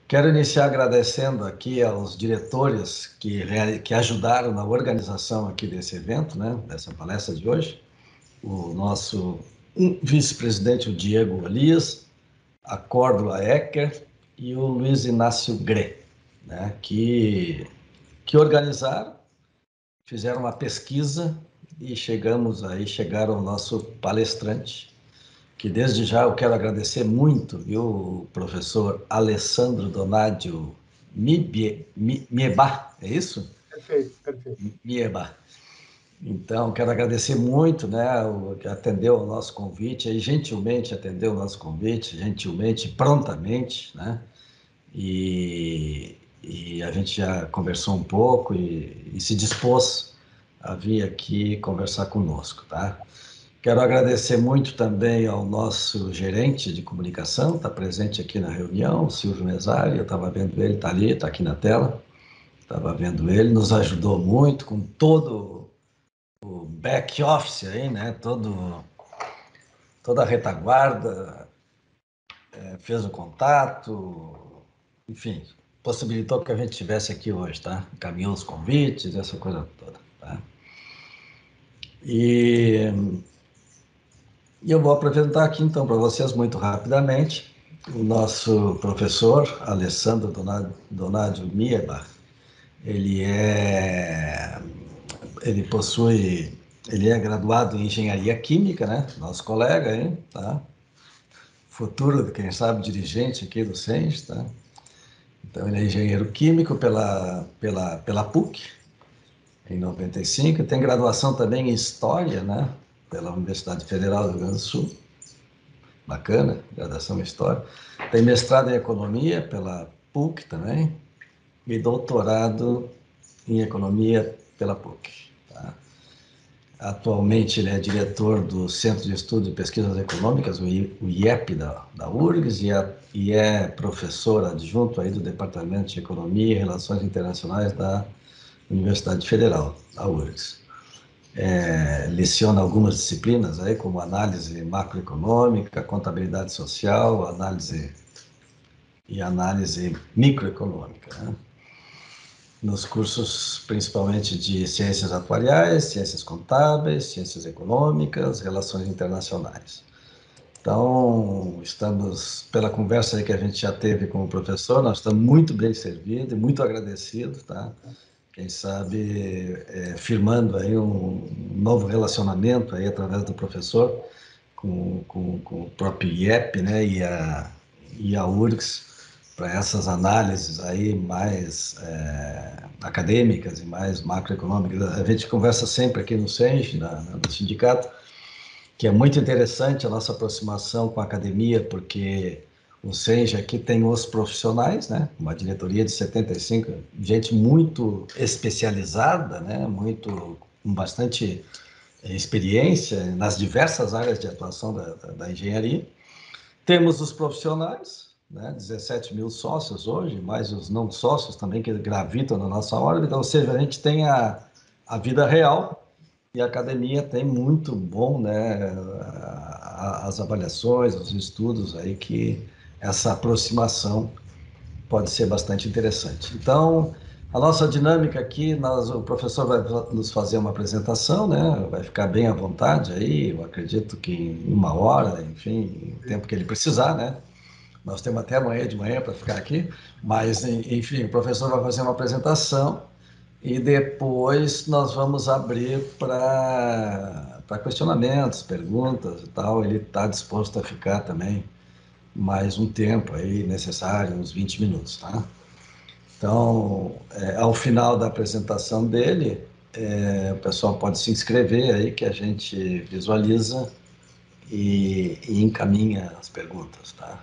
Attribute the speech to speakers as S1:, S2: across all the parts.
S1: Quero iniciar agradecendo aqui aos diretores que ajudaram na organização aqui desse evento, né, dessa palestra de hoje. O nosso vice-presidente, o Diego Elias, a Córdula Ecker e o Luiz Inácio Gre, né, que organizaram, fizeram uma pesquisa e chegaram ao nosso palestrante, que desde já eu quero agradecer muito, viu, o professor Alessandro Donadio Mieba, é isso?
S2: Perfeito, perfeito.
S1: Mieba. Então, quero agradecer muito, né, o que atendeu o nosso convite, e gentilmente atendeu o nosso convite, gentilmente, prontamente, né, e a gente já conversou um pouco e se dispôs a vir aqui conversar conosco, tá? Quero agradecer muito também ao nosso gerente de comunicação, está presente aqui na reunião, o Silvio Mesari, eu estava vendo ele, está ali, está aqui na tela, estava vendo ele, nos ajudou muito com todo o back office aí, né? Toda a retaguarda, fez o contato, enfim, possibilitou que a gente estivesse aqui hoje, tá? Encaminhou os convites, essa coisa toda, tá? E eu vou apresentar aqui então para vocês muito rapidamente o nosso professor Alessandro Donadio Miebach. Ele possui, ele é graduado em engenharia química, né? Nosso colega aí, tá? Futuro, quem sabe, dirigente aqui do SENS, tá? Então, ele é engenheiro químico pela PUC, em 95. Tem graduação também em História, né? Pela Universidade Federal do Rio Grande do Sul. Bacana, graduação em História. Tem mestrado em Economia pela PUC também. E doutorado em Economia pela PUC. Tá? Atualmente, ele é diretor do Centro de Estudos e Pesquisas Econômicas, o IEP da URGS, e é professor adjunto aí do Departamento de Economia e Relações Internacionais da Universidade Federal, da URGS. Leciona algumas disciplinas aí, como análise macroeconômica, contabilidade social, análise microeconômica, né? Nos cursos principalmente de ciências atuariais, ciências contábeis, ciências econômicas, relações internacionais. Então, estamos, pela conversa aí que a gente já teve com o professor, nós estamos muito bem servidos e muito agradecidos, tá? Quem sabe firmando aí um novo relacionamento aí através do professor com o próprio IEP, né, e a URGS, para essas análises aí mais acadêmicas e mais macroeconômicas. A gente conversa sempre aqui no SENG, no sindicato, que é muito interessante a nossa aproximação com a academia, porque o SENG aqui tem os profissionais, né? Uma diretoria de 75, gente muito especializada, né? Com bastante experiência nas diversas áreas de atuação da engenharia. Temos os profissionais, né? 17 mil sócios hoje, mais os não sócios também que gravitam na nossa órbita, ou seja, a gente tem a vida real e a academia tem muito bom, né, as avaliações, os estudos aí que essa aproximação pode ser bastante interessante. Então, a nossa dinâmica aqui, o professor vai nos fazer uma apresentação, né? Vai ficar bem à vontade aí, eu acredito que em 1 hora, enfim, o tempo que ele precisar, né? Nós temos até amanhã de manhã para ficar aqui, mas, enfim, o professor vai fazer uma apresentação e depois nós vamos abrir para questionamentos, perguntas e tal. Ele está disposto a ficar também mais um tempo aí necessário, uns 20 minutos, tá? Então, ao final da apresentação dele, o pessoal pode se inscrever aí que a gente visualiza e encaminha as perguntas, tá?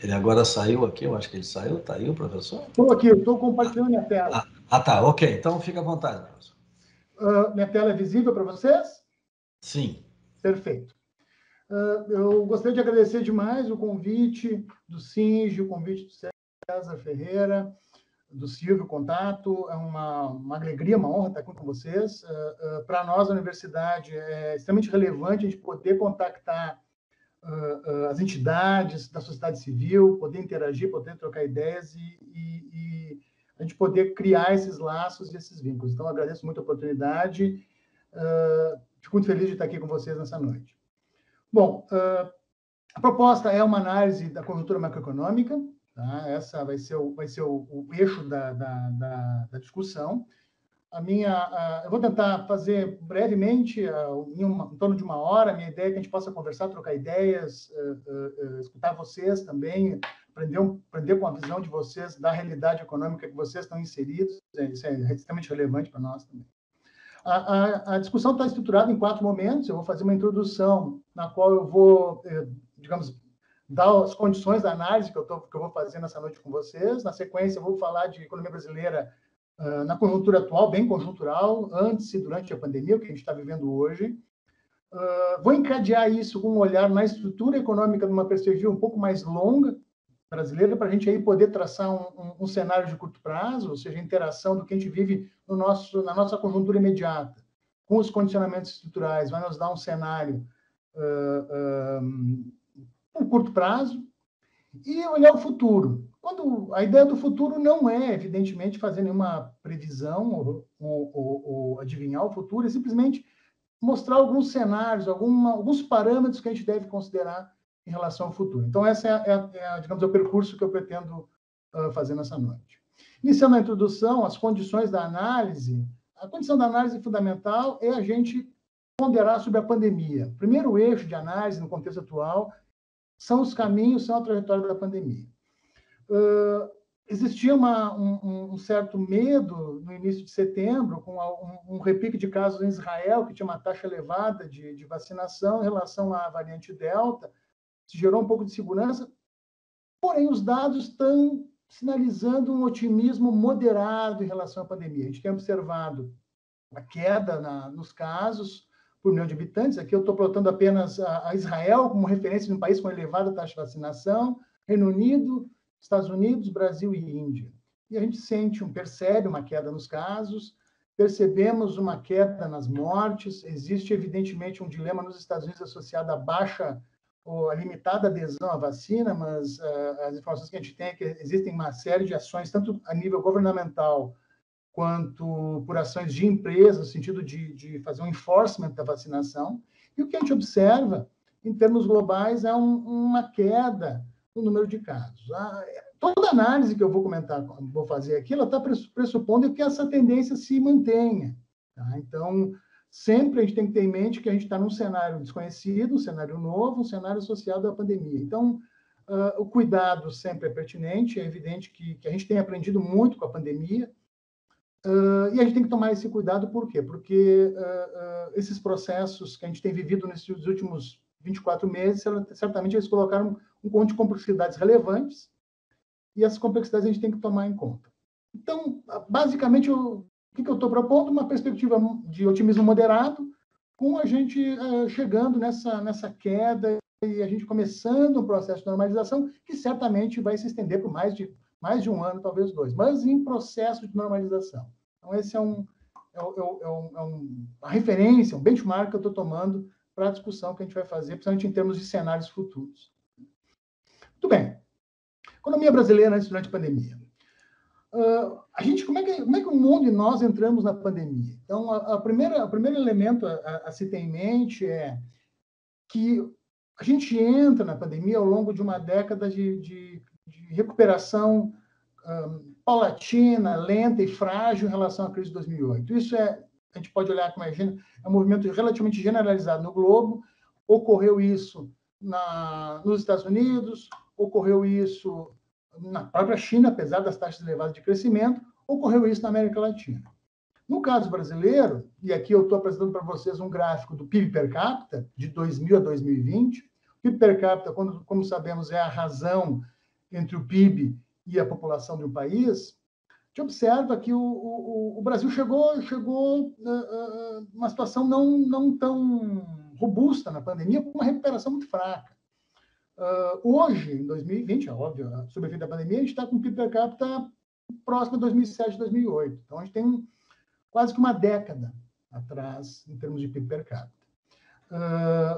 S1: Ele agora saiu aqui, eu acho que ele saiu, tá aí o professor?
S2: Estou aqui, estou compartilhando minha tela.
S1: Tá, ok, então fica à vontade, professor.
S2: Minha tela é visível para vocês?
S1: Sim.
S2: Perfeito. Eu gostaria de agradecer demais o convite do Singe, o convite do César Ferreira, do Silvio Contato. É uma alegria, uma honra estar aqui com vocês. Para nós, a universidade, é extremamente relevante a gente poder contactar as entidades da sociedade civil, poder interagir, poder trocar ideias e a gente poder criar esses laços e esses vínculos. Então, agradeço muito a oportunidade, fico muito feliz de estar aqui com vocês nessa noite. Bom, a proposta é uma análise da conjuntura macroeconômica, tá? Essa vai ser o eixo da discussão. Eu vou tentar fazer brevemente, em torno de 1 hora. A minha ideia é que a gente possa conversar, trocar ideias, escutar vocês também, aprender com a visão de vocês da realidade econômica que vocês estão inseridos. Isso é extremamente relevante para nós também. A discussão está estruturada em 4 momentos. Eu vou fazer uma introdução na qual eu vou, digamos, dar as condições da análise que eu vou fazer nessa noite com vocês. Na sequência, eu vou falar de economia brasileira na conjuntura atual, bem conjuntural, antes e durante a pandemia, o que a gente está vivendo hoje. Vou encadear isso com um olhar na estrutura econômica de uma perspectiva um pouco mais longa brasileira, para a gente aí poder traçar um cenário de curto prazo, ou seja, a interação do que a gente vive na nossa conjuntura imediata com os condicionamentos estruturais, vai nos dar um cenário um curto prazo, e olhar o futuro. Quando a ideia do futuro não é, evidentemente, fazer nenhuma previsão ou adivinhar o futuro, é simplesmente mostrar alguns cenários, alguns parâmetros que a gente deve considerar em relação ao futuro. Então, esse digamos, é o percurso que eu pretendo fazer nessa noite. Iniciando a introdução, as condições da análise. A condição da análise fundamental é a gente ponderar sobre a pandemia. O primeiro eixo de análise no contexto atual são os caminhos, são a trajetória da pandemia. Existia um certo medo no início de setembro, com um repique de casos em Israel, que tinha uma taxa elevada de vacinação em relação à variante Delta, se gerou um pouco de segurança, porém os dados estão sinalizando um otimismo moderado em relação à pandemia. A gente tem observado a queda nos casos por milhão de habitantes. Aqui eu estou plotando apenas a Israel como referência de um país com elevada taxa de vacinação, Reino Unido, Estados Unidos, Brasil e Índia. E a gente percebe uma queda nos casos, percebemos uma queda nas mortes. Existe, evidentemente, um dilema nos Estados Unidos associado à baixa ou a limitada adesão à vacina, mas as informações que a gente tem é que existem uma série de ações, tanto a nível governamental quanto por ações de empresas, no sentido de fazer um enforcement da vacinação. E o que a gente observa, em termos globais, é uma queda no número de casos. Toda análise que eu vou fazer aqui, ela está pressupondo que essa tendência se mantenha. Tá? Então, sempre a gente tem que ter em mente que a gente está num cenário desconhecido, um cenário novo, um cenário associado à pandemia. Então, o cuidado sempre é pertinente. É evidente que a gente tem aprendido muito com a pandemia, e a gente tem que tomar esse cuidado. Por quê? Porque esses processos que a gente tem vivido nesses últimos 24 meses, certamente eles colocaram um conjunto de complexidades relevantes, e essas complexidades a gente tem que tomar em conta. Então, basicamente, o que eu estou propondo? Uma perspectiva de otimismo moderado, com a gente chegando nessa queda e a gente começando um processo de normalização que certamente vai se estender por mais de 1 ano, talvez 2, mas em processo de normalização. Então, esse é uma referência, um benchmark que eu estou tomando para a discussão que a gente vai fazer, principalmente em termos de cenários futuros. Muito bem. Economia brasileira antes e durante a pandemia. Como é que o mundo e nós entramos na pandemia? Então, o primeiro elemento a se ter em mente é que a gente entra na pandemia ao longo de uma década de recuperação paulatina, lenta e frágil em relação à crise de 2008. Isso a gente pode olhar como um movimento relativamente generalizado no globo. Ocorreu isso nos Estados Unidos, ocorreu isso na própria China, apesar das taxas elevadas de crescimento, ocorreu isso na América Latina. No caso brasileiro, e aqui eu estou apresentando para vocês um gráfico do PIB per capita, de 2000 a 2020. O PIB per capita, como sabemos, é a razão entre o PIB e a população de um país. A gente observa que o Brasil chegou numa situação não tão robusta na pandemia, com uma recuperação muito fraca. Hoje, em 2020, é óbvio, sob o efeito da pandemia, a gente está com o PIB per capita próximo a 2007, 2008. Então, a gente tem quase que uma década atrás, em termos de PIB per capita.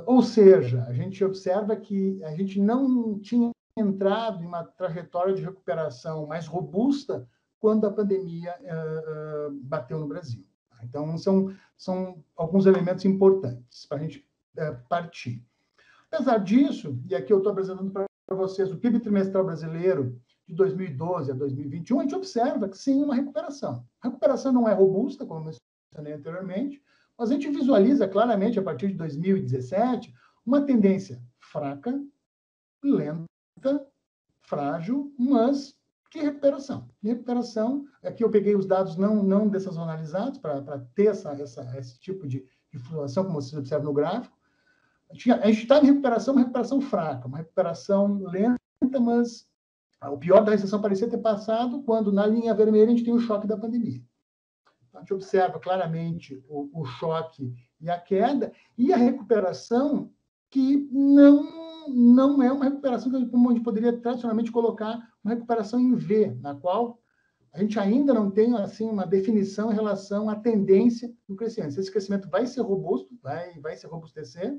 S2: Ou seja, a gente observa que a gente não tinha entrado em uma trajetória de recuperação mais robusta quando a pandemia bateu no Brasil. Então, são alguns elementos importantes para a gente partir. Apesar disso, e aqui eu estou apresentando para vocês o PIB trimestral brasileiro de 2012 a 2021, a gente observa que sim, uma recuperação. A recuperação não é robusta, como eu mencionei anteriormente, mas a gente visualiza claramente, a partir de 2017, uma tendência fraca, lenta, frágil, mas de recuperação. De recuperação, aqui eu peguei os dados não dessazonalizados para ter esse tipo de flutuação, como vocês observam no gráfico. A gente está em recuperação, uma recuperação fraca, uma recuperação lenta, mas o pior da recessão parecia ter passado quando, na linha vermelha, a gente tem o choque da pandemia. A gente observa claramente o choque e a queda, e a recuperação que não é uma recuperação como a gente poderia tradicionalmente colocar uma recuperação em V, na qual a gente ainda não tem assim uma definição em relação à tendência do crescimento. Se esse crescimento vai ser robusto, vai se robustecer,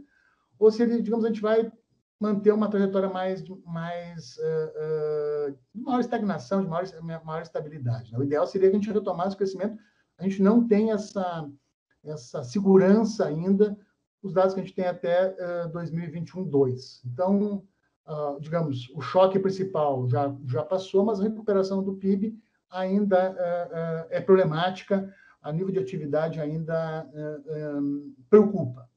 S2: ou se ele, digamos, a gente vai manter uma trajetória de maior estagnação, de maior estabilidade. O ideal seria que a gente retomasse o crescimento. A gente não tem essa segurança ainda, os dados que a gente tem até 2021-2. Então, digamos, o choque principal já passou, mas a recuperação do PIB ainda é problemática, a nível de atividade ainda preocupa.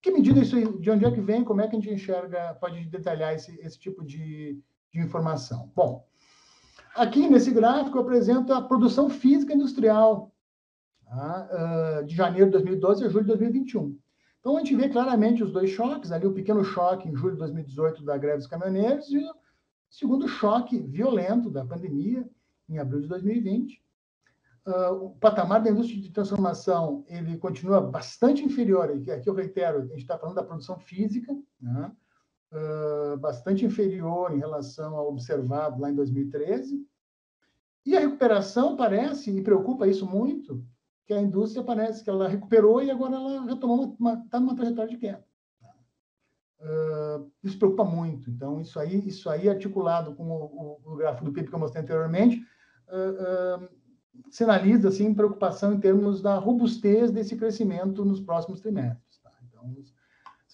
S2: Que medida isso aí, de onde é que vem, como é que a gente enxerga, pode detalhar esse tipo de informação? Bom, aqui nesse gráfico eu apresento a produção física industrial de janeiro de 2012 a julho de 2021. Então, a gente vê claramente os dois choques, ali o pequeno choque em julho de 2018 da greve dos caminhoneiros e o segundo choque violento da pandemia em abril de 2020. O patamar da indústria de transformação ele continua bastante inferior, aqui eu reitero, a gente está falando da produção física, né? Bastante inferior em relação ao observado lá em 2013. E a recuperação parece, e preocupa isso muito, que a indústria parece que ela recuperou e agora ela retomou, está numa trajetória de queda. Isso preocupa muito. Então, isso aí articulado com o gráfico do PIB que eu mostrei anteriormente, sinaliza assim, preocupação em termos da robustez desse crescimento nos próximos trimestres. Tá? Então, isso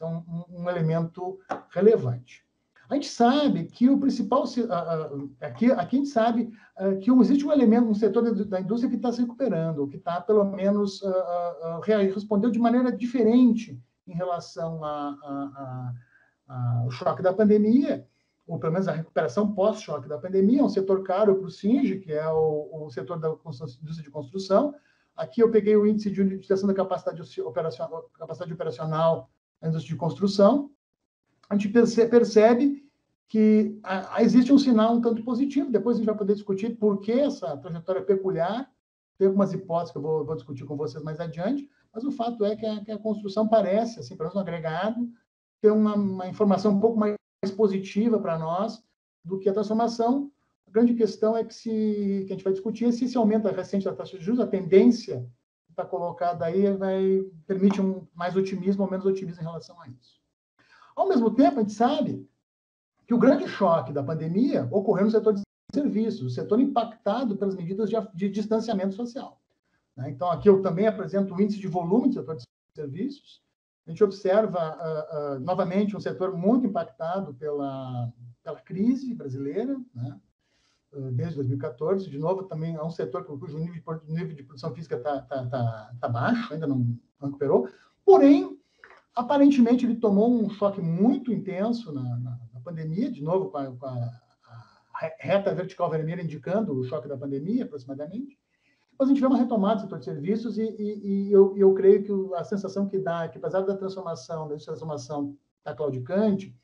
S2: é um elemento relevante. A gente sabe que o principal... Aqui a gente sabe que existe um elemento, um setor da indústria que está se recuperando, que está, pelo menos, respondeu de maneira diferente em relação ao choque da pandemia, ou pelo menos a recuperação pós-choque da pandemia. É um setor caro para o SINGE, que é o setor da indústria de construção. Aqui eu peguei o índice de utilização da capacidade operacional da indústria de construção. A gente percebe que existe um sinal um tanto positivo. Depois a gente vai poder discutir por que essa trajetória peculiar. Tem algumas hipóteses que eu vou discutir com vocês mais adiante, mas o fato é que a construção parece, assim, pelo menos no agregado, ter uma informação um pouco mais positiva para nós do que a transformação. A grande questão é que a gente vai discutir é se esse aumento recente da taxa de juros, a tendência que está colocada aí, permite mais otimismo ou menos otimismo em relação a isso. Ao mesmo tempo, a gente sabe que o grande choque da pandemia ocorreu no setor de serviços, o setor impactado pelas medidas de distanciamento social. Então, aqui eu também apresento o índice de volume do setor de serviços. A gente observa, novamente, um setor muito impactado pela crise brasileira, né? Desde 2014. De novo, também é um setor cujo nível de produção física está baixo, ainda não recuperou. Porém, aparentemente, ele tomou um choque muito intenso na pandemia, de novo, com a reta vertical vermelha indicando o choque da pandemia, aproximadamente. Mas a gente vê uma retomada do setor de serviços e eu creio que a sensação que dá é que, apesar da transformação está claudicante,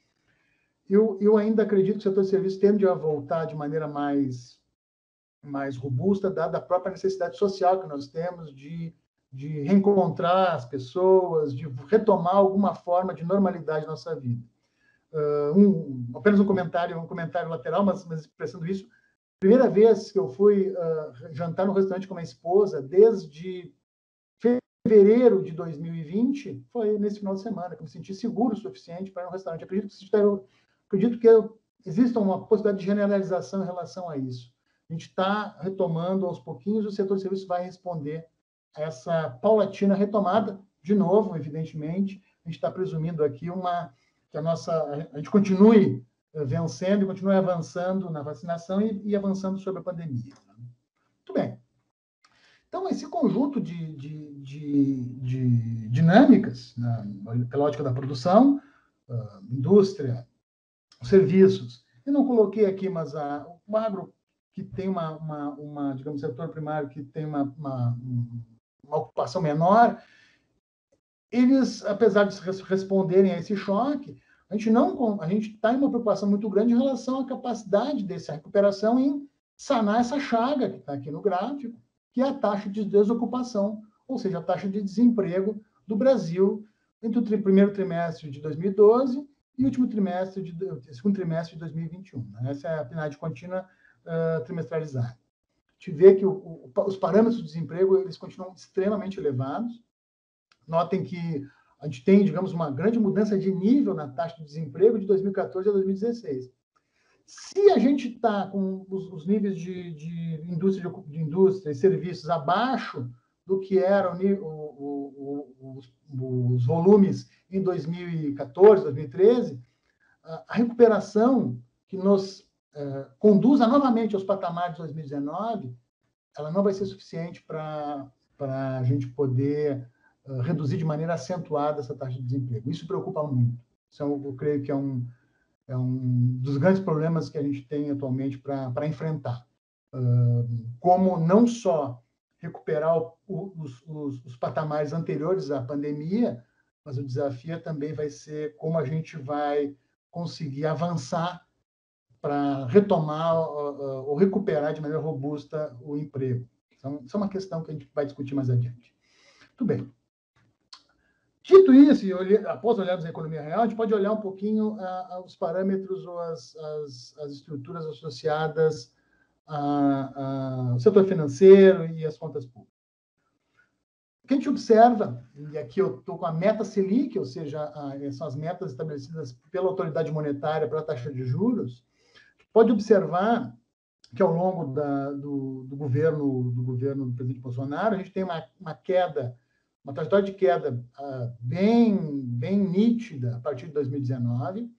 S2: eu ainda acredito que o setor de serviços tende a voltar de maneira mais robusta, dada a própria necessidade social que nós temos de reencontrar as pessoas, de retomar alguma forma de normalidade na nossa vida. Apenas um comentário lateral, mas expressando isso. Primeira vez que eu fui jantar no restaurante com a minha esposa, desde fevereiro de 2020 foi nesse final de semana que eu me senti seguro o suficiente para ir a um restaurante. Acredito que exista uma possibilidade de generalização em relação a isso. A gente está retomando aos pouquinhos, o setor de serviços vai responder a essa paulatina retomada, de novo, evidentemente. A gente está presumindo aqui que a gente continue vencendo e continue avançando na vacinação e avançando sobre a pandemia. Muito bem. Então, esse conjunto de dinâmicas, pela ótica da produção, indústria, serviços. Eu não coloquei aqui, mas o agro, que tem digamos, setor primário que tem uma ocupação menor, eles, apesar de responderem a esse choque, a gente está em uma preocupação muito grande em relação à capacidade dessa recuperação em sanar essa chaga que está aqui no gráfico, que é a taxa de desocupação, ou seja, a taxa de desemprego do Brasil entre o primeiro trimestre de 2012 e o segundo trimestre de 2021. Né? Essa é a PNAD contínua trimestralizada. A gente vê que os parâmetros de desemprego eles continuam extremamente elevados. Notem que a gente tem, digamos, uma grande mudança de nível na taxa de desemprego de 2014 a 2016. Se a gente está com os níveis de indústria e serviços abaixo do que eram os volumes em 2014, 2013, a recuperação que nos conduza novamente aos patamares de 2019, ela não vai ser suficiente para a gente poder reduzir de maneira acentuada essa taxa de desemprego. Isso preocupa muito. Isso eu creio que é um dos grandes problemas que a gente tem atualmente para enfrentar. Como não só recuperar os patamares anteriores à pandemia, mas o desafio também vai ser como a gente vai conseguir avançar para retomar ou recuperar de maneira robusta o emprego. Então, isso é uma questão que a gente vai discutir mais adiante. Muito bem. Dito isso, após olharmos a economia real, a gente pode olhar um pouquinho os parâmetros ou as estruturas associadas ao setor financeiro e às contas públicas. O que a gente observa, e aqui eu estou com a meta Selic, ou seja, são as metas estabelecidas pela autoridade monetária para a taxa de juros, pode observar que ao longo do governo do presidente Bolsonaro, a gente tem uma queda, uma trajetória de queda bem nítida a partir de 2019.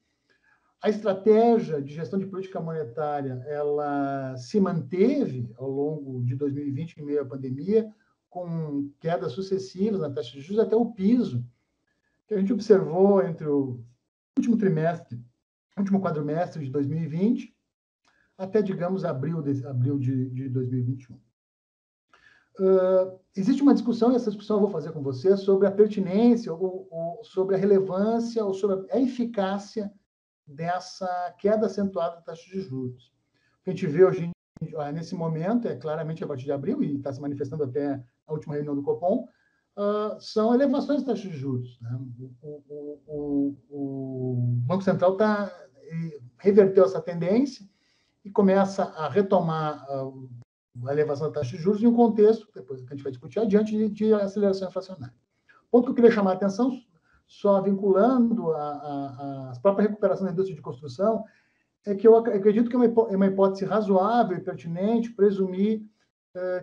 S2: A estratégia de gestão de política monetária ela se manteve ao longo de 2020, em meio à pandemia, com quedas sucessivas na taxa de juros até o piso, que a gente observou entre o último quadrimestre de 2020 até, digamos, abril de 2021. Existe uma discussão, e essa discussão eu vou fazer com você, sobre a pertinência, ou sobre a relevância, ou sobre a eficácia dessa queda acentuada da taxa de juros. O que a gente vê hoje, nesse momento, claramente a partir de abril, e está se manifestando até a última reunião do Copom, são elevações da taxa de juros. Né? O Banco Central reverteu essa tendência e começa a retomar a elevação da taxa de juros em um contexto, depois que a gente vai discutir adiante, de aceleração inflacionária. O ponto que eu queria chamar a atenção, só vinculando a própria recuperação da indústria de construção, é que eu acredito que é uma hipótese razoável e pertinente presumir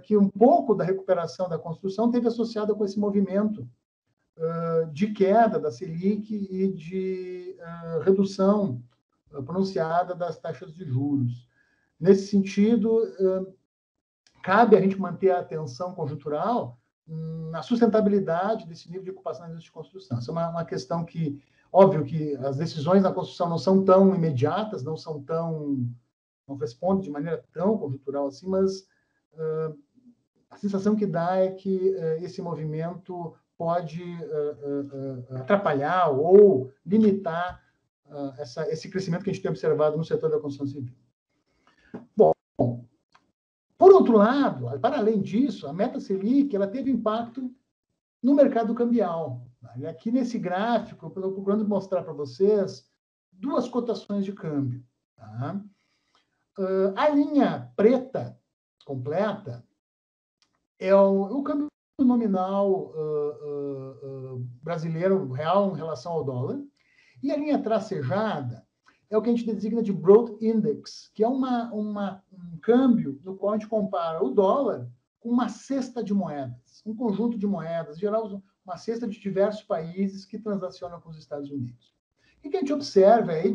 S2: que um pouco da recuperação da construção teve associada com esse movimento de queda da Selic e de redução pronunciada das taxas de juros. Nesse sentido, cabe a gente manter a atenção conjuntural na sustentabilidade desse nível de ocupação da indústria de construção. Isso é uma questão que, óbvio que as decisões na construção não são tão imediatas, não respondem de maneira tão conjuntural assim, mas a sensação que dá é que esse movimento pode atrapalhar ou limitar esse crescimento que a gente tem observado no setor da construção civil. Bom, por outro lado, para além disso, a meta Selic ela teve impacto no mercado cambial. E aqui nesse gráfico, eu estou procurando mostrar para vocês duas cotações de câmbio. Tá? A linha preta completa é o câmbio nominal brasileiro real em relação ao dólar. E a linha tracejada é o que a gente designa de Broad Index, que é um câmbio no qual a gente compara o dólar com uma cesta de moedas, um conjunto de moedas, em geral, uma cesta de diversos países que transacionam com os Estados Unidos. O que a gente observa é,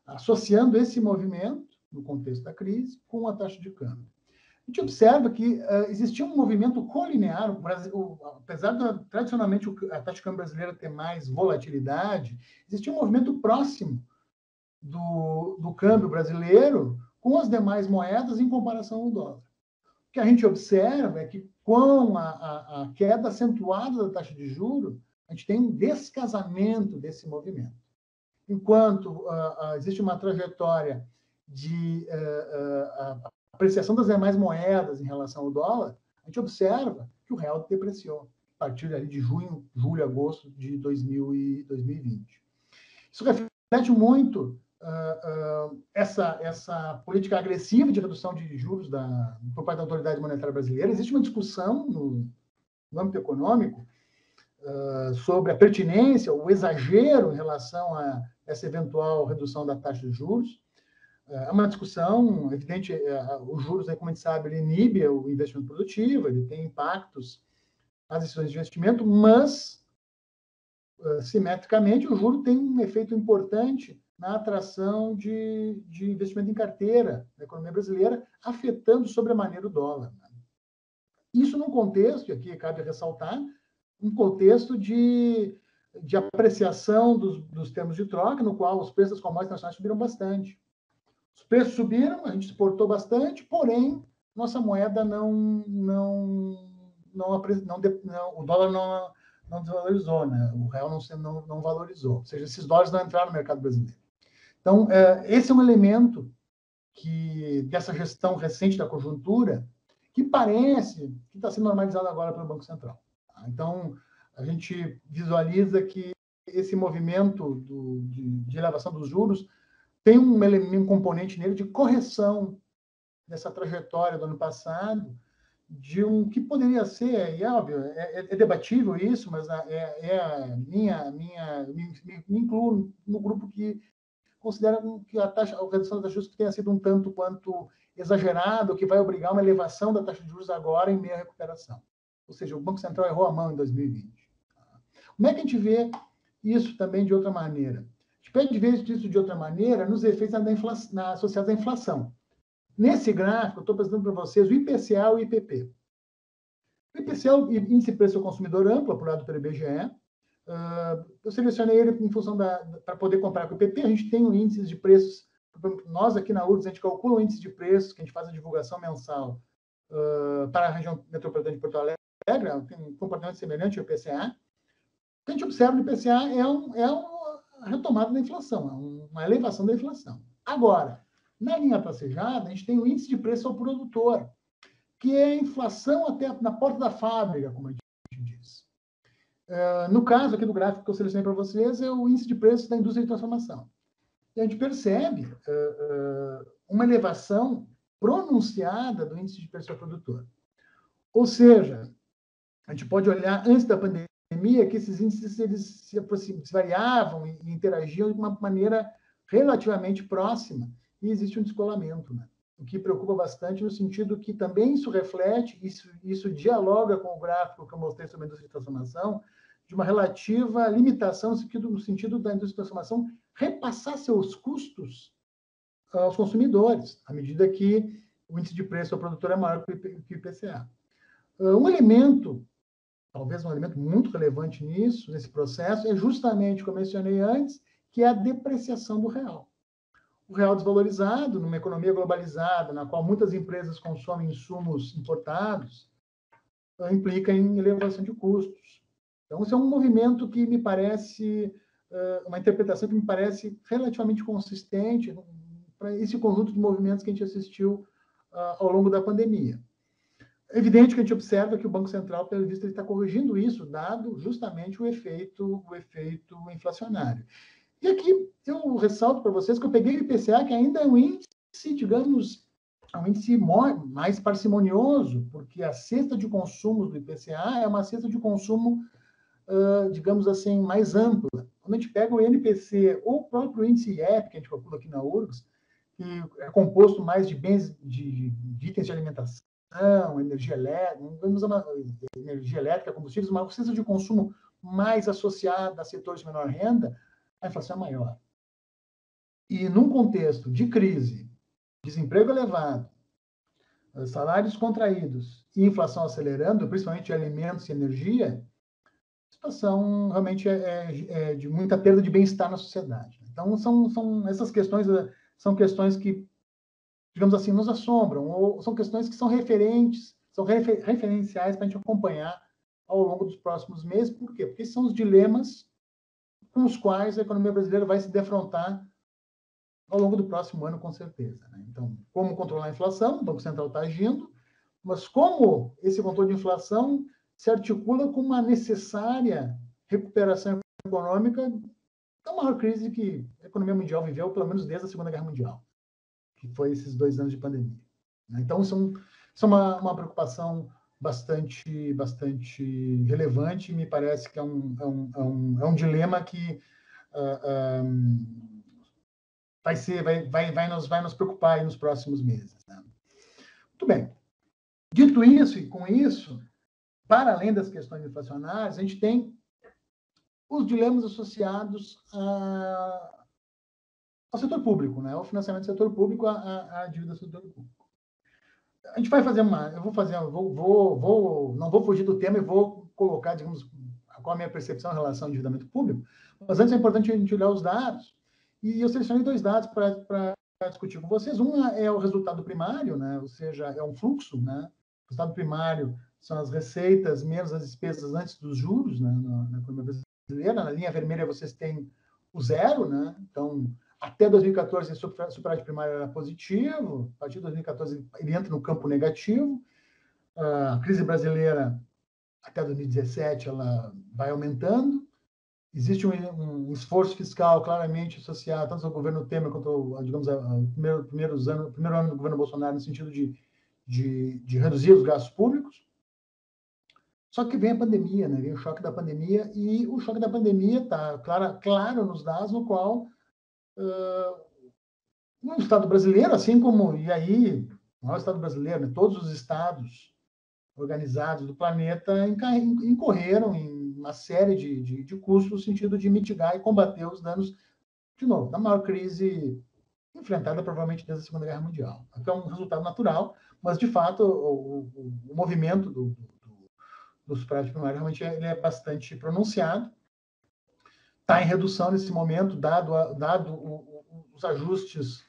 S2: associando esse movimento, no contexto da crise, com a taxa de câmbio. A gente observa que existia um movimento colinear, apesar de, tradicionalmente, a taxa de câmbio brasileira ter mais volatilidade, existia um movimento próximo do câmbio brasileiro com as demais moedas em comparação ao dólar. O que a gente observa é que, com a queda acentuada da taxa de juros, a gente tem um descasamento desse movimento. Enquanto existe uma trajetória de apreciação das demais moedas em relação ao dólar, a gente observa que o real depreciou a partir ali de julho, agosto de 2020. Isso reflete muito essa política agressiva de redução de juros por parte da autoridade monetária brasileira. Existe uma discussão no âmbito econômico sobre a pertinência, o exagero em relação a essa eventual redução da taxa de juros. É uma discussão evidente. Os juros, como a gente sabe, ele inibe o investimento produtivo, ele tem impactos nas decisões de investimento, mas, simetricamente, o juro tem um efeito importante na atração de investimento em carteira na economia brasileira, afetando sobremaneira o dólar. Isso num contexto, e aqui cabe ressaltar, um contexto de apreciação dos termos de troca, no qual os preços das commodities nacionais subiram bastante. Os preços subiram, a gente exportou bastante, porém, nossa moeda o dólar não desvalorizou, né? O real não valorizou. Ou seja, esses dólares não entraram no mercado brasileiro. Então, esse é um elemento dessa gestão recente da conjuntura que parece que está sendo normalizado agora pelo Banco Central. Tá? Então, a gente visualiza que esse movimento de elevação dos juros tem um componente nele de correção dessa trajetória do ano passado, de que poderia ser, e é óbvio, é debatível isso, mas me incluo no grupo que considera que a redução da taxa de juros tenha sido um tanto quanto exagerado, que vai obrigar uma elevação da taxa de juros agora em meio à recuperação. Ou seja, o Banco Central errou a mão em 2020. Como é que a gente vê isso também de outra maneira? A gente pode ver isso de outra maneira nos efeitos associados à inflação. Nesse gráfico, eu estou apresentando para vocês o IPCA e o IPP. O IPCA é o Índice de Preço ao Consumidor Amplo, apurado pelo IBGE. Eu selecionei ele em função para poder comparar com o IPP. A gente tem um índice de preços. Nós, aqui na URGS, a gente calcula o índice de preços, que a gente faz a divulgação mensal para a região metropolitana de Porto Alegre, tem um comportamento semelhante ao IPCA. O que a gente observa no IPCA é uma retomada da inflação, uma elevação da inflação. Agora, na linha tracejada, a gente tem o índice de preço ao produtor, que é a inflação até na porta da fábrica, como a gente diz. No caso aqui do gráfico que eu selecionei para vocês, é o índice de preços da indústria de transformação. E a gente percebe uma elevação pronunciada do índice de preço ao produtor. Ou seja, a gente pode olhar antes da pandemia que esses índices eles se variavam e interagiam de uma maneira relativamente próxima, e existe um descolamento, né? O que preocupa bastante no sentido que também isso reflete, isso dialoga com o gráfico que eu mostrei sobre a indústria de transformação, de uma relativa limitação no sentido da indústria de transformação repassar seus custos aos consumidores, à medida que o índice de preço ao produtor é maior que o IPCA. Um elemento, talvez um elemento muito relevante nesse processo, é justamente, como eu mencionei antes, que é a depreciação do real. O real desvalorizado, numa economia globalizada, na qual muitas empresas consomem insumos importados, implica em elevação de custos. Então, isso é um movimento que me parece, uma interpretação que me parece relativamente consistente para esse conjunto de movimentos que a gente assistiu ao longo da pandemia. É evidente que a gente observa que o Banco Central, pelo visto, ele está corrigindo isso, dado justamente o efeito inflacionário. E aqui eu ressalto para vocês que eu peguei o IPCA, que ainda é um índice, digamos, é um índice mais parcimonioso, porque a cesta de consumos do IPCA é uma cesta de consumo, digamos assim, mais ampla. Quando a gente pega o INPC ou o próprio índice IEP, que a gente calcula aqui na URGS, que é composto mais de bens, de itens de alimentação, energia elétrica, combustíveis, uma cesta de consumo mais associada a setores de menor renda, a inflação é maior. E num contexto de crise, desemprego elevado, salários contraídos e inflação acelerando, principalmente de alimentos e energia, a situação realmente é de muita perda de bem-estar na sociedade. Então, essas questões são questões que, digamos assim, nos assombram, ou são questões que são referenciais para a gente acompanhar ao longo dos próximos meses. Por quê? Porque são os dilemas com os quais a economia brasileira vai se defrontar ao longo do próximo ano, com certeza. Né? Então, como controlar a inflação? O Banco Central está agindo, mas como esse controle de inflação se articula com uma necessária recuperação econômica da maior crise que a economia mundial viveu, pelo menos desde a Segunda Guerra Mundial, que foi esses 2 anos de pandemia. Então, isso é uma preocupação bastante relevante, e me parece que é um dilema que vai nos preocupar aí nos próximos meses. Né? Muito bem. Dito isso, e com isso, para além das questões inflacionárias, a gente tem os dilemas associados ao setor público, né? Ao financiamento do setor público, à dívida do setor público. A gente vai fazer não vou fugir do tema e vou colocar, digamos, qual a minha percepção em relação ao endividamento público, mas antes é importante a gente olhar os dados, e eu selecionei 2 dados para discutir com vocês. Um é o resultado primário, né? Ou seja, é um fluxo, né? O resultado primário são as receitas menos as despesas antes dos juros, né? Na economia brasileira. Na linha vermelha vocês têm o zero, né? Então, até 2014, o superávit primário era positivo. A partir de 2014, ele entra no campo negativo. A crise brasileira, até 2017, ela vai aumentando. Existe um esforço fiscal claramente associado tanto ao governo Temer quanto, digamos, ao primeiro ano do governo Bolsonaro, no sentido de reduzir os gastos públicos. Só que vem a pandemia, né? Vem o choque da pandemia, e o choque da pandemia está claro nos dados, no qual no Estado brasileiro, assim como, e aí, não é o Estado brasileiro, né? Todos os estados organizados do planeta incorreram em uma série de custos no sentido de mitigar e combater os danos, de novo, da maior crise enfrentada provavelmente desde a Segunda Guerra Mundial. Então, é um resultado natural, mas, de fato, o movimento do superávit primário realmente ele é bastante pronunciado. Está em redução nesse momento, dado os ajustes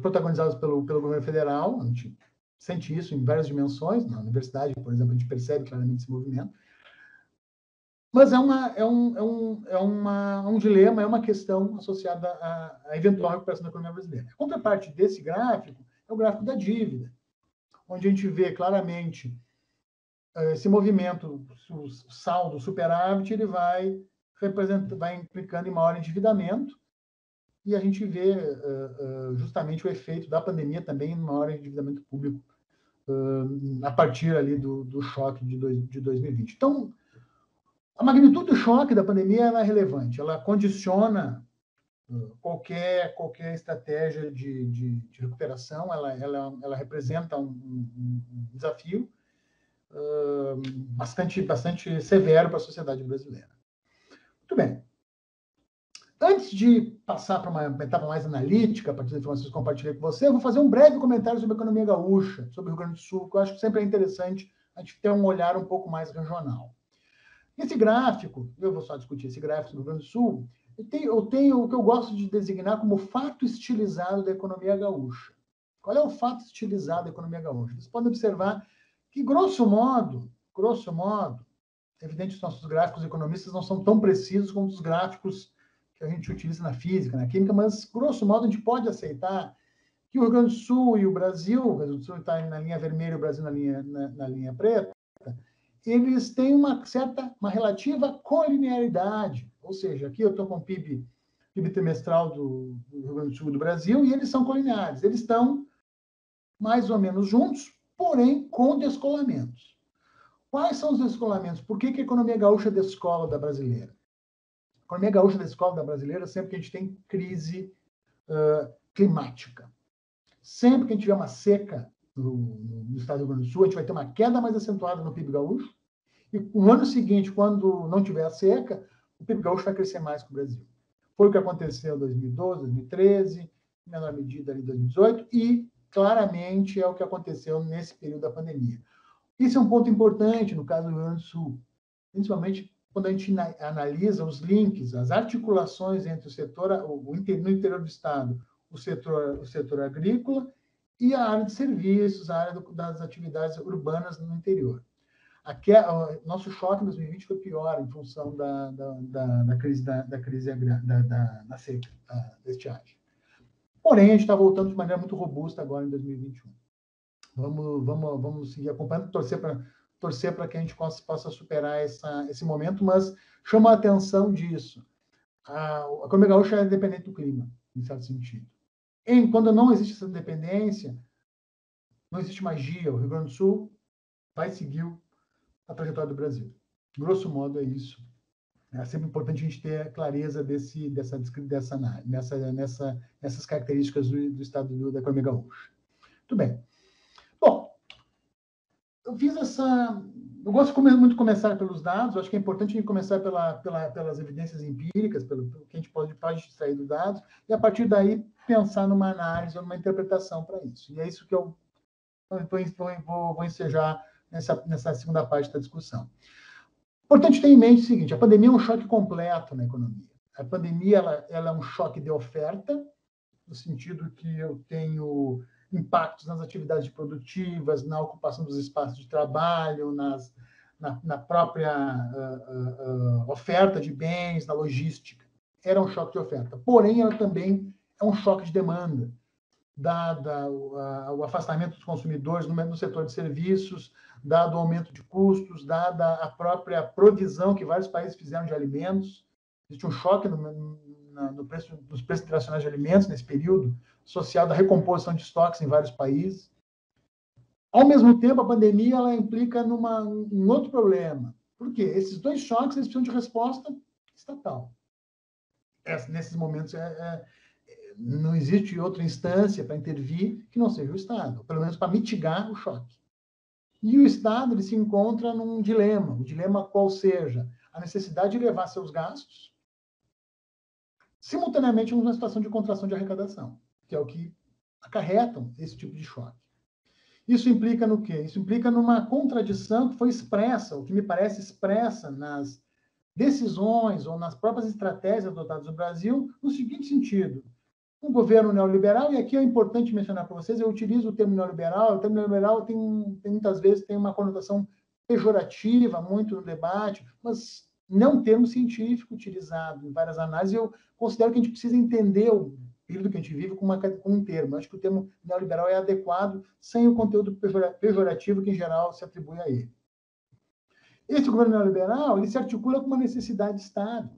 S2: protagonizados pelo governo federal. A gente sente isso em várias dimensões. Na universidade, por exemplo, a gente percebe claramente esse movimento. Mas é um dilema, é uma questão associada à eventual recuperação da economia brasileira. A contraparte desse gráfico é o gráfico da dívida, onde a gente vê claramente esse movimento, o saldo, o superávit, ele vai implicando em maior endividamento, e a gente vê justamente o efeito da pandemia também em maior endividamento público a partir ali do choque de 2020. Então, a magnitude do choque da pandemia ela é relevante, ela condiciona qualquer estratégia de recuperação, ela representa um desafio bastante severo para a sociedade brasileira. Muito bem. Antes de passar para uma etapa mais analítica, a partir das informações que eu compartilhei com você, eu vou fazer um breve comentário sobre a economia gaúcha, sobre o Rio Grande do Sul, que eu acho que sempre é interessante a gente ter um olhar um pouco mais regional. Esse gráfico, eu vou só discutir esse gráfico do Rio Grande do Sul, eu tenho o que eu gosto de designar como fato estilizado da economia gaúcha. Qual é o fato estilizado da economia gaúcha? Vocês podem observar que, grosso modo, evidente que os nossos gráficos economistas não são tão precisos como os gráficos que a gente utiliza na física, na química, mas, grosso modo, a gente pode aceitar que o Rio Grande do Sul e o Brasil, o Rio Grande do Sul está na linha vermelha e o Brasil na linha preta, eles têm uma relativa colinearidade, ou seja, aqui eu estou com o PIB trimestral do Rio Grande do Sul e do Brasil, e eles são colineares, eles estão mais ou menos juntos, porém com descolamentos. Quais são os descolamentos? Por que a economia gaúcha descola da brasileira? A economia gaúcha descola da brasileira sempre que a gente tem crise climática. Sempre que a gente tiver uma seca no estado do Rio Grande do Sul, a gente vai ter uma queda mais acentuada no PIB gaúcho, e no ano seguinte, quando não tiver a seca, o PIB gaúcho vai crescer mais que o Brasil. Foi o que aconteceu em 2012, 2013, em menor medida em 2018, e claramente é o que aconteceu nesse período da pandemia. Isso é um ponto importante no caso do Rio Grande do Sul, principalmente quando a gente analisa os links, as articulações entre o setor, no interior do estado, o setor agrícola e a área de serviços, a área das atividades urbanas no interior. Aqui, nosso choque em 2020 foi pior em função da crise da seca, da estiagem. Porém, a gente está voltando de maneira muito robusta agora em 2021. Vamos seguir acompanhando, torcer para que a gente possa superar esse momento, mas chama a atenção disso. A economia gaúcha é dependente do clima, em certo sentido. Quando não existe essa dependência, não existe magia. O Rio Grande do Sul vai seguir a trajetória do Brasil. Grosso modo, é isso. É sempre importante a gente ter clareza nessas características do estado da economia gaúcha. Muito bem. Bom, eu gosto muito de começar pelos dados. Eu acho que é importante a gente começar pelas evidências empíricas, pelo que a gente pode extrair dos dados, e a partir daí pensar numa análise ou numa interpretação para isso. E é isso que eu vou ensejar nessa segunda parte da discussão. Importante ter em mente o seguinte: a pandemia é um choque completo na economia. A pandemia ela é um choque de oferta, no sentido que eu tenho impactos nas atividades produtivas, na ocupação dos espaços de trabalho, na própria oferta de bens, na logística. Era um choque de oferta. Porém, ela também é um choque de demanda, dado o afastamento dos consumidores no setor de serviços, dado o aumento de custos, dada a própria provisão que vários países fizeram de alimentos. Existe um choque nos preços internacionais de alimentos nesse período, social da recomposição de estoques em vários países. Ao mesmo tempo, a pandemia ela implica um outro problema. Por quê? Esses dois choques eles precisam de resposta estatal. Nesses momentos, não existe outra instância para intervir que não seja o Estado, pelo menos para mitigar o choque. E o Estado ele se encontra num dilema, o dilema qual seja a necessidade de levar seus gastos simultaneamente numa situação de contração de arrecadação, que é o que acarretam esse tipo de choque. Isso implica no quê? Isso implica numa contradição que foi expressa, o que me parece expressa nas decisões ou nas próprias estratégias adotadas no Brasil, no seguinte sentido: um governo neoliberal, e aqui é importante mencionar para vocês, eu utilizo o termo neoliberal tem muitas vezes tem uma conotação pejorativa muito no debate, mas não é um termo científico utilizado em várias análises. Eu considero que a gente precisa entender o período que a gente vive com um termo. Eu acho que o termo neoliberal é adequado, sem o conteúdo pejorativo que, em geral, se atribui a ele. Esse governo neoliberal ele se articula com uma necessidade de Estado,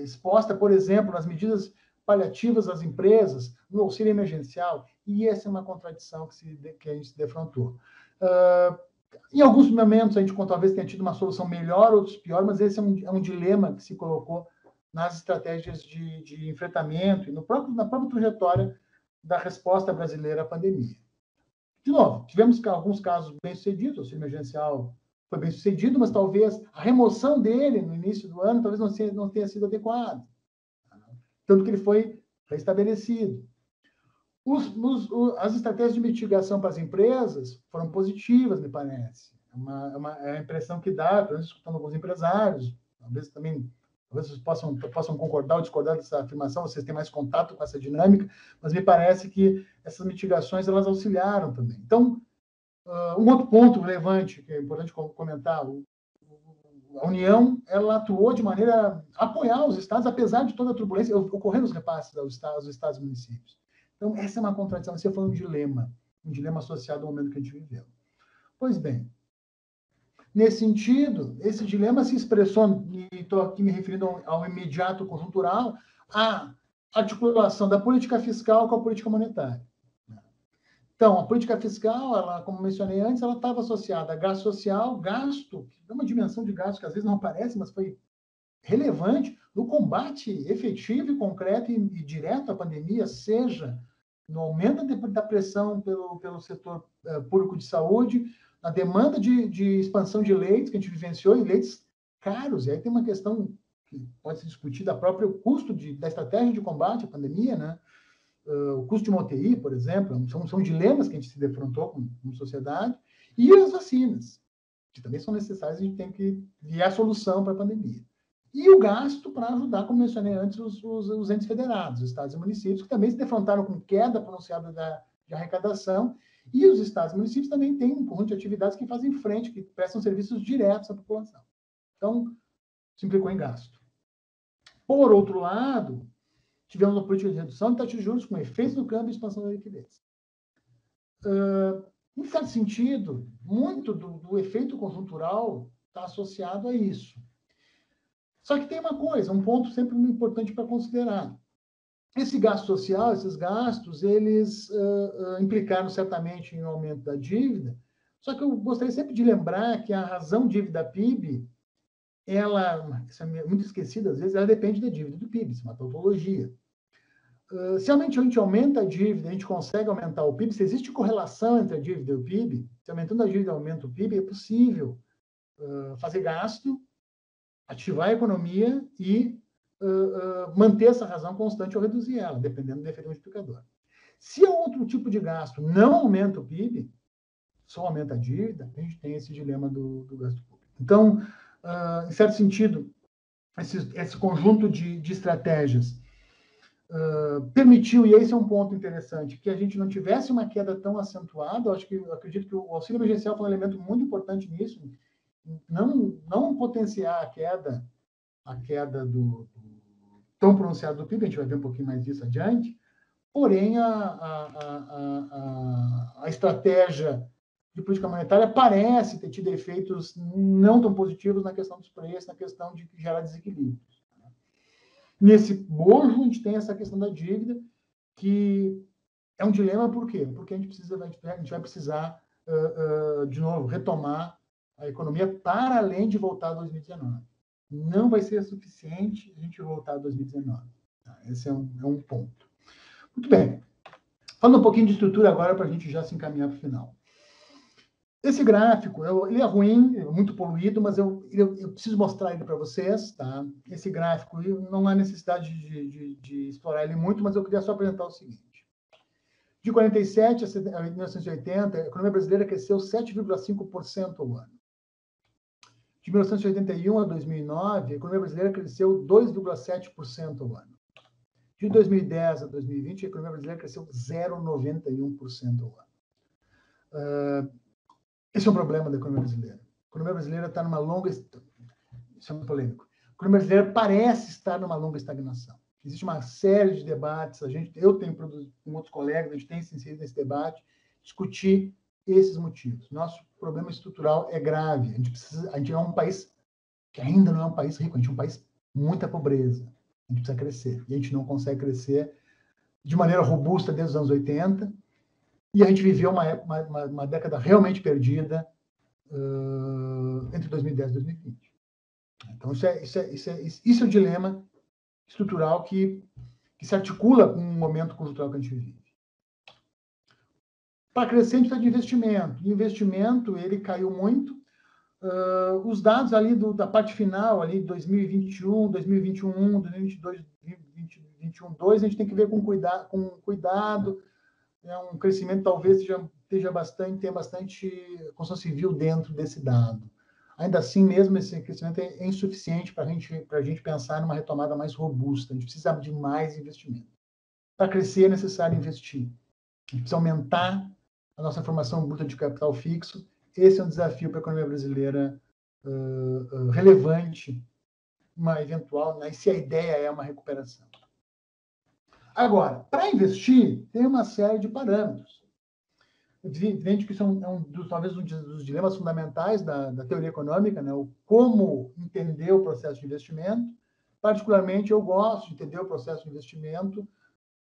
S2: exposta, por exemplo, nas medidas paliativas às empresas, no auxílio emergencial, e essa é uma contradição que a gente se defrontou. Em alguns momentos, a gente talvez tenha tido uma solução melhor, outros pior, mas esse é um dilema que se colocou nas estratégias de enfrentamento e na própria trajetória da resposta brasileira à pandemia. De novo, tivemos alguns casos bem-sucedidos, o auxílio emergencial foi bem-sucedido, mas talvez a remoção dele no início do ano talvez não tenha sido adequada, tanto que ele foi restabelecido. As estratégias de mitigação para as empresas foram positivas, me parece. É a impressão que dá, pelo menos escutando alguns empresários, talvez vocês possam concordar ou discordar dessa afirmação, vocês têm mais contato com essa dinâmica, mas me parece que essas mitigações elas auxiliaram também. Então, um outro ponto relevante, que é importante comentar, a União ela atuou de maneira a apoiar os estados, apesar de toda a turbulência, ocorrendo os repasses aos estados e municípios. Então, essa é uma contradição, esse foi um dilema associado ao momento que a gente viveu. Pois bem, nesse sentido, esse dilema se expressou, e estou aqui me referindo ao imediato conjuntural, a articulação da política fiscal com a política monetária. Então, a política fiscal, ela, como mencionei antes, ela estava associada a gasto social, gasto, é uma dimensão de gasto que às vezes não aparece, mas foi relevante no combate efetivo e concreto e direto à pandemia, seja no aumento da pressão pelo setor público de saúde, a demanda de expansão de leitos que a gente vivenciou, e leitos caros. E aí tem uma questão que pode se discutir da próprio custo da estratégia de combate à pandemia, né? O custo de uma UTI, por exemplo, são dilemas que a gente se defrontou como sociedade, e as vacinas, que também são necessárias, a gente tem que ver a solução para a pandemia. E o gasto para ajudar, como mencionei antes, os entes federados, os estados e municípios, que também se defrontaram com queda pronunciada de arrecadação, e os estados e municípios também têm um conjunto de atividades que fazem frente, que prestam serviços diretos à população. Então, se implicou em gasto. Por outro lado, tivemos uma política de redução de taxas de juros com efeitos no câmbio e expansão da liquidez. Em certo sentido, muito do efeito conjuntural está associado a isso. Só que tem uma coisa, um ponto sempre muito importante para considerar. Esse gasto social, esses gastos, eles implicaram certamente em um aumento da dívida, só que eu gostaria sempre de lembrar que a razão dívida-PIB, ela, isso é muito esquecida às vezes, ela depende da dívida do PIB, isso é uma tautologia. Se a gente aumenta a dívida, a gente consegue aumentar o PIB, se existe correlação entre a dívida e o PIB, se aumentando a dívida aumenta o PIB, é possível fazer gasto, ativar a economia e manter essa razão constante ou reduzir ela, dependendo do efeito multiplicador. Se outro tipo de gasto não aumenta o PIB, só aumenta a dívida, a gente tem esse dilema do gasto público. Então, em certo sentido, esse conjunto de estratégias permitiu, e esse é um ponto interessante, que a gente não tivesse uma queda tão acentuada. Eu acredito que o auxílio emergencial foi um elemento muito importante nisso, não potenciar a queda tão pronunciada do PIB, a gente vai ver um pouquinho mais disso adiante, porém a estratégia de política monetária parece ter tido efeitos não tão positivos na questão dos preços, na questão de gerar desequilíbrios. Nesse bojo, a gente tem essa questão da dívida, que é um dilema, por quê? Porque a gente vai precisar, de novo, retomar a economia para além de voltar a 2019. Não vai ser suficiente a gente voltar a 2019. Esse é um ponto. Muito bem. Falando um pouquinho de estrutura agora, para a gente já se encaminhar para o final. Esse gráfico, ele é ruim, é muito poluído, mas eu preciso mostrar ele para vocês, tá? Esse gráfico, não há necessidade de explorar ele muito, mas eu queria só apresentar o seguinte. De 47 a 1980, a economia brasileira cresceu 7,5% ao ano. De 1981 a 2009, a economia brasileira cresceu 2,7% ao ano. De 2010 a 2020, a economia brasileira cresceu 0,91% ao ano. Esse é um problema da economia brasileira. A economia brasileira está numa longa... Isso é muito polêmico. A economia brasileira parece estar numa longa estagnação. Existe uma série de debates, eu tenho produzido com outros colegas, a gente tem se inserido nesse debate, discutir esses motivos. Nosso problema estrutural é grave. A gente é um país que ainda não é um país rico, a gente é um país com muita pobreza. A gente precisa crescer. E a gente não consegue crescer de maneira robusta desde os anos 80, e a gente viveu uma década realmente perdida entre 2010 e 2020. Então, isso é o dilema estrutural que se articula com o momento conjuntural que a gente vive. Para crescer, a gente precisa de investimento. O investimento, ele caiu muito. Os dados ali da parte final, ali 2021, 2021, 2022, 2021, 2, a gente tem que ver com cuidado. É um crescimento talvez tenha bastante construção civil dentro desse dado. Ainda assim, mesmo esse crescimento é insuficiente para a gente pensar numa retomada mais robusta. A gente precisa de mais investimento. Para crescer, é necessário investir. A gente precisa aumentar a nossa formação bruta de capital fixo. Esse é um desafio para a economia brasileira relevante, uma eventual, né, se a ideia é uma recuperação. Agora, para investir, tem uma série de parâmetros. Evidente que isso talvez um dos dilemas fundamentais da teoria econômica, né? Como entender o processo de investimento. Particularmente, eu gosto de entender o processo de investimento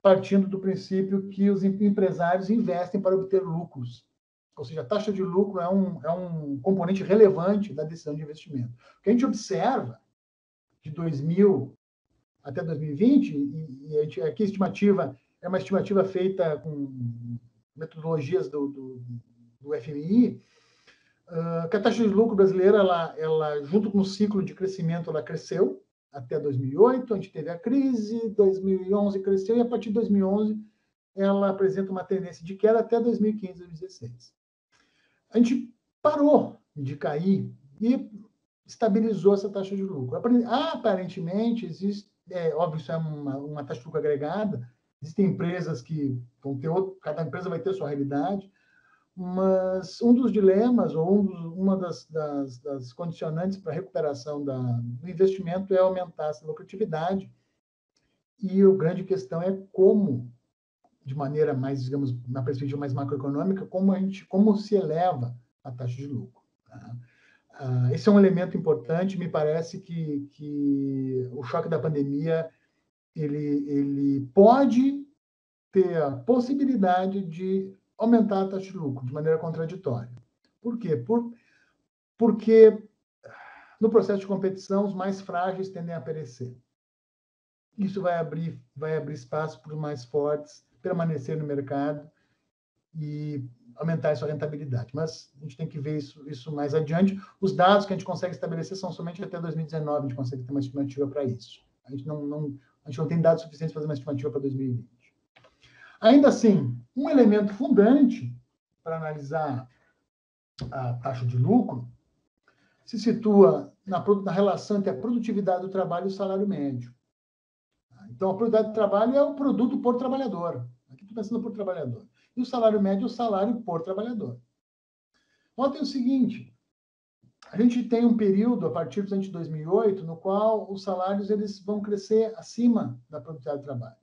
S2: partindo do princípio que os empresários investem para obter lucros. Ou seja, a taxa de lucro é um componente relevante da decisão de investimento. O que a gente observa de 2000 até 2020, e aqui a estimativa é uma estimativa feita com metodologias do FMI, que a taxa de lucro brasileira, ela, junto com o ciclo de crescimento, ela cresceu até 2008, a gente teve a crise, 2011 cresceu, e a partir de 2011 ela apresenta uma tendência de queda até 2015, 2016. A gente parou de cair e estabilizou essa taxa de lucro. Aparentemente, existe, óbvio, isso é uma taxa de lucro agregada, existem empresas que vão ter cada empresa vai ter sua realidade, mas um dos dilemas, ou uma das condicionantes para a recuperação do investimento é aumentar essa lucratividade, e a grande questão é como, de maneira mais, digamos, na perspectiva mais macroeconômica, como se eleva a taxa de lucro. Tá? Esse é um elemento importante. Me parece que o choque da pandemia ele pode ter a possibilidade de aumentar a taxa de lucro de maneira contraditória. Por quê? Porque no processo de competição os mais frágeis tendem a perecer. Isso vai abrir espaço para os mais fortes permanecer no mercado e aumentar a sua rentabilidade. Mas a gente tem que ver isso mais adiante. Os dados que a gente consegue estabelecer são somente até 2019, a gente consegue ter uma estimativa para isso. A gente não tem dados suficientes para fazer uma estimativa para 2020. Ainda assim, um elemento fundante para analisar a taxa de lucro se situa na relação entre a produtividade do trabalho e o salário médio. Então, a produtividade do trabalho é o produto por trabalhador. Aqui estou pensando por trabalhador. E o salário médio é o salário por trabalhador. Notem o seguinte, a gente tem um período, a partir dos anos de 2008, no qual os salários eles vão crescer acima da produtividade do trabalho.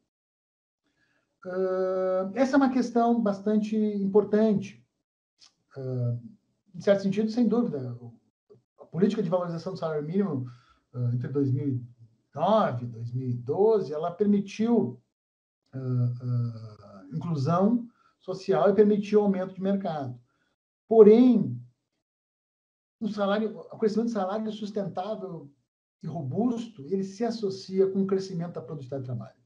S2: Essa é uma questão bastante importante. Em certo sentido, sem dúvida, a política de valorização do salário mínimo entre 2009 e 2012, ela permitiu inclusão social e permitiu aumento de mercado. Porém, o crescimento do salário sustentável e robusto, ele se associa com o crescimento da produtividade do trabalho.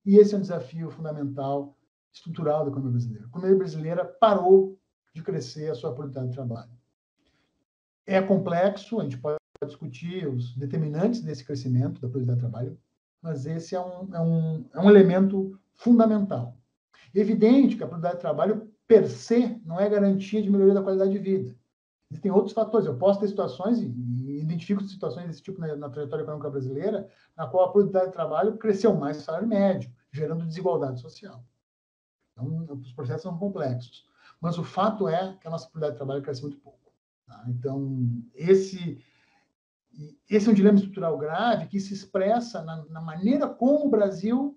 S2: E esse é um desafio fundamental, estrutural da economia brasileira. A economia brasileira parou de crescer a sua produtividade de trabalho. É complexo, a gente pode discutir os determinantes desse crescimento da produtividade de trabalho, mas esse é um elemento fundamental. É evidente que a produtividade de trabalho, per se, não é garantia de melhoria da qualidade de vida. Existem outros fatores. Eu posso ter situações, e identifico situações desse tipo na trajetória econômica brasileira, na qual a produtividade de trabalho cresceu mais que o salário médio, gerando desigualdade social. Então, os processos são complexos. Mas o fato é que a nossa produtividade de trabalho cresce muito pouco. Tá? Então, esse é um dilema estrutural grave que se expressa na maneira como o Brasil,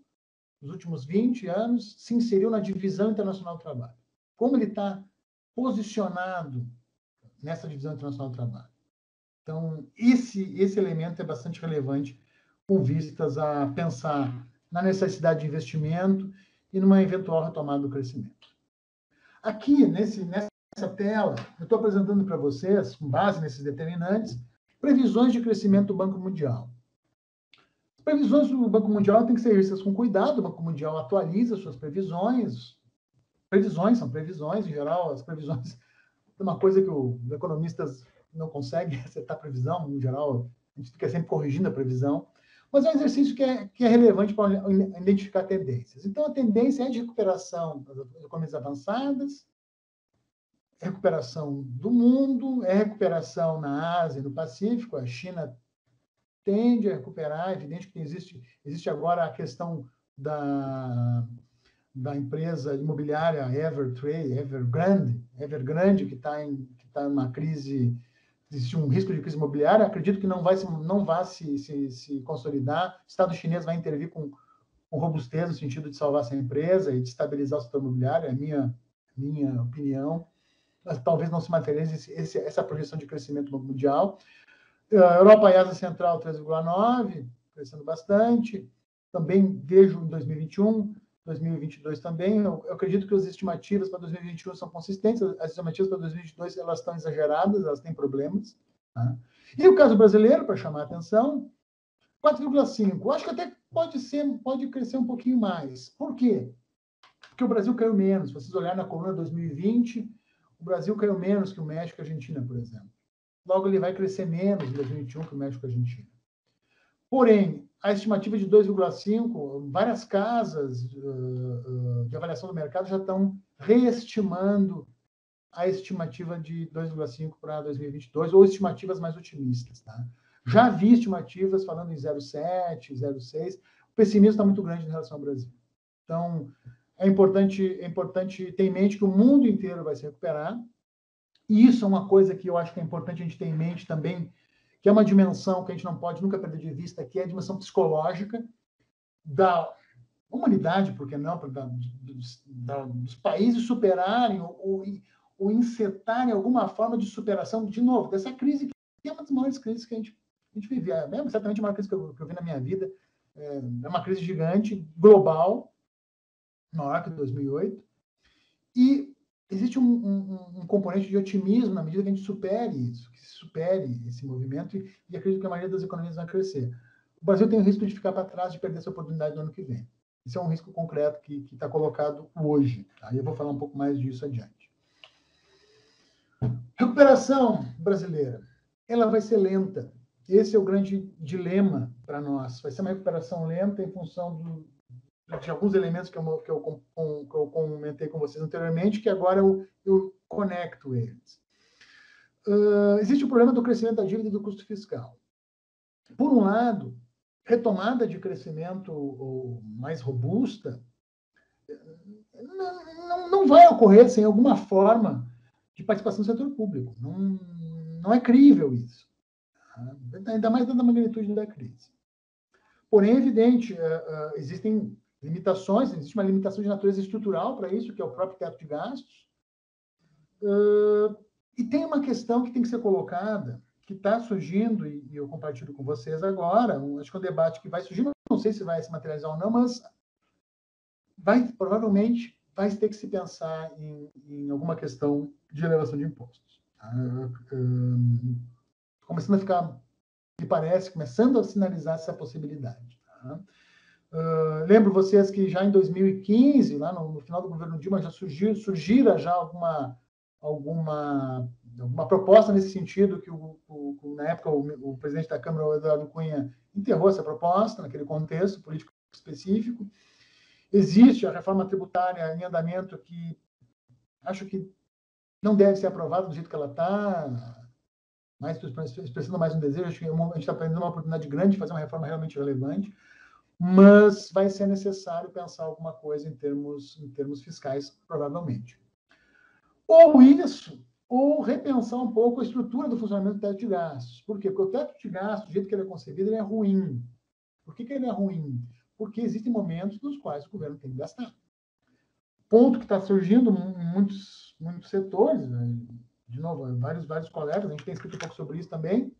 S2: nos últimos 20 anos, se inseriu na divisão internacional do trabalho. Como ele está posicionado nessa divisão internacional do trabalho. Então, esse elemento é bastante relevante com vistas a pensar na necessidade de investimento e numa eventual retomada do crescimento. Aqui, nessa tela, eu estou apresentando para vocês, com base nesses determinantes, previsões de crescimento do Banco Mundial. As previsões do Banco Mundial têm que ser vistas com cuidado. O Banco Mundial atualiza suas previsões. Previsões são previsões, em geral, as previsões é uma coisa que os economistas não conseguem acertar previsão, em geral, a gente fica sempre corrigindo a previsão, mas é um exercício que é relevante para identificar tendências. Então, a tendência é de recuperação das economias avançadas, recuperação do mundo, é recuperação na Ásia e no Pacífico. A China tende a recuperar, é evidente que existe agora a questão da empresa imobiliária Evergrande, que está numa crise, existe um risco de crise imobiliária. Acredito que não vai se consolidar. O Estado chinês vai intervir com robustez no sentido de salvar essa empresa e de estabilizar o setor imobiliário, é a minha opinião. Mas talvez não se materialize essa projeção de crescimento mundial. A Europa e Ásia Central, 3,9%, crescendo bastante. Também vejo em 2021, 2022 também. Eu acredito que as estimativas para 2021 são consistentes, as estimativas para 2022 elas estão exageradas, elas têm problemas. Tá? E o caso brasileiro, para chamar a atenção, 4,5. Acho que até pode crescer um pouquinho mais. Por quê? Porque o Brasil caiu menos. Se vocês olharem na coluna 2020, o Brasil caiu menos que o México e a Argentina, por exemplo. Logo, ele vai crescer menos em 2021 que o México e a Argentina. Porém, a estimativa de 2,5, várias casas de avaliação do mercado já estão reestimando a estimativa de 2,5 para 2022, ou estimativas mais otimistas. Tá? Já vi estimativas falando em 0,7, 0,6. O pessimismo está muito grande em relação ao Brasil. Então, é importante ter em mente que o mundo inteiro vai se recuperar. E isso é uma coisa que eu acho que é importante a gente ter em mente também, que é uma dimensão que a gente não pode nunca perder de vista, que é a dimensão psicológica da humanidade, por que não, dos países superarem ou encetarem alguma forma de superação, de novo, dessa crise, que é uma das maiores crises que a gente vive. É certamente a maior crise que eu vi na minha vida. É uma crise gigante, global, maior que 2008. E existe um componente de otimismo na medida que a gente supere isso, que se supere esse movimento, e acredito que a maioria das economias vai crescer. O Brasil tem o risco de ficar para trás, de perder essa oportunidade no ano que vem. Isso é um risco concreto que está colocado hoje. Aí eu vou falar um pouco mais disso adiante. Recuperação brasileira. Ela vai ser lenta. Esse é o grande dilema para nós. Vai ser uma recuperação lenta em função de alguns elementos que eu comentei com vocês anteriormente, que agora eu conecto eles. Existe o problema do crescimento da dívida e do custo fiscal. Por um lado, retomada de crescimento mais robusta não vai ocorrer sem alguma forma de participação do setor público. Não é crível isso. Ainda mais dada a magnitude da crise. Porém, é evidente, existem limitações, existe uma limitação de natureza estrutural para isso, que é o próprio teto de gastos. E tem uma questão que tem que ser colocada, que está surgindo, e eu compartilho com vocês agora, acho que é um debate que vai surgir, não sei se vai se materializar ou não, mas provavelmente vai ter que se pensar em alguma questão de elevação de impostos. Começando a ficar, me parece, começando a sinalizar essa possibilidade. Tá? Lembro vocês que já em 2015, lá no final do governo Dilma, já surgira já alguma proposta nesse sentido, que na época o presidente da Câmara, o Eduardo Cunha, enterrou essa proposta, naquele contexto político específico. Existe a reforma tributária em andamento, que acho que não deve ser aprovada do jeito que ela está, expressando mais um desejo. Acho que a gente está perdendo uma oportunidade grande de fazer uma reforma realmente relevante, mas vai ser necessário pensar alguma coisa em termos fiscais, provavelmente. Ou isso, ou repensar um pouco a estrutura do funcionamento do teto de gastos. Por quê? Porque o teto de gastos, do jeito que ele é concebido, ele é ruim. Por que ele é ruim? Porque existem momentos nos quais o governo tem que gastar. Ponto que está surgindo em muitos setores, né? De novo, vários colegas, a gente tem escrito um pouco sobre isso também,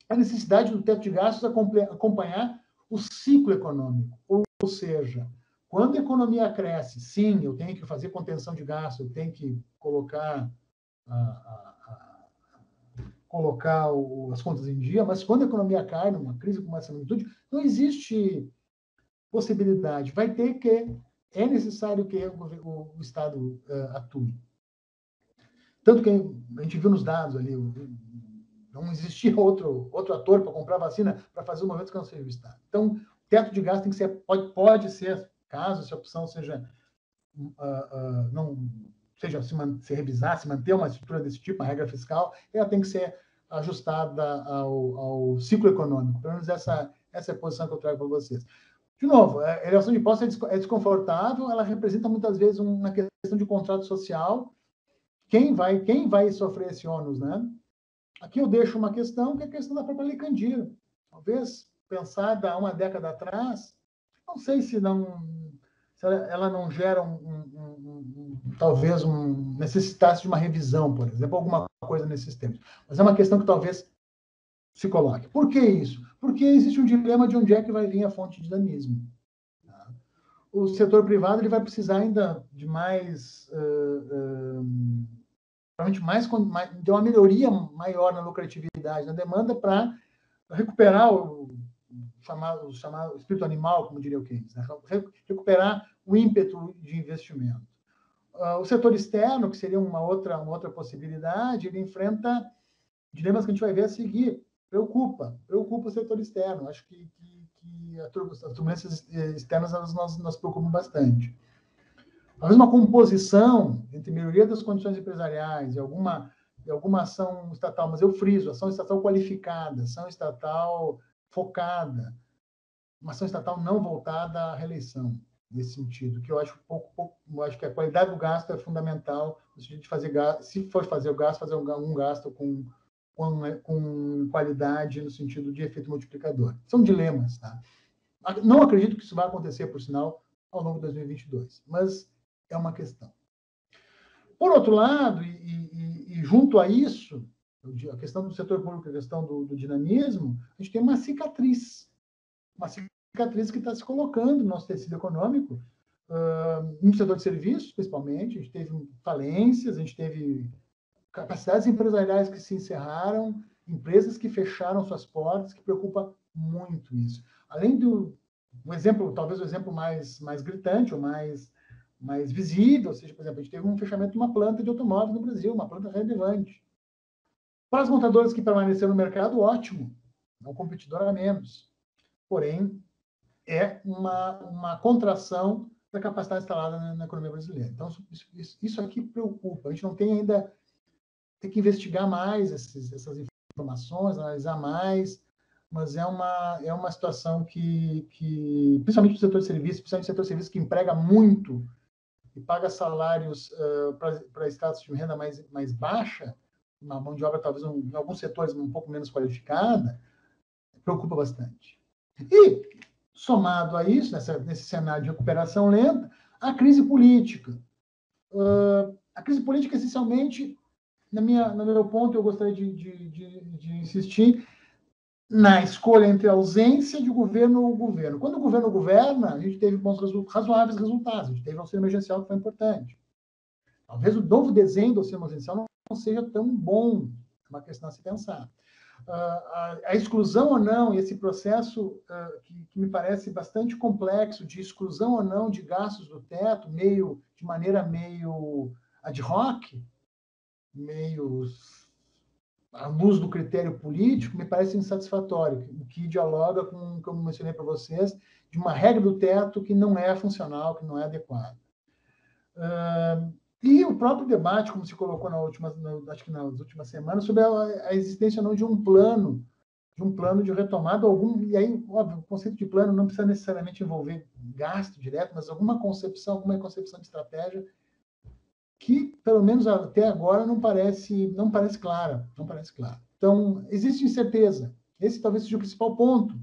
S2: a necessidade do teto de gastos acompanhar o ciclo econômico. Ou seja, quando a economia cresce, sim, eu tenho que fazer contenção de gastos, eu tenho que colocar as contas em dia, mas quando a economia cai numa crise com essa magnitude, não existe possibilidade. É necessário que o Estado atue. Tanto que a gente viu nos dados ali, não existia outro ator para comprar vacina para fazer os movimentos que não seja o Estado. Então, o teto de gasto tem que ser, pode ser, caso essa opção seja se revisar, se manter uma estrutura desse tipo, uma regra fiscal, ela tem que ser ajustada ao ciclo econômico. Pelo menos essa é a posição que eu trago para vocês. De novo, a elevação de impostos é desconfortável, ela representa muitas vezes uma questão de contrato social. Quem vai sofrer esse ônus, né? Aqui eu deixo uma questão, que é a questão da própria Lei Candir. Talvez, pensada há uma década atrás, não sei se ela não gera talvez necessitasse de uma revisão, por exemplo, alguma coisa nesses termos. Mas é uma questão que talvez se coloque. Por que isso? Porque existe um dilema de onde é que vai vir a fonte de dinamismo. o setor privado ele vai precisar ainda de mais, provavelmente de uma melhoria maior na lucratividade, na demanda, para recuperar o chamado espírito animal, como diria o Keynes, né? Recuperar o ímpeto de investimento. O setor externo, que seria uma outra possibilidade, ele enfrenta dilemas que a gente vai ver a seguir. Preocupa o setor externo. Acho que as turbulências externas nos preocupam bastante. Talvez uma composição entre melhoria das condições empresariais e alguma ação estatal, mas eu friso, ação estatal qualificada, ação estatal focada, uma ação estatal não voltada à reeleição, nesse sentido, que eu acho eu acho que a qualidade do gasto é fundamental, no sentido de fazer gasto, se for fazer o gasto, fazer um gasto com qualidade, no sentido de efeito multiplicador. São dilemas, tá? Não acredito que isso vai acontecer, por sinal, ao longo de 2022, mas é uma questão. Por outro lado, e junto a isso, a questão do setor público, a questão do dinamismo, a gente tem uma cicatriz que está se colocando no nosso tecido econômico, no setor de serviços, principalmente. A gente teve falências, a gente teve capacidades empresariais que se encerraram, empresas que fecharam suas portas, que preocupa muito isso. Além talvez o exemplo mais gritante, ou mais visível, ou seja, por exemplo, a gente teve um fechamento de uma planta de automóveis no Brasil, uma planta relevante. Para as montadoras que permaneceram no mercado, ótimo, é um competidor a menos. Porém, é uma contração da capacidade instalada na economia brasileira. Então, isso aqui preocupa. A gente não tem ainda... Tem que investigar mais essas informações, analisar mais, mas é uma situação que principalmente no setor de serviços, principalmente no setor de serviços que emprega muito e paga salários para status de renda mais baixa, uma mão de obra talvez em alguns setores um pouco menos qualificada, preocupa bastante. E, somado a isso, nesse cenário de recuperação lenta, a crise política. A crise política, essencialmente, no meu ponto, eu gostaria de insistir na escolha entre a ausência de governo ou governo. Quando o governo governa, a gente teve razoáveis resultados. A gente teve o auxílio emergencial, que foi importante. Talvez o novo desenho do auxílio emergencial não seja tão bom. É uma questão a se pensar. A exclusão ou não, e esse processo que me parece bastante complexo, de exclusão ou não de gastos do teto, de maneira meio ad hoc, meio à luz do critério político, me parece insatisfatório, o que dialoga com o que eu mencionei para vocês, de uma regra do teto que não é funcional, que não é adequada. E o próprio debate, como se colocou acho que nas últimas semanas, sobre a existência ou não de um plano de retomada, e aí, óbvio, o conceito de plano não precisa necessariamente envolver gasto direto, mas alguma concepção de estratégia que, pelo menos até agora, não parece clara. Então, existe incerteza. Esse talvez seja o principal ponto.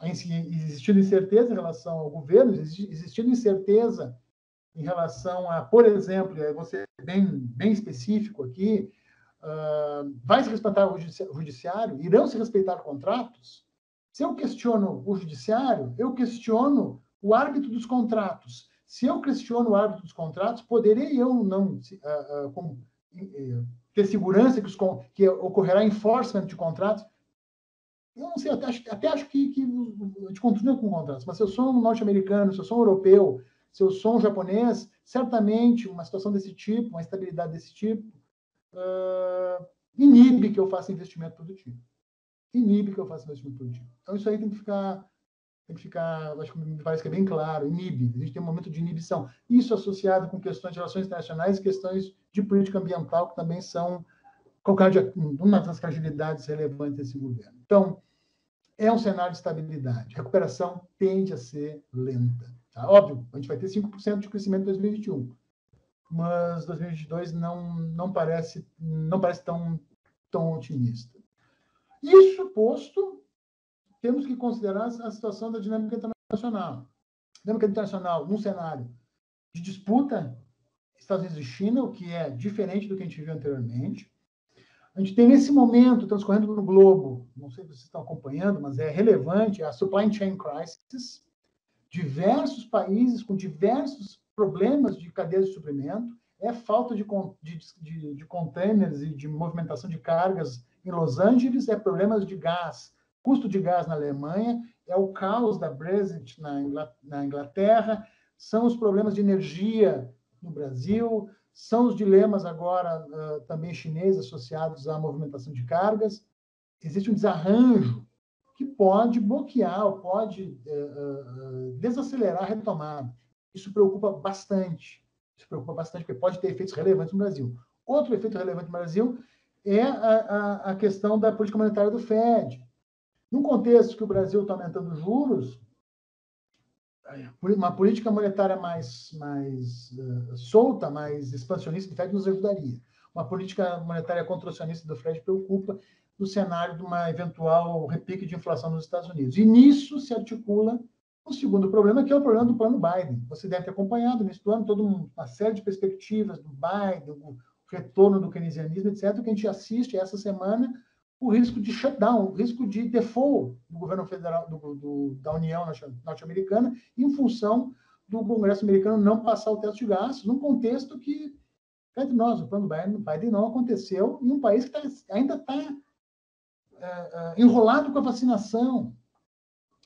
S2: Existindo incerteza em relação ao governo, existindo incerteza em relação a, por exemplo, vou ser bem específico aqui, vai se respeitar o judiciário? Irão se respeitar contratos? Se eu questiono o judiciário, eu questiono o árbitro dos contratos. Se eu questiono o árbitro dos contratos, poderei eu não ter segurança que ocorrerá enforcement de contratos? Eu não sei, até acho que a gente continua com contratos, mas se eu sou um norte-americano, se eu sou um europeu, se eu sou um japonês, certamente uma situação desse tipo, uma estabilidade desse tipo, inibe que eu faça investimento produtivo. Então, isso aí tem que ficar, acho que me parece que é bem claro, inibe. A gente tem um momento de inibição. Isso associado com questões de relações internacionais e questões de política ambiental, que também são uma das fragilidades relevantes desse governo. Então, é um cenário de estabilidade. A recuperação tende a ser lenta. Tá? Óbvio, a gente vai ter 5% de crescimento em 2021, mas 2022 não parece tão otimista. Isso posto, temos que considerar a situação da dinâmica internacional. Dinâmica internacional num cenário de disputa Estados Unidos e China, o que é diferente do que a gente viu anteriormente. A gente tem, nesse momento, transcorrendo no globo, não sei se vocês estão acompanhando, mas é relevante, a supply chain crisis, diversos países com diversos problemas de cadeias de suprimento, é falta de containers e de movimentação de cargas em Los Angeles, é problemas de gás, custo de gás na Alemanha, é o caos da Brexit na Inglaterra, são os problemas de energia no Brasil, são os dilemas agora também chineses associados à movimentação de cargas. Existe um desarranjo que pode bloquear, ou pode desacelerar a retomada. Isso preocupa bastante. Isso preocupa bastante, porque pode ter efeitos relevantes no Brasil. Outro efeito relevante no Brasil é a questão da política monetária do FED. Num contexto que o Brasil está aumentando juros, uma política monetária mais solta, mais expansionista do FED nos ajudaria. Uma política monetária contracionista do FED preocupa no cenário de uma eventual repique de inflação nos Estados Unidos. E nisso se articula o segundo problema, que é o problema do plano Biden. Você deve ter acompanhado nesse ano toda uma série de perspectivas do Biden, o retorno do keynesianismo, etc., que a gente assiste essa semana o risco de shutdown, o risco de default do governo federal, da União norte-americana, em função do Congresso americano não passar o teto de gastos, num contexto que, entre nós, o plano Biden não aconteceu em um país que ainda está enrolado com a vacinação,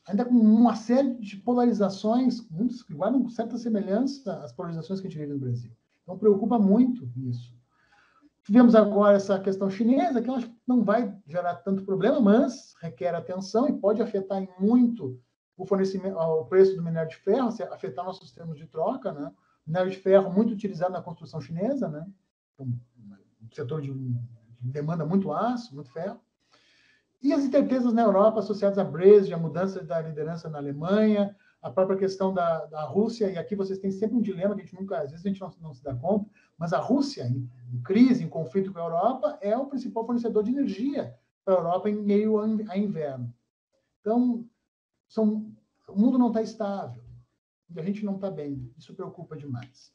S2: ainda com uma série de polarizações, muitos que guardam certa semelhança às polarizações que a gente vive no Brasil. Então, preocupa muito isso. Tivemos agora essa questão chinesa, que eu acho que não vai gerar tanto problema, mas requer atenção e pode afetar em muito o fornecimento, o preço do minério de ferro, afetar nossos termos de troca, né? Minério de ferro muito utilizado na construção chinesa, né? Um setor de demanda muito aço, muito ferro. E as incertezas na Europa associadas à Brexit, a mudança da liderança na Alemanha, a própria questão da Rússia, e aqui vocês têm sempre um dilema que a gente nunca, às vezes a gente não se dá conta, mas a Rússia, em crise, em conflito com a Europa, é o principal fornecedor de energia para a Europa em meio a inverno. Então, o mundo não está estável, e a gente não está bem, isso preocupa demais.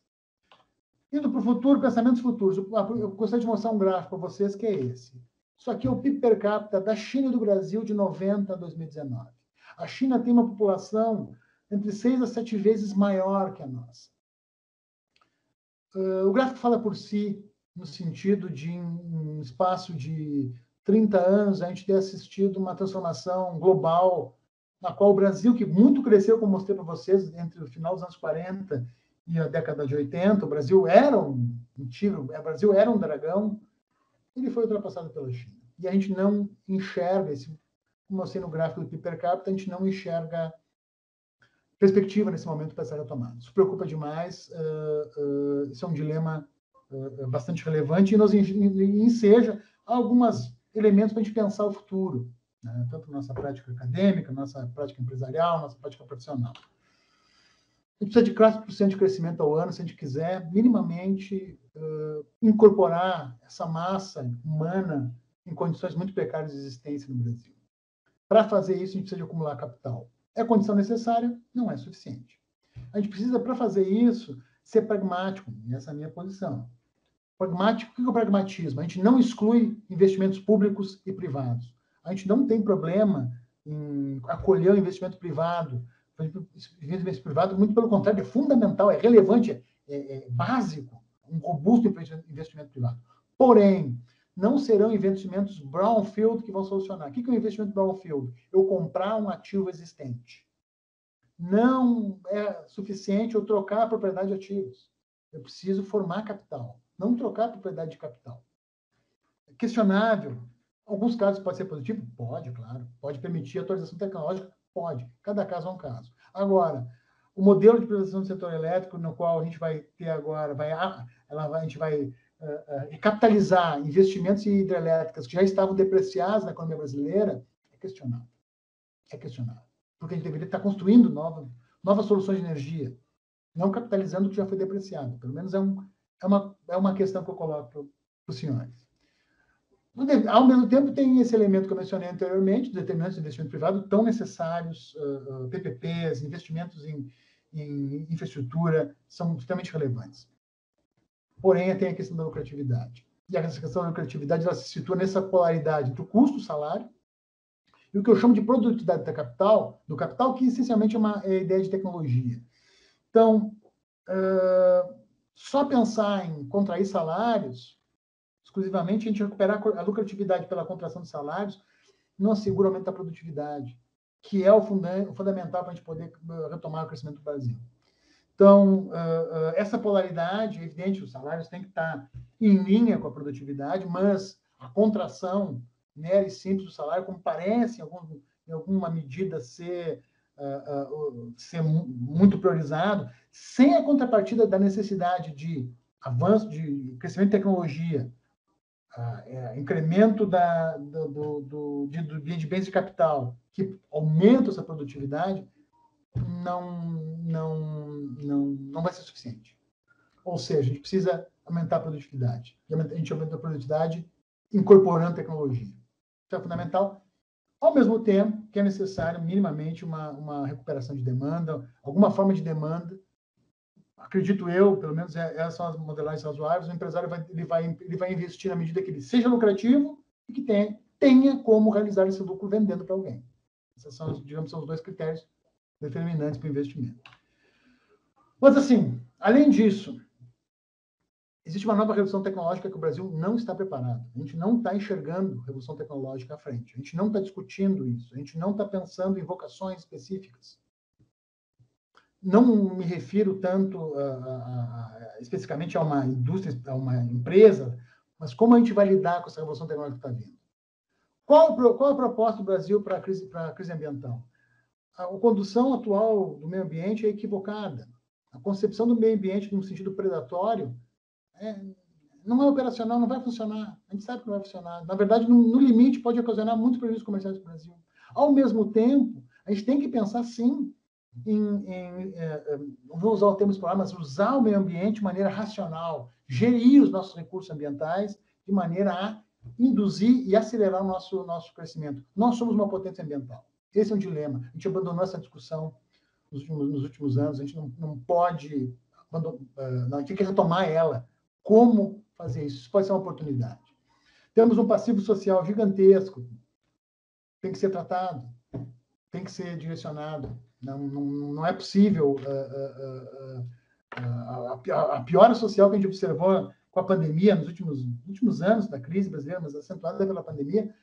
S2: Indo para o futuro, pensamentos futuros, eu gostaria de mostrar um gráfico para vocês, que é esse. Isso aqui é o PIB per capita da China e do Brasil de 90 a 2019. A China tem uma população entre 6 a 7 vezes maior que a nossa. O gráfico fala por si, no sentido de, em um espaço de 30 anos, a gente ter assistido uma transformação global, na qual o Brasil, que muito cresceu, como mostrei para vocês, entre o final dos anos 40 e a década de 80, o Brasil era um tigre, o Brasil era um dragão, ele foi ultrapassado pela China. E a gente não enxerga, como eu mostrei no gráfico do PIB per capita, a gente não enxerga perspectiva nesse momento para essa retomada. Isso preocupa demais, isso é um dilema bastante relevante e nos enseja alguns elementos para a gente pensar o futuro, né? Tanto nossa prática acadêmica, nossa prática empresarial, nossa prática profissional. A gente precisa de 4% de crescimento ao ano, se a gente quiser minimamente incorporar essa massa humana em condições muito precárias de existência no Brasil. Para fazer isso, a gente precisa de acumular capital. É condição necessária, não é suficiente. A gente precisa, para fazer isso, ser pragmático, e essa é a minha posição. Pragmático, o que é o pragmatismo? A gente não exclui investimentos públicos e privados. A gente não tem problema em acolher o investimento privado. O investimento privado, muito pelo contrário, é fundamental, é relevante, é básico, um robusto investimento privado. Porém, não serão investimentos brownfield que vão solucionar. O que é um investimento brownfield? Eu comprar um ativo existente. Não é suficiente eu trocar a propriedade de ativos. Eu preciso formar capital, não trocar a propriedade de capital. É questionável. Em alguns casos pode ser positivo? Pode, claro. Pode permitir atualização tecnológica? Pode. Cada caso é um caso. Agora, o modelo de privatização do setor elétrico, no qual a gente vai ter agora, a gente vai capitalizar investimentos em hidrelétricas que já estavam depreciados na economia brasileira, é questionável. É questionável. Porque a gente deveria estar construindo novas soluções de energia, não capitalizando o que já foi depreciado. Pelo menos é uma questão que eu coloco para os senhores. Ao mesmo tempo, tem esse elemento que eu mencionei anteriormente, os determinantes de investimento privado tão necessários, PPPs, investimentos em infraestrutura, são extremamente relevantes. Porém, tem a questão da lucratividade. E essa questão da lucratividade ela se situa nessa polaridade entre o custo, o salário, e o que eu chamo de produtividade do capital, que essencialmente é a ideia de tecnologia. Então, só pensar em contrair salários, exclusivamente, a gente recuperar a lucratividade pela contração de salários, não assegura o aumento da produtividade, que é o fundamental para a gente poder retomar o crescimento do Brasil. Então, essa polaridade, é evidente, os salários têm que estar em linha com a produtividade, mas a contração mera e simples do salário, como parece, em alguma medida, ser muito priorizado, sem a contrapartida da necessidade de avanço, de crescimento de tecnologia, incremento de bens de capital, que aumenta essa produtividade, não vai ser suficiente. Ou seja, a gente precisa aumentar a produtividade. E a gente aumenta a produtividade incorporando tecnologia. Isso é fundamental. Ao mesmo tempo que é necessário, minimamente, uma recuperação de demanda, alguma forma de demanda. Acredito eu, pelo menos essas são as modelagens razoáveis, o empresário ele vai investir na medida que ele seja lucrativo e que tenha como realizar esse lucro vendendo para alguém. Esses são, digamos, são os dois critérios determinantes para o investimento. Mas, assim, além disso, existe uma nova revolução tecnológica que o Brasil não está preparado. A gente não está enxergando revolução tecnológica à frente. A gente não está discutindo isso. A gente não está pensando em vocações específicas. Não me refiro tanto especificamente a uma indústria, a uma empresa, mas como a gente vai lidar com essa revolução tecnológica que está vindo. Qual a proposta do Brasil para a crise ambiental? A condução atual do meio ambiente é equivocada. A concepção do meio ambiente no sentido predatório não é operacional, não vai funcionar. A gente sabe que não vai funcionar. Na verdade, no limite, pode ocasionar muitos prejuízos comerciais para o Brasil. Ao mesmo tempo, a gente tem que pensar, sim, não vou usar o termo explorar, mas usar o meio ambiente de maneira racional, gerir os nossos recursos ambientais de maneira a induzir e acelerar o nosso crescimento. Nós somos uma potência ambiental. Esse é um dilema. A gente abandonou essa discussão nos últimos anos. A gente não pode a gente tem que retomar ela. Como fazer isso? Isso pode ser uma oportunidade. Temos um passivo social gigantesco. Tem que ser tratado. Tem que ser direcionado. Não é possível. A piora social que a gente observou com a pandemia nos últimos anos da crise brasileira, mas acentuada pela pandemia,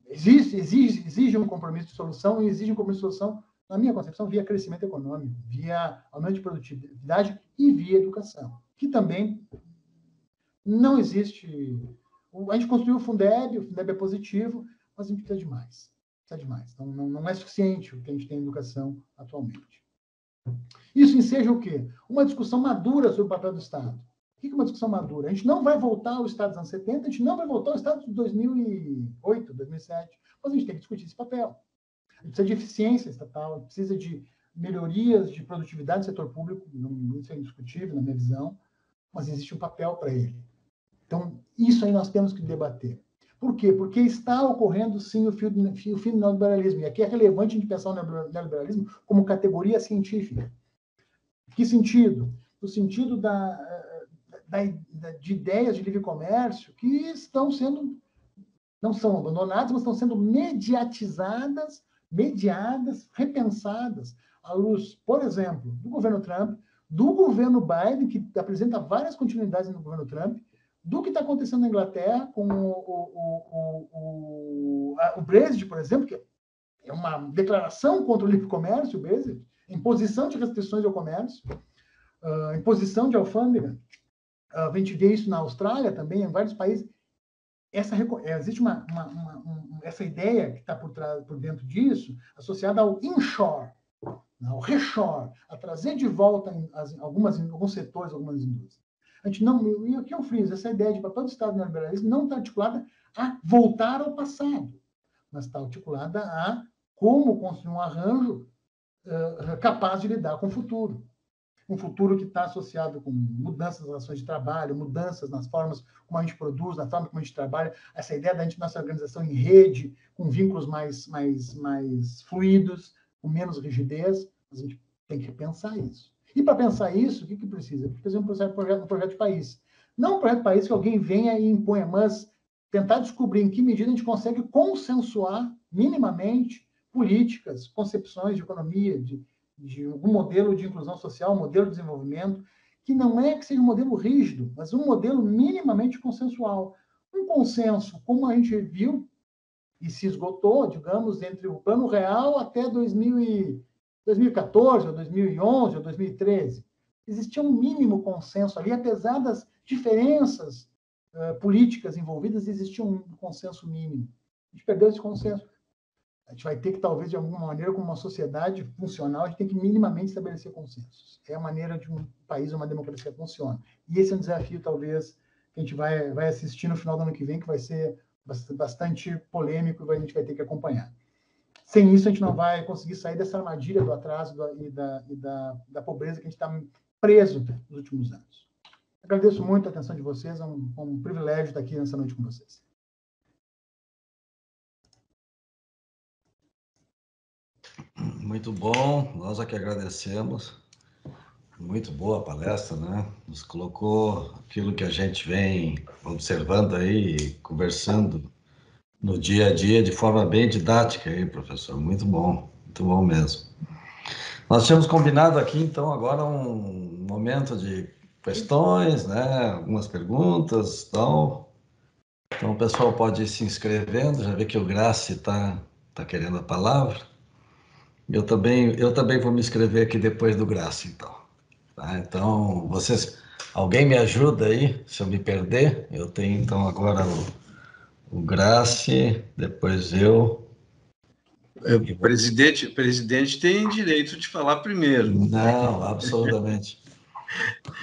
S2: exige um compromisso de solução, e exige um compromisso de solução, na minha concepção, via crescimento econômico, via aumento de produtividade e via educação, que também não existe. A gente construiu o Fundeb é positivo, mas a gente precisa de mais. Então, não é suficiente o que a gente tem em educação atualmente. Isso enseja o quê? Uma discussão madura sobre o papel do Estado. O que é uma discussão madura? A gente não vai voltar ao Estado dos anos 70, a gente não vai voltar ao Estado de 2008, 2007, mas a gente tem que discutir esse papel. A gente precisa de eficiência estatal, a gente precisa de melhorias de produtividade do setor público, isso é indiscutível na minha visão, mas existe um papel para ele. Então, isso aí nós temos que debater. Por quê? Porque está ocorrendo, sim, o fim do neoliberalismo. E aqui é relevante a gente pensar o neoliberalismo como categoria científica. Que sentido? No sentido de ideias de livre comércio que não são abandonadas, mas estão sendo mediadas, repensadas, à luz, por exemplo, do governo Trump, do governo Biden, que apresenta várias continuidades no governo Trump, do que está acontecendo na Inglaterra com o Brexit, por exemplo, que é uma declaração contra o livre comércio, o Brexit, imposição de restrições ao comércio, imposição de alfândega. A gente vê isso na Austrália também, em vários países. Existe essa ideia que está por dentro disso, associada ao inshore, ao reshore, a trazer de volta alguns setores, algumas indústrias. A gente não, e aqui eu friso, essa ideia de papel do Estado neoliberalismo não está articulada a voltar ao passado, mas está articulada a como construir um arranjo capaz de lidar com o futuro. Um futuro que está associado com mudanças nas relações de trabalho, mudanças nas formas como a gente produz, na forma como a gente trabalha, essa ideia da nossa organização em rede, com vínculos mais fluidos, com menos rigidez, a gente tem que pensar isso. E para pensar isso, o que precisa? Precisa de um projeto de país. Não um projeto de país que alguém venha e imponha, mas tentar descobrir em que medida a gente consegue consensuar minimamente políticas, concepções de economia, de algum modelo de inclusão social, modelo de desenvolvimento, que não é que seja um modelo rígido, mas um modelo minimamente consensual. Um consenso, como a gente viu e se esgotou, digamos, entre o Plano Real até 2014, ou 2011, ou 2013. Existia um mínimo consenso ali, apesar das diferenças políticas envolvidas, existia um consenso mínimo. A gente perdeu esse consenso. A gente vai ter que, talvez, de alguma maneira, como uma sociedade funcional, a gente tem que minimamente estabelecer consensos. É a maneira de um país, uma democracia funciona. E esse é um desafio, talvez, que a gente vai assistir no final do ano que vem, que vai ser bastante polêmico e a gente vai ter que acompanhar. Sem isso, a gente não vai conseguir sair dessa armadilha do atraso e da pobreza que a gente está preso nos últimos anos. Agradeço muito a atenção de vocês, é um privilégio estar aqui nessa noite com vocês.
S1: Muito bom, nós aqui agradecemos. Muito boa a palestra, né? Nos colocou aquilo que a gente vem observando aí, conversando no dia a dia de forma bem didática aí, professor. Muito bom mesmo. Nós tínhamos combinado aqui, então, agora um momento de questões, né? Algumas perguntas, então o pessoal pode ir se inscrevendo, já vê que o Graci tá querendo a palavra. Eu também vou me inscrever aqui depois do Graci, então. Tá? Então, alguém me ajuda aí, se eu me perder? Eu tenho, então, agora o Graci, depois eu.
S3: O presidente tem direito de falar primeiro.
S1: Não, absolutamente.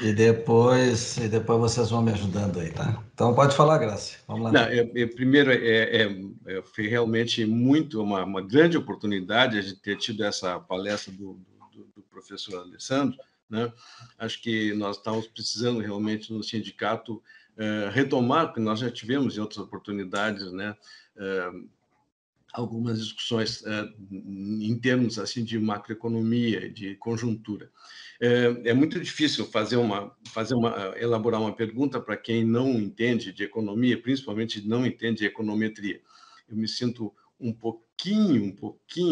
S1: E depois vocês vão me ajudando aí, tá? Então, pode falar, Graci. Vamos lá.
S3: Não, primeiro, foi realmente uma grande oportunidade a gente ter tido essa palestra do professor Alessandro, né? Acho que nós estávamos precisando realmente no sindicato retomar, porque nós já tivemos em outras oportunidades, né? Algumas discussões em termos assim de macroeconomia, de conjuntura. É muito difícil elaborar uma pergunta para quem não entende de economia, principalmente não entende de econometria. Eu me sinto um pouquinho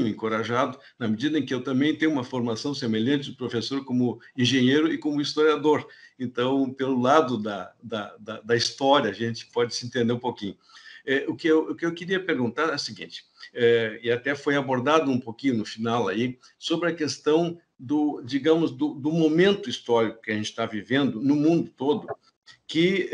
S3: encorajado, na medida em que eu também tenho uma formação semelhante de professor como engenheiro e como historiador. Então, pelo lado da história, a gente pode se entender um pouquinho. O que eu queria perguntar é o seguinte, e até foi abordado um pouquinho no final aí, sobre a questão do momento histórico que a gente está vivendo no mundo todo, que,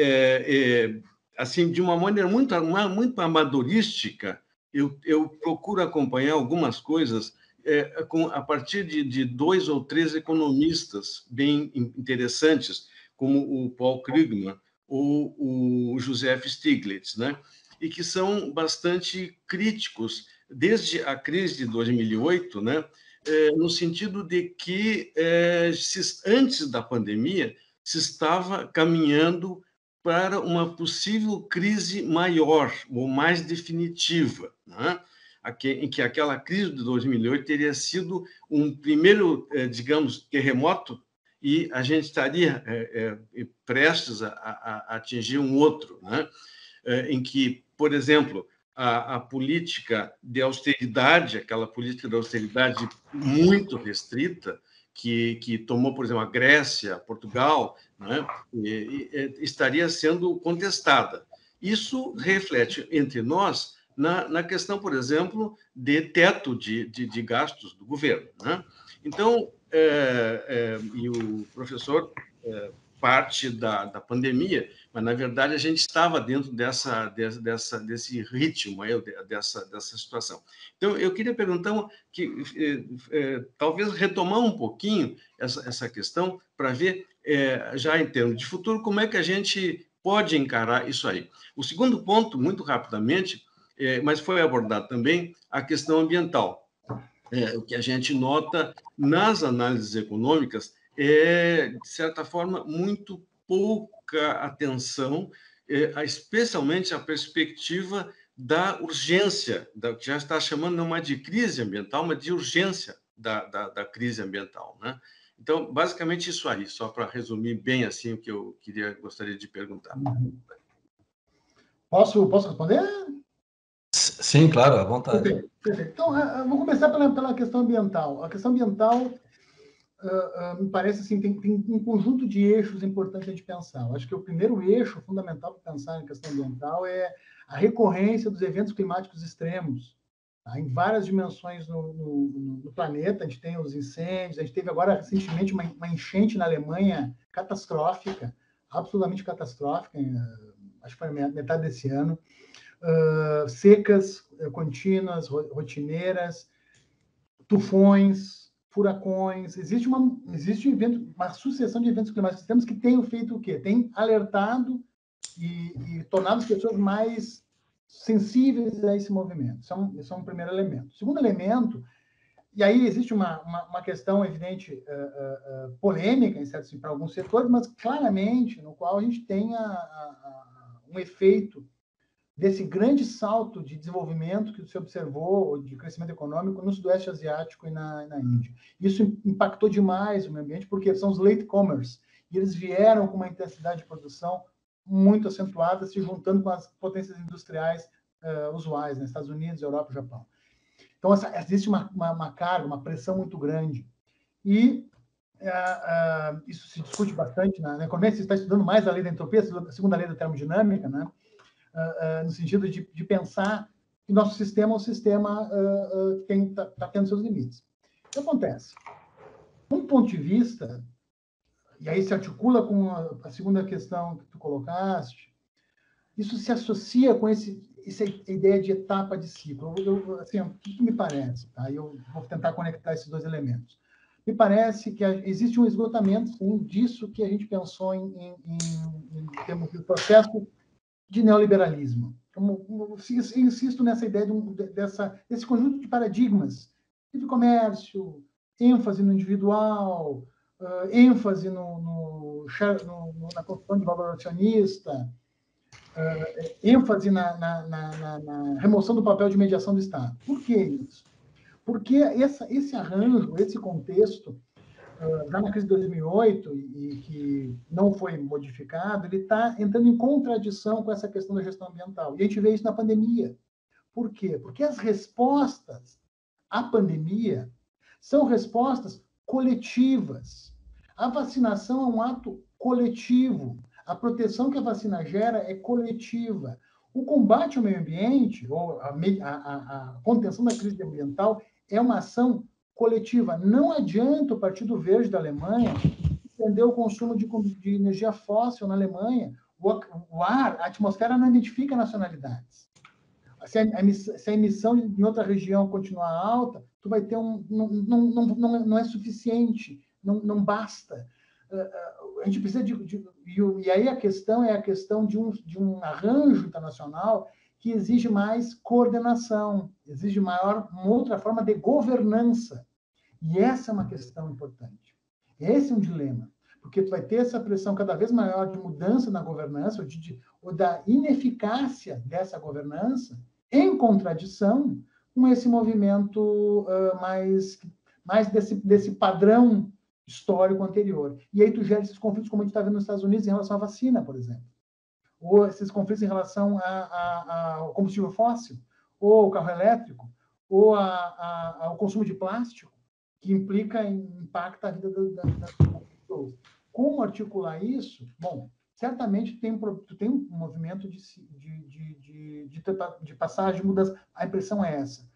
S3: assim, de uma maneira muito amadorística, eu procuro acompanhar algumas coisas a partir de 2 ou 3 economistas bem interessantes, como o Paul Krugman ou o Joseph Stiglitz, né? E que são bastante críticos desde a crise de 2008, né? No sentido de que, antes da pandemia, se estava caminhando para uma possível crise maior ou mais definitiva, né? Em que aquela crise de 2008 teria sido um primeiro, digamos, terremoto, e a gente estaria prestes a atingir um outro, né? Em que, por exemplo, a política de austeridade, aquela política de austeridade muito restrita, que tomou, por exemplo, a Grécia, Portugal, né, estaria sendo contestada. Isso reflete entre nós na questão, por exemplo, de teto de gastos do governo, né? Então, e o professor parte da pandemia, mas, na verdade, a gente estava dentro desse ritmo, dessa situação. Então, eu queria perguntar, talvez retomar um pouquinho essa questão para ver, já em termos de futuro, como é que a gente pode encarar isso aí. O segundo ponto, muito rapidamente, mas foi abordado também, a questão ambiental. O que a gente nota nas análises econômicas de certa forma, muito pouca atenção, especialmente a perspectiva da urgência, que já está chamando não mais de crise ambiental, mas de urgência da crise ambiental, né? Então, basicamente isso aí, só para resumir bem assim o que eu gostaria de perguntar.
S2: Posso responder?
S1: Sim, claro, à vontade.
S2: Perfeito, perfeito. Então, eu vou começar pela questão ambiental. A questão ambiental, me parece assim, tem um conjunto de eixos importantes a gente pensar. Eu acho que o primeiro eixo fundamental para pensar em questão ambiental é a recorrência dos eventos climáticos extremos. Tá? Em várias dimensões no planeta, a gente tem os incêndios, a gente teve agora, recentemente, uma enchente na Alemanha catastrófica, absolutamente catastrófica, acho que foi metade desse ano. Secas contínuas, rotineiras, tufões, furacões. Existe uma sucessão de eventos climáticos extremos que tem feito o quê? Tem alertado e tornado as pessoas mais sensíveis a esse movimento. Isso é um primeiro elemento. Segundo elemento, e aí existe uma questão evidente, polêmica, para alguns setores, mas claramente no qual a gente tem um efeito desse grande salto de desenvolvimento que se observou, de crescimento econômico, no Sudeste Asiático e na Índia. Isso impactou demais o meio ambiente, porque são os latecomers, e eles vieram com uma intensidade de produção muito acentuada, se juntando com as potências industriais usuais, né? Estados Unidos, Europa e Japão. Então, existe uma carga, uma pressão muito grande. E isso se discute bastante na economia, você está estudando mais a lei da entropia, a segunda lei da termodinâmica, né? No sentido de pensar que nosso sistema é um sistema que está tendo seus limites. O que acontece? Um ponto de vista, e aí se articula com a segunda questão que tu colocaste, isso se associa com essa ideia de etapa de ciclo. Assim, o que me parece? Tá? Eu vou tentar conectar esses dois elementos. Me parece que existe um esgotamento, sim, disso que a gente pensou em termos de processo de neoliberalismo. Insisto nessa ideia desse conjunto de paradigmas: livre comércio, ênfase no individual, ênfase na construção de valor acionista, ênfase na remoção do papel de mediação do Estado. Por que isso? Porque esse arranjo, esse contexto, já na crise de 2008, e que não foi modificado, ele está entrando em contradição com essa questão da gestão ambiental. E a gente vê isso na pandemia. Por quê? Porque as respostas à pandemia são respostas coletivas. A vacinação é um ato coletivo. A proteção que a vacina gera é coletiva. O combate ao meio ambiente, ou a contenção da crise ambiental, é uma ação coletiva. Não adianta o Partido Verde da Alemanha entender o consumo de energia fóssil na Alemanha. O ar, a atmosfera não identifica nacionalidades. Se a emissão em outra região continuar alta, tu vai ter não é suficiente, não basta. A gente precisa e aí a questão é a questão de um arranjo internacional que exige mais coordenação, exige uma outra forma de governança. E essa é uma questão importante. Esse é um dilema, porque tu vai ter essa pressão cada vez maior de mudança na governança, ou da ineficácia dessa governança, em contradição com esse movimento mais desse padrão histórico anterior. E aí tu gera esses conflitos, como a gente está vendo nos Estados Unidos, em relação à vacina, por exemplo. Ou esses conflitos em relação ao combustível fóssil, ou ao carro elétrico, ou ao consumo de plástico, que impacta a vida das pessoas. Como articular isso? Bom, certamente tu tem um movimento de passagem, de mudança. A impressão é essa.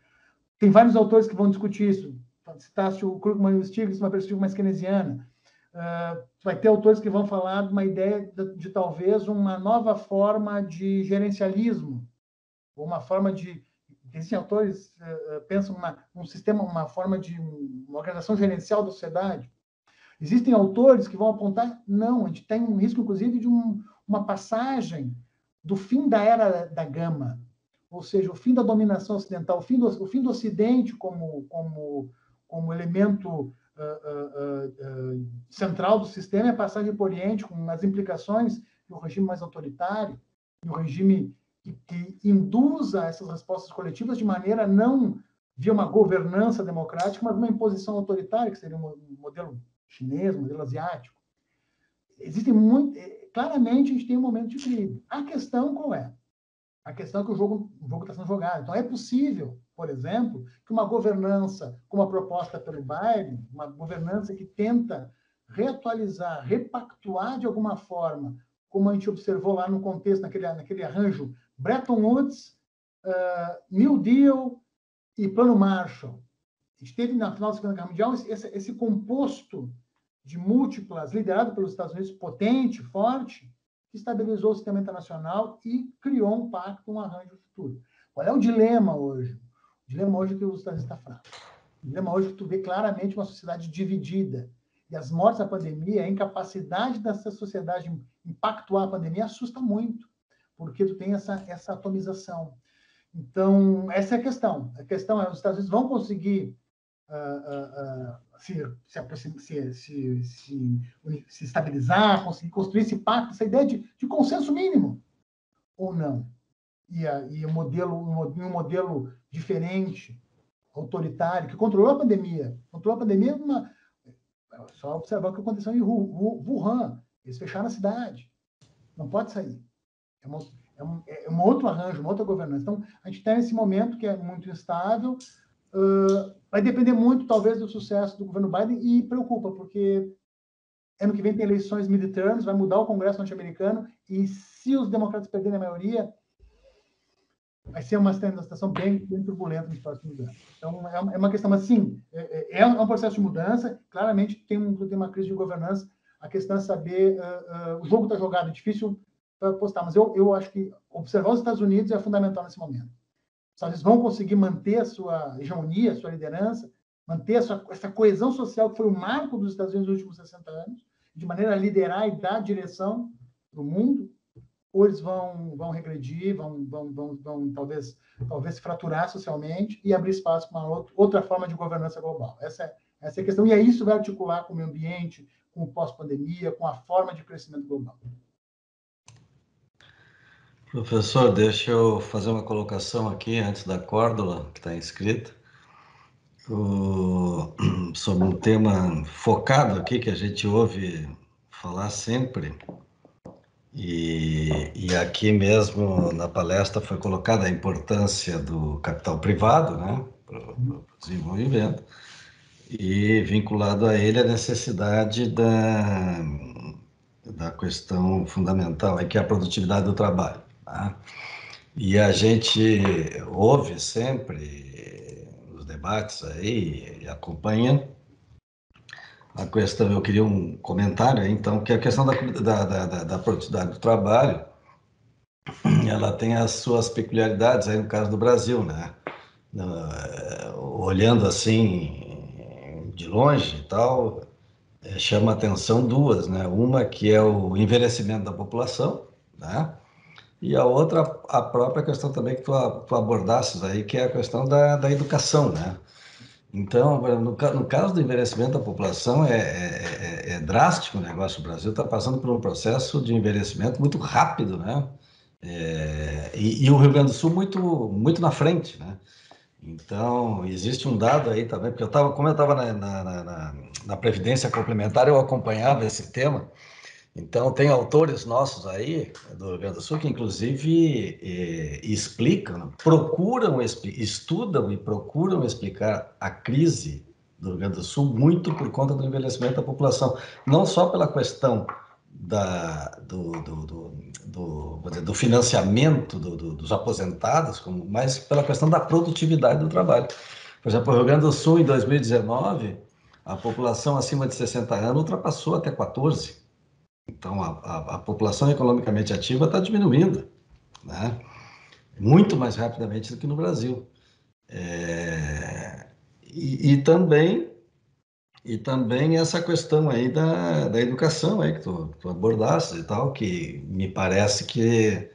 S2: Tem vários autores que vão discutir isso. Citaste o Krugman e o Stiglitz, uma perspectiva mais keynesiana. Vai ter autores que vão falar de uma ideia de talvez uma nova forma de gerencialismo, ou uma forma de... Existem autores que pensam um sistema, uma forma de uma organização gerencial da sociedade. Existem autores que vão apontar, não, a gente tem um risco, inclusive, de uma passagem do fim da era da gama, ou seja, o fim da dominação ocidental, o fim do Ocidente como elemento central do sistema, e a passagem para o Oriente, com as implicações de um regime mais autoritário, de um regime que induza essas respostas coletivas de maneira a não via uma governança democrática, mas uma imposição autoritária, que seria um modelo chinês, um modelo asiático. Claramente, a gente tem um momento de crise. A questão qual é? A questão é que o jogo está sendo jogado. Então, é possível, por exemplo, que uma governança, como a proposta pelo Biden, uma governança que tenta reatualizar, repactuar de alguma forma, como a gente observou lá no contexto, naquele arranjo Bretton Woods, New Deal e Plano Marshall. A gente teve, na final da Segunda Guerra Mundial, esse composto de múltiplas, liderado pelos Estados Unidos, potente, forte, que estabilizou o sistema internacional e criou um pacto, um arranjo futuro. Qual é o dilema hoje? O dilema hoje é que os Estados Unidos está fraco. O dilema hoje é que tu vê claramente uma sociedade dividida. E as mortes da pandemia, a incapacidade dessa sociedade impactuar a pandemia assusta muito, porque tu tem essa atomização. Então, essa é a questão. A questão é, os Estados Unidos vão conseguir se estabilizar, conseguir construir esse pacto, essa ideia de consenso mínimo, ou não? E um modelo diferente, autoritário, que controlou a pandemia. Só observar o que aconteceu em Wuhan. Eles fecharam a cidade. Não pode sair. É um outro arranjo, uma outra governança. Então, a gente está nesse momento que é muito instável. Vai depender muito, talvez, do sucesso do governo Biden e preocupa, porque ano que vem tem eleições midterms, vai mudar o Congresso norte-americano e se os democratas perderem a maioria, vai ser uma situação bem turbulenta nos próximos anos. Então, é uma questão, mas sim, é um processo de mudança, claramente tem uma crise de governança, a questão é saber, o jogo está jogado, é difícil para apostar, mas eu acho que observar os Estados Unidos é fundamental nesse momento. Os Estados Unidos vão conseguir manter a sua hegemonia, a sua liderança, manter essa coesão social que foi o marco dos Estados Unidos nos últimos 60 anos, de maneira a liderar e dar direção para o mundo, ou eles vão regredir, vão talvez se fraturar socialmente e abrir espaço para uma outra forma de governança global. Essa é a questão, e aí isso vai articular com o meio ambiente, com o pós-pandemia, com a forma de crescimento global.
S1: Professor, deixa eu fazer uma colocação aqui antes da Córdula, que está inscrita, sobre um tema focado aqui que a gente ouve falar sempre. E aqui mesmo na palestra foi colocada a importância do capital privado, né, para o desenvolvimento, e vinculado a ele a necessidade da questão fundamental, que é a produtividade do trabalho. Tá? E a gente ouve sempre nos debates aí, e acompanha a questão, eu queria um comentário, então, que a questão da produtividade do trabalho, ela tem as suas peculiaridades aí no caso do Brasil, né? Olhando assim de longe e tal, chama atenção duas, né? Uma que é o envelhecimento da população, né? E a outra, a própria questão também que tu abordasses aí, que é a questão da educação, né? Então, no caso do envelhecimento da população, é drástico o negócio. O Brasil está passando por um processo de envelhecimento muito rápido, né? E o Rio Grande do Sul muito na frente, né? Então, existe um dado aí também, porque como eu estava na Previdência Complementar, eu acompanhava esse tema. Então, tem autores nossos aí, do Rio Grande do Sul, que inclusive explicam, estudam e procuram explicar a crise do Rio Grande do Sul muito por conta do envelhecimento da população. Não só pela questão do financiamento dos aposentados, mas pela questão da produtividade do trabalho. Por exemplo, o Rio Grande do Sul, em 2019, a população acima de 60 anos ultrapassou até 14. Então, a população economicamente ativa está diminuindo, né? Muito mais rapidamente do que no Brasil. E também essa questão aí da educação aí que tu abordaste e tal, que me parece que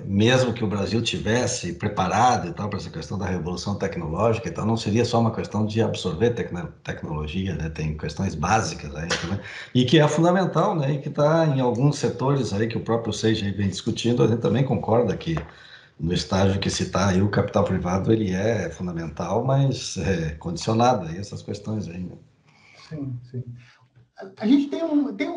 S1: mesmo que o Brasil tivesse preparado e tal para essa questão da revolução tecnológica e tal, não seria só uma questão de absorver tecnologia, né? Tem questões básicas aí também, e que é fundamental, né? E que está em alguns setores aí que o próprio Seixas vem discutindo, a gente também concorda que no estágio que se está aí o capital privado ele é fundamental, mas condicionado a essas questões aí, né?
S2: Sim, sim. A gente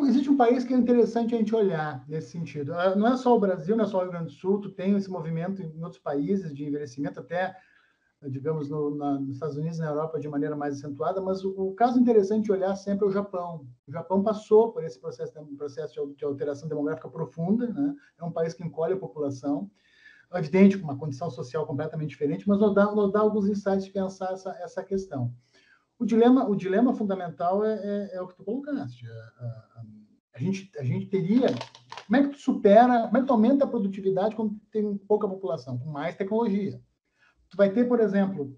S2: existe um país que é interessante a gente olhar nesse sentido. Não é só o Brasil, não é só o Rio Grande do Sul, tu tem esse movimento em outros países de envelhecimento, até, digamos, nos Estados Unidos e na Europa de maneira mais acentuada, mas o caso interessante de olhar sempre é o Japão. O Japão passou por esse processo de alteração demográfica profunda, né? É um país que encolhe a população, é evidente, com uma condição social completamente diferente, mas nos dá alguns insights de pensar essa questão. O dilema fundamental é o que tu colocaste. A gente teria... Como é que tu supera, como é que tu aumenta a produtividade quando tem pouca população? Com mais tecnologia. Tu vai ter, por exemplo,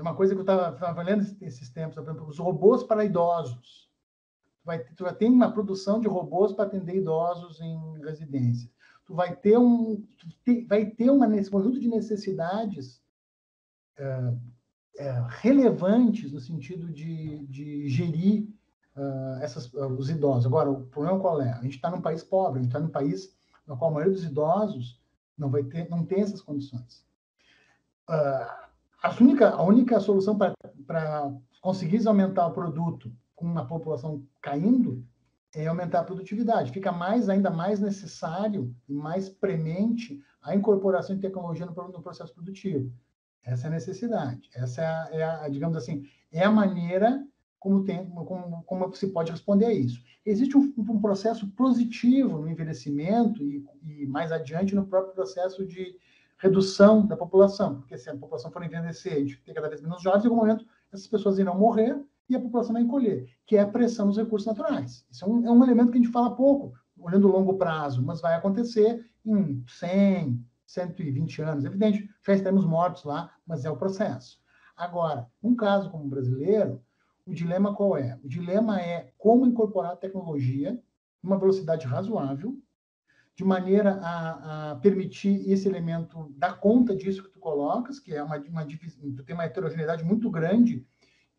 S2: uma coisa que eu estava lendo esses tempos, por exemplo, os robôs para idosos. Tu vai ter uma produção de robôs para atender idosos em residências. Tu vai ter um conjunto de necessidades relevantes no sentido de gerir os idosos. Agora, o problema qual é? A gente está num país pobre, a gente está num país no qual a maioria dos idosos não tem essas condições. A única solução para conseguir aumentar o produto com uma população caindo é aumentar a produtividade. Fica ainda mais necessário e mais premente a incorporação de tecnologia no processo produtivo. Essa é a necessidade. Essa digamos assim, é a maneira como se pode responder a isso. Existe um processo positivo no envelhecimento e mais adiante no próprio processo de redução da população, porque se a população for envelhecer, a gente tem cada vez menos jovens, e em algum momento essas pessoas irão morrer e a população vai encolher, que é a pressão nos recursos naturais. Isso é um elemento que a gente fala pouco, olhando o longo prazo, mas vai acontecer em 100, 120 anos. Evidente, já estaremos mortos lá, mas é o processo. Agora, num caso como o brasileiro, o dilema qual é? O dilema é como incorporar a tecnologia em uma velocidade razoável, de maneira a permitir esse elemento dar conta disso que tu colocas, que é tu tem uma heterogeneidade muito grande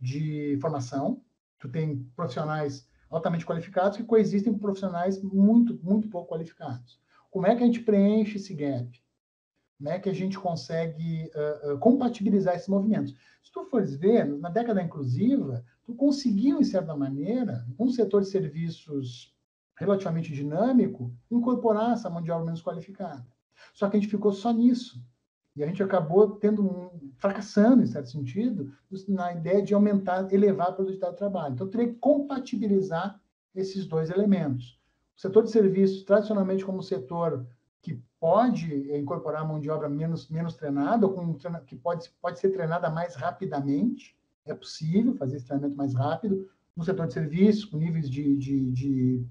S2: de formação, tu tem profissionais altamente qualificados que coexistem com profissionais muito, muito pouco qualificados. Como é que a gente preenche esse gap? Como é que a gente consegue compatibilizar esses movimentos? Se tu fores ver, na década inclusiva, tu conseguiu, em certa maneira, um setor de serviços relativamente dinâmico, incorporar essa mão de obra menos qualificada. Só que a gente ficou só nisso. E a gente acabou fracassando, em certo sentido, na ideia de elevar a produtividade do trabalho. Então, eu teria que compatibilizar esses dois elementos. O setor de serviços, tradicionalmente, como um setor que pode incorporar mão de obra menos treinada, ou que pode ser treinada mais rapidamente, é possível fazer esse treinamento mais rápido, no setor de serviços, com níveis de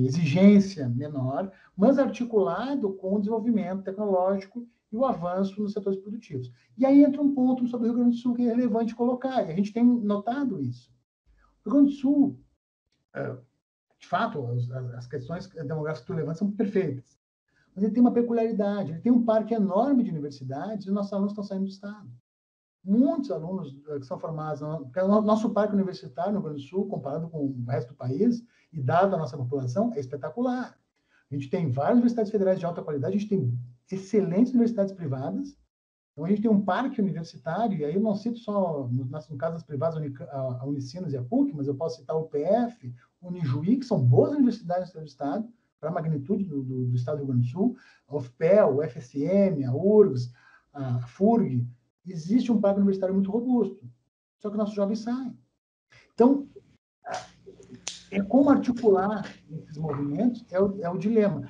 S2: exigência menor, mas articulado com o desenvolvimento tecnológico e o avanço nos setores produtivos. E aí entra um ponto sobre o Rio Grande do Sul que é relevante colocar, e a gente tem notado isso. O Rio Grande do Sul, de fato, as questões demográficas que tu levanta são perfeitas, mas ele tem uma peculiaridade, ele tem um parque enorme de universidades e os nossos alunos estão saindo do Estado. Muitos alunos que são formados... O nosso parque universitário no Rio Grande do Sul, comparado com o resto do país, e dado a nossa população, é espetacular. A gente tem várias universidades federais de alta qualidade, a gente tem excelentes universidades privadas, então a gente tem um parque universitário, e aí eu não cito só, no caso das privadas, a Unicinos e a PUC, mas eu posso citar o UPF, o Unijuí, que são boas universidades do Estado, para a magnitude do Estado do Rio Grande do Sul, a UFPEL, o FSM, a URGS, a FURG. Existe um parque universitário muito robusto, só que nossos jovens saem. Então, como articular esses movimentos é o dilema.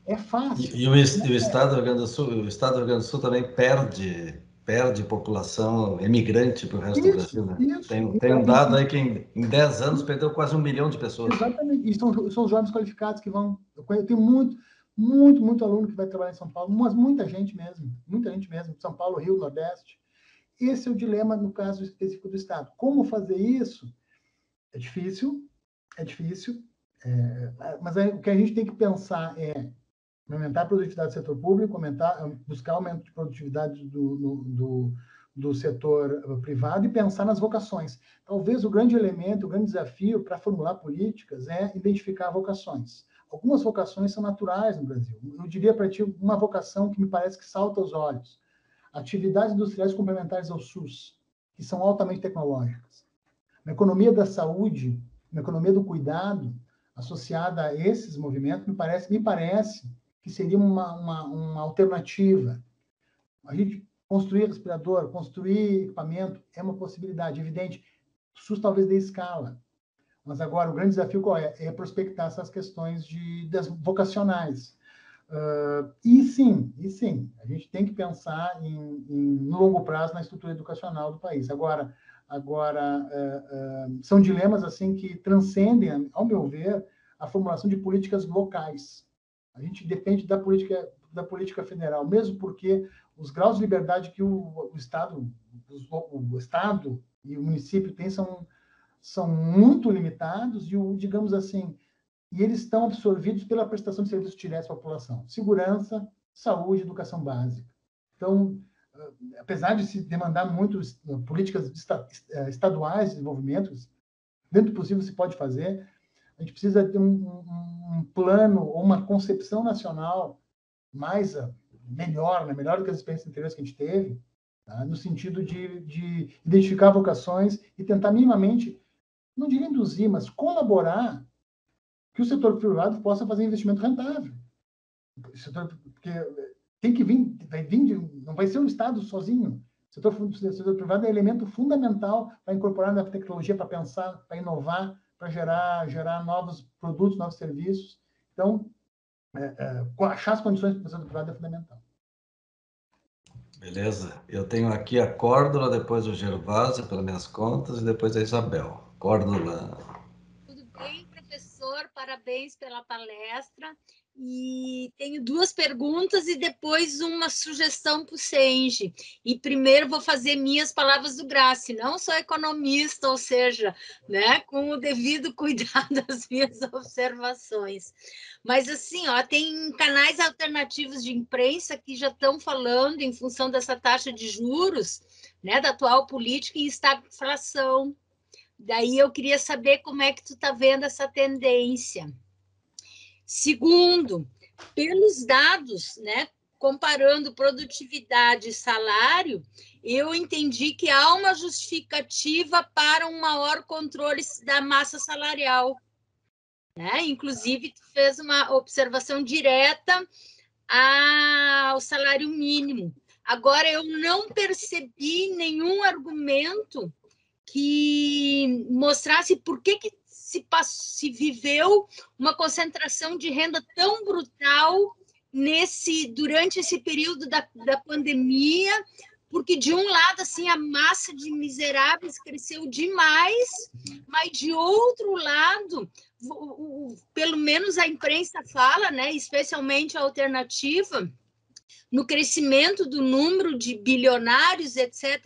S2: É fácil.
S1: E o Estado do Rio Grande do Sul também perde população emigrante para o resto do Brasil, né? Tem um dado aí que em 10 anos perdeu quase 1 milhão de pessoas.
S2: Exatamente. E são os jovens qualificados que vão... Eu tenho muito aluno que vai trabalhar em São Paulo, mas muita gente mesmo. São Paulo, Rio, Nordeste. Esse é o dilema no caso específico do Estado. Como fazer isso? É difícil, mas o que a gente tem que pensar é aumentar a produtividade do setor público, buscar aumento de produtividade do setor privado e pensar nas vocações. Talvez o grande elemento, o grande desafio para formular políticas é identificar vocações. Algumas vocações são naturais no Brasil. Eu diria para ti uma vocação que me parece que salta aos olhos. Atividades industriais complementares ao SUS, que são altamente tecnológicas. Na economia da saúde, uma economia do cuidado associada a esses movimentos, me parece que seria uma alternativa. A gente construir respirador, construir equipamento é uma possibilidade, evidente. O SUS talvez dê escala. Mas agora o grande desafio qual é? É prospectar essas questões vocacionais. E sim, a gente tem que pensar no longo prazo na estrutura educacional do país. Agora são dilemas assim que transcendem, ao meu ver, a formulação de políticas locais. A gente depende da política federal, mesmo porque os graus de liberdade que o Estado e o município têm são muito limitados e, digamos assim, e eles estão absorvidos pela prestação de serviços diretos à população. Segurança, saúde, educação básica. Então, apesar de se demandar muito políticas estaduais de desenvolvimento, dentro do possível se pode fazer, a gente precisa ter um plano ou uma concepção nacional melhor do que as experiências anteriores que a gente teve, tá? No sentido de identificar vocações e tentar minimamente, não diria induzir, mas colaborar que o setor privado possa fazer investimento rentável. Porque tem que vir, não vai ser o Estado sozinho. O setor privado é elemento fundamental para incorporar nova tecnologia, para pensar, para inovar, para gerar novos produtos, novos serviços. Então, achar as condições para o setor privado é fundamental.
S1: Beleza. Eu tenho aqui a Córdula, depois o Gervásio, pelas minhas contas, e depois a Isabel. Córdula.
S4: Tudo bem, professor? Parabéns pela palestra. E tenho duas perguntas e depois uma sugestão para o Senge. E primeiro vou fazer minhas palavras do Grace. Não sou economista, ou seja, né, com o devido cuidado das minhas observações. Mas, assim, tem canais alternativos de imprensa que já estão falando, em função dessa taxa de juros, né, da atual política, em estagflação. Daí eu queria saber como é que tu está vendo essa tendência. Segundo, pelos dados, né, comparando produtividade e salário, eu entendi que há uma justificativa para um maior controle da massa salarial, né? Inclusive, tu fez uma observação direta ao salário mínimo. Agora, eu não percebi nenhum argumento que mostrasse por que se viveu uma concentração de renda tão brutal durante esse período da pandemia, porque, de um lado, assim, a massa de miseráveis cresceu demais, mas, de outro lado, pelo menos a imprensa fala, né, especialmente a alternativa, no crescimento do número de bilionários, etc.,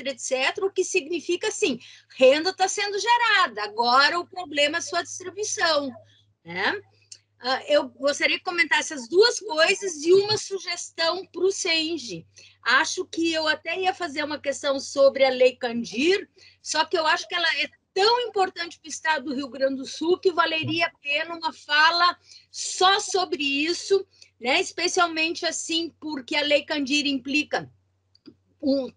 S4: o que significa, assim, renda está sendo gerada, agora o problema é a sua distribuição, né? Eu gostaria de comentar essas duas coisas e uma sugestão para o Senge. Acho que eu até ia fazer uma questão sobre a Lei Candir, só que eu acho que ela é tão importante para o estado do Rio Grande do Sul que valeria a pena uma fala só sobre isso, né? Especialmente assim, porque a Lei Candir implica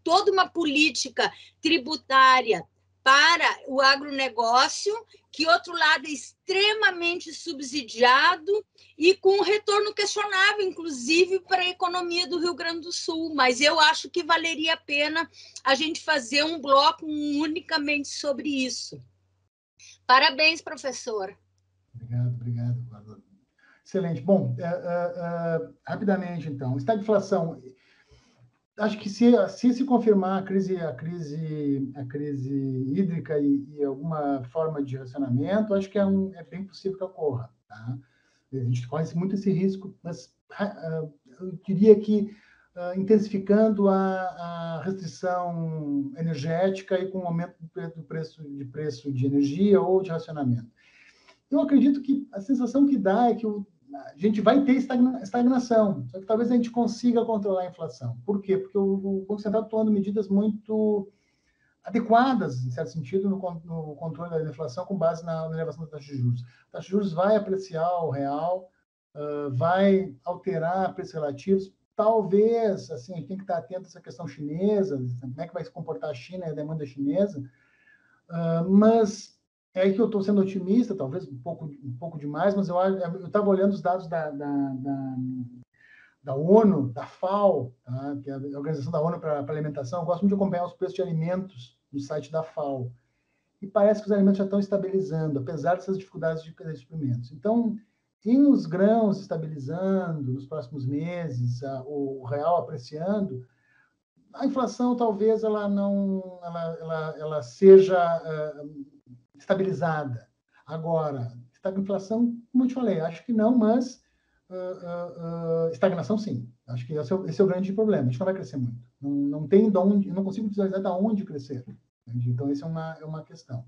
S4: toda uma política tributária para o agronegócio, que, outro lado, é extremamente subsidiado e com um retorno questionável, inclusive, para a economia do Rio Grande do Sul. Mas eu acho que valeria a pena a gente fazer um bloco unicamente sobre isso. Parabéns, professor.
S2: Obrigado. Excelente. Bom, rapidamente, então, estagflação. Acho que se confirmar a crise hídrica e alguma forma de racionamento, acho que é bem possível que ocorra. Tá? A gente corre muito esse risco, mas eu diria que intensificando a restrição energética e com o aumento do preço de energia ou de racionamento. Eu acredito que a sensação que dá é que a gente vai ter estagnação, só que talvez a gente consiga controlar a inflação. Por quê? Porque o Banco Central está tomando medidas muito adequadas, em certo sentido, no controle da inflação com base na elevação da taxa de juros. A taxa de juros vai apreciar o real, vai alterar preços relativos. Talvez, assim, a gente tem que estar atento a essa questão chinesa, como é que vai se comportar a China e a demanda chinesa, mas é aí que eu estou sendo otimista, talvez um pouco demais, mas eu estava olhando os dados da ONU, da FAO, tá? Que é a Organização da ONU para a Alimentação. Eu gosto muito de acompanhar os preços de alimentos no site da FAO. E parece que os alimentos já estão estabilizando, apesar dessas dificuldades de suprimentos. Então, em os grãos estabilizando nos próximos meses, o real apreciando, a inflação talvez ela seja estabilizada. Agora, inflação, como eu te falei, acho que não, mas estagnação sim. Acho que esse é o grande problema. A gente não vai crescer muito. Não tem de onde, eu não consigo visualizar de onde crescer. Entende? Então, essa é uma questão.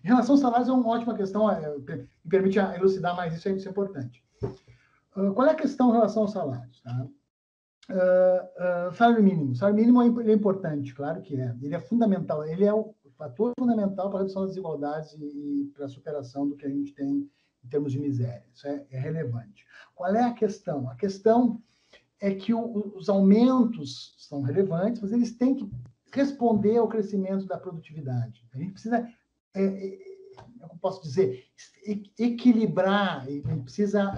S2: Em relação aos salários, é uma ótima questão, me permite elucidar mais isso, isso é importante. Qual é a questão em relação aos salários? Tá? Salário mínimo. Salário mínimo é importante, claro que é. Ele é fundamental, ele é o fator fundamental para a redução das desigualdades e para a superação do que a gente tem em termos de miséria. Isso é relevante. Qual é a questão? A questão é que os aumentos são relevantes, mas eles têm que responder ao crescimento da produtividade. A gente precisa, eu posso dizer, equilibrar, e precisa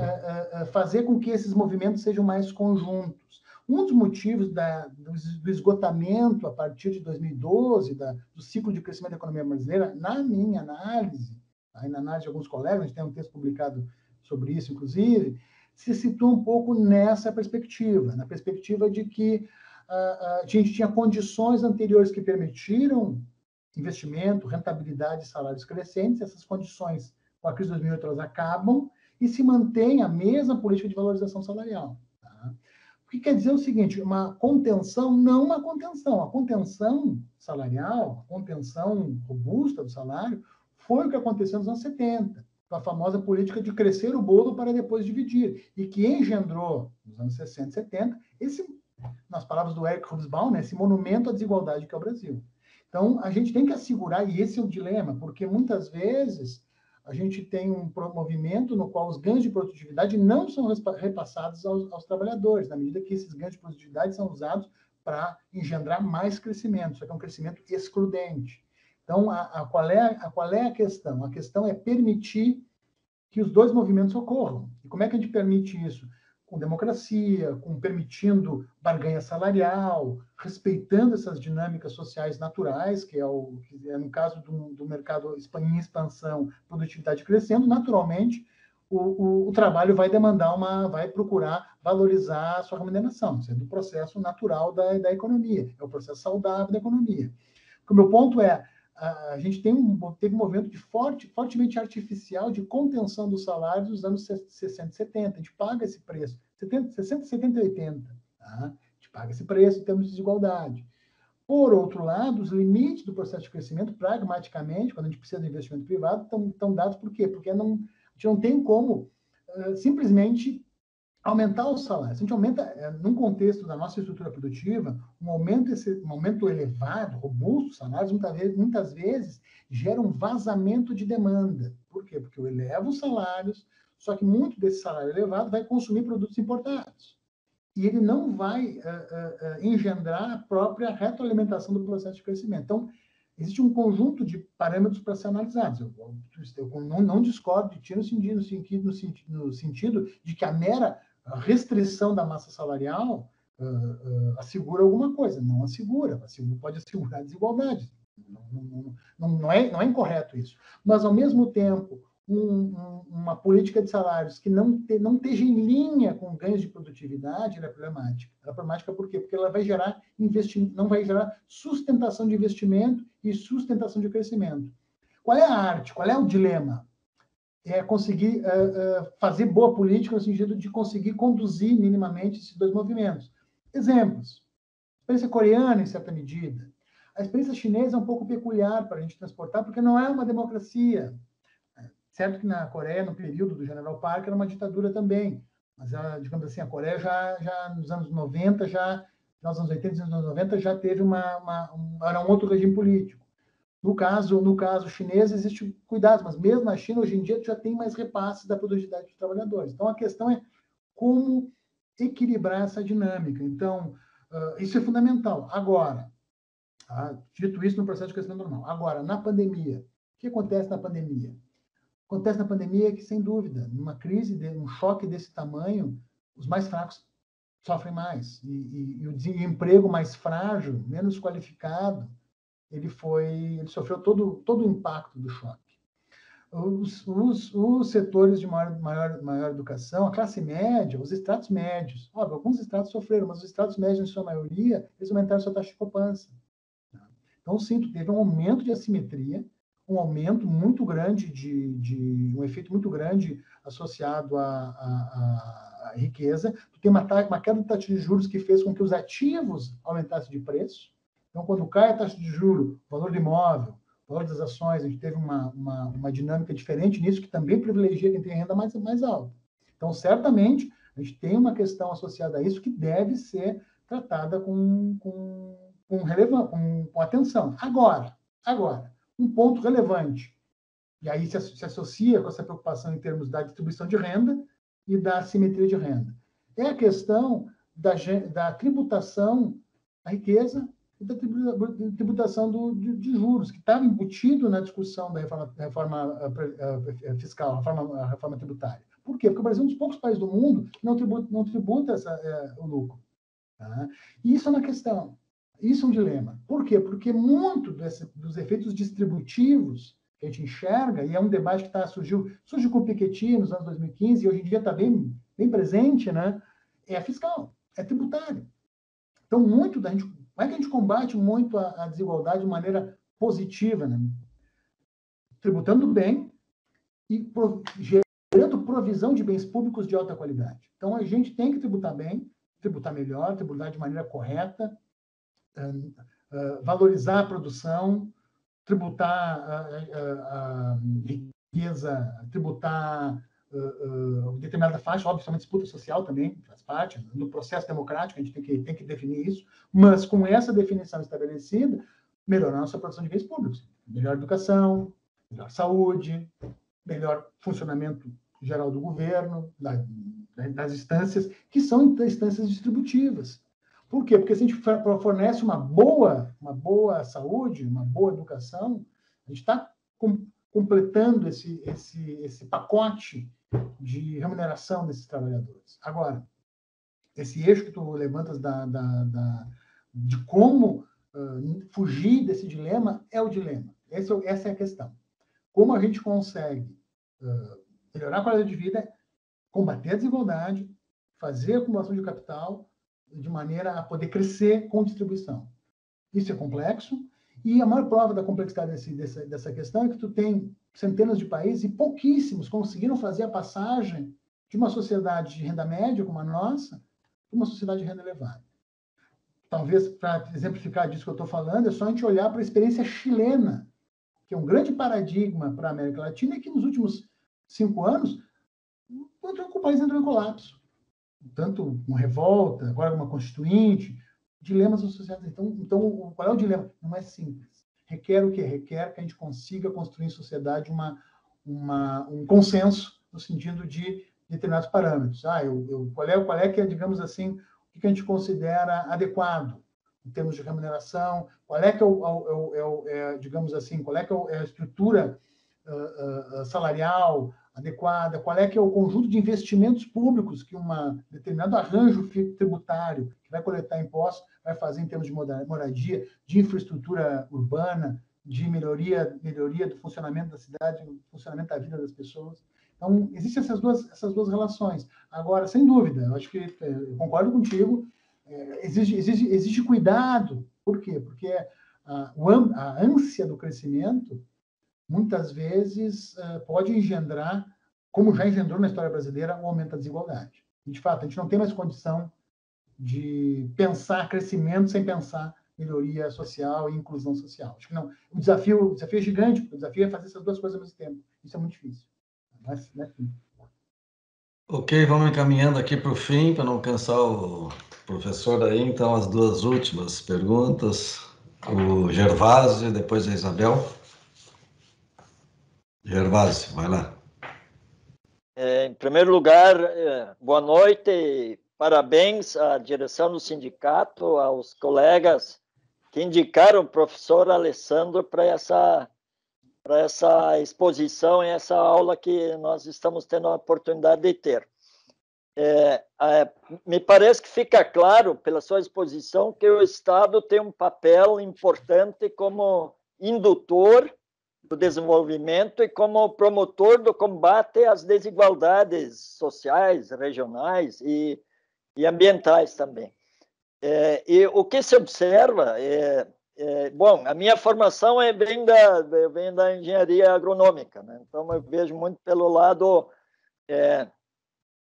S2: fazer com que esses movimentos sejam mais conjuntos. Um dos motivos do esgotamento a partir de 2012, do ciclo de crescimento da economia brasileira, na minha análise, aí na análise de alguns colegas, a gente tem um texto publicado sobre isso, inclusive, se situa um pouco nessa perspectiva, na perspectiva de que a gente tinha condições anteriores que permitiram investimento, rentabilidade e salários crescentes. Essas condições, com a crise de 2008, elas acabam e se mantém a mesma política de valorização salarial. Tá? O que quer dizer o seguinte, uma contenção, não uma contenção. A contenção salarial, a contenção robusta do salário, foi o que aconteceu nos anos 70, com a famosa política de crescer o bolo para depois dividir, e que engendrou, nos anos 60 e 70, nas palavras do Eric Hobsbawm, esse monumento à desigualdade que é o Brasil. Então, a gente tem que assegurar, e esse é o dilema, porque muitas vezes a gente tem um movimento no qual os ganhos de produtividade não são repassados aos trabalhadores, na medida que esses ganhos de produtividade são usados para engendrar mais crescimento, só que é um crescimento excludente. Então, qual é a questão? A questão é permitir que os dois movimentos ocorram. E como é que a gente permite isso? Com democracia, permitindo barganha salarial, respeitando essas dinâmicas sociais naturais, que é no caso do mercado em expansão, produtividade crescendo, naturalmente o trabalho vai vai procurar valorizar a sua remuneração. Isso é do processo natural da economia, é o processo saudável da economia. O meu ponto é, a gente teve um movimento fortemente artificial de contenção dos salários dos anos 60 e 70. A gente paga esse preço. 60, 70 e 80. Tá? A gente paga esse preço em termos de desigualdade. Por outro lado, os limites do processo de crescimento, pragmaticamente, quando a gente precisa de investimento privado, estão dados por quê? Porque a gente não tem como simplesmente aumentar os salários. Se a gente aumenta, num contexto da nossa estrutura produtiva, um aumento elevado, robusto dos salários, muitas vezes gera um vazamento de demanda. Por quê? Porque eu elevo os salários, só que muito desse salário elevado vai consumir produtos importados. E ele não vai engendrar a própria retroalimentação do processo de crescimento. Então, existe um conjunto de parâmetros para ser analisados. Eu não discordo de ti no sentido de que a mera restrição da massa salarial assegura alguma coisa. Não assegura. Pode assegurar desigualdade. Não é incorreto isso. Mas, ao mesmo tempo, uma política de salários que não esteja em linha com ganhos de produtividade, ela é problemática. Ela é problemática por quê? Porque ela vai gerar não vai gerar sustentação de investimento e sustentação de crescimento. Qual é a arte? Qual é o dilema? É conseguir fazer boa política no sentido de conseguir conduzir minimamente esses dois movimentos. Exemplos. A experiência coreana, em certa medida. A experiência chinesa é um pouco peculiar para a gente transportar, porque não é uma democracia. Certo que na Coreia, no período do General Park, era uma ditadura também. Mas, digamos assim, a Coreia já nos anos 90, nos anos 80 e anos 90, já teve era um outro regime político. No caso chinês, existe cuidado, mas mesmo na China, hoje em dia, já tem mais repasses da produtividade dos trabalhadores. Então, a questão é como equilibrar essa dinâmica. Então, isso é fundamental. Agora, dito isso, no processo de crescimento normal. Agora, na pandemia, que acontece na pandemia? Acontece na pandemia que, sem dúvida, numa crise, um choque desse tamanho, os mais fracos sofrem mais. E o emprego mais frágil, menos qualificado, ele sofreu todo o impacto do choque. Os setores de maior educação, a classe média, os estratos médios, óbvio, alguns estratos sofreram, mas os estratos médios, em sua maioria, eles aumentaram sua taxa de poupança. Então, sim, teve um aumento de assimetria, um aumento muito grande um efeito muito grande associado à riqueza. Tu tem uma queda de taxa de juros que fez com que os ativos aumentassem de preço. Então, quando cai a taxa de juros, o valor do imóvel, o valor das ações, a gente teve uma dinâmica diferente nisso, que também privilegia quem tem renda mais alta. Então, certamente, a gente tem uma questão associada a isso que deve ser tratada com atenção. Agora, um ponto relevante, e aí se associa com essa preocupação em termos da distribuição de renda e da assimetria de renda, é a questão da tributação da riqueza e da tributação de juros, que estava embutido na discussão da reforma fiscal, a reforma tributária. Por quê? Porque o Brasil é um dos poucos países do mundo que não tributa o lucro. Tá? E isso é uma questão. Isso é um dilema. Por quê? Porque muito dos efeitos distributivos que a gente enxerga, e é um debate que surgiu com o Piketty nos anos 2015, e hoje em dia está bem presente, né? É fiscal, é tributário. Então, muito da gente... Como é que a gente combate muito a desigualdade de maneira positiva, né? Tributando bem e gerando provisão de bens públicos de alta qualidade. Então, a gente tem que tributar bem, tributar melhor, tributar de maneira correta, valorizar a produção, tributar a riqueza, tributar determinada faixa, obviamente disputa social também faz parte do processo democrático, a gente tem que definir isso, mas com essa definição estabelecida, melhorar a nossa produção de bens públicos, melhor educação, melhor saúde, melhor funcionamento geral do governo, das instâncias, que são instâncias distributivas. Por quê? Porque se a gente fornece uma boa saúde, uma boa educação, a gente está completando esse pacote de remuneração desses trabalhadores. Agora, esse eixo que tu levantas de como fugir desse dilema é o dilema. Essa é a questão. Como a gente consegue melhorar a qualidade de vida, combater a desigualdade, fazer a acumulação de capital de maneira a poder crescer com distribuição. Isso é complexo, e a maior prova da complexidade dessa questão é que tu tem centenas de países e pouquíssimos conseguiram fazer a passagem de uma sociedade de renda média, como a nossa, para uma sociedade de renda elevada. Talvez, para exemplificar disso que eu estou falando, é só a gente olhar para a experiência chilena, que é um grande paradigma para a América Latina e que nos últimos 5 anos o país entrou em colapso. Tanto uma revolta, agora uma constituinte, dilemas associados. Então, qual é o dilema? Não é simples. Requer o quê? Requer que a gente consiga construir em sociedade um consenso no sentido de determinados parâmetros. Qual é que é, digamos assim, o que a gente considera adequado em termos de remuneração? Qual é que digamos assim, qual é que é a estrutura salarial adequada, qual é que é o conjunto de investimentos públicos que determinado arranjo tributário que vai coletar impostos vai fazer em termos de moradia, de infraestrutura urbana, de melhoria do funcionamento da cidade, do funcionamento da vida das pessoas. Então, existem essas duas relações. Agora, sem dúvida, eu acho que eu concordo contigo, exige cuidado. Por quê? Porque a ânsia do crescimento muitas vezes pode engendrar, como já engendrou na história brasileira, um aumento da desigualdade. E, de fato, a gente não tem mais condição de pensar crescimento sem pensar melhoria social e inclusão social. Acho que não. O desafio é gigante, o desafio é fazer essas duas coisas ao mesmo tempo. Isso é muito difícil. Mas, né?
S1: Ok, vamos encaminhando aqui para o fim, para não cansar o professor aí. Então, as duas últimas perguntas. O Gervásio, depois a Isabel. Gervásio, vai lá.
S5: Em primeiro lugar, boa noite e parabéns à direção do sindicato, aos colegas que indicaram o professor Alessandro para essa essa exposição e essa aula que nós estamos tendo a oportunidade de ter. Me parece que fica claro, pela sua exposição, que o Estado tem um papel importante como indutor do desenvolvimento e como promotor do combate às desigualdades sociais, regionais e ambientais também. E o que se observa bom, a minha formação vem da engenharia agronômica, né? Então eu vejo muito pelo lado,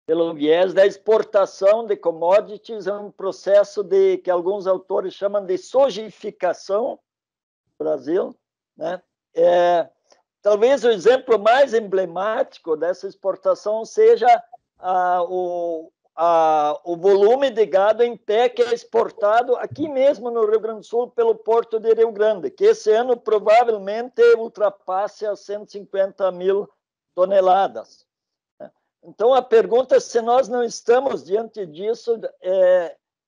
S5: pelo viés da exportação de commodities, é um processo que alguns autores chamam de sojificação do Brasil, né? Talvez o exemplo mais emblemático dessa exportação seja o volume de gado em pé que é exportado aqui mesmo no Rio Grande do Sul pelo Porto de Rio Grande, que esse ano provavelmente ultrapasse as 150 mil toneladas. Então, a pergunta é se nós não estamos, diante disso,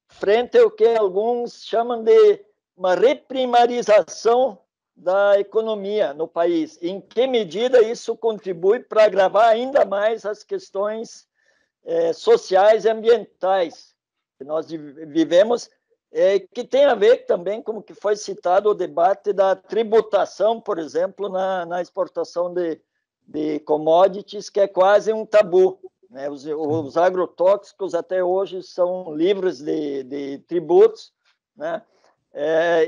S5: frente ao que alguns chamam de uma reprimarização da economia no país. Em que medida isso contribui para agravar ainda mais as questões sociais e ambientais que nós vivemos, que tem a ver também, como que foi citado, o debate da tributação, por exemplo, na exportação de commodities, que é quase um tabu, né? Os agrotóxicos até hoje são livres de tributos, né?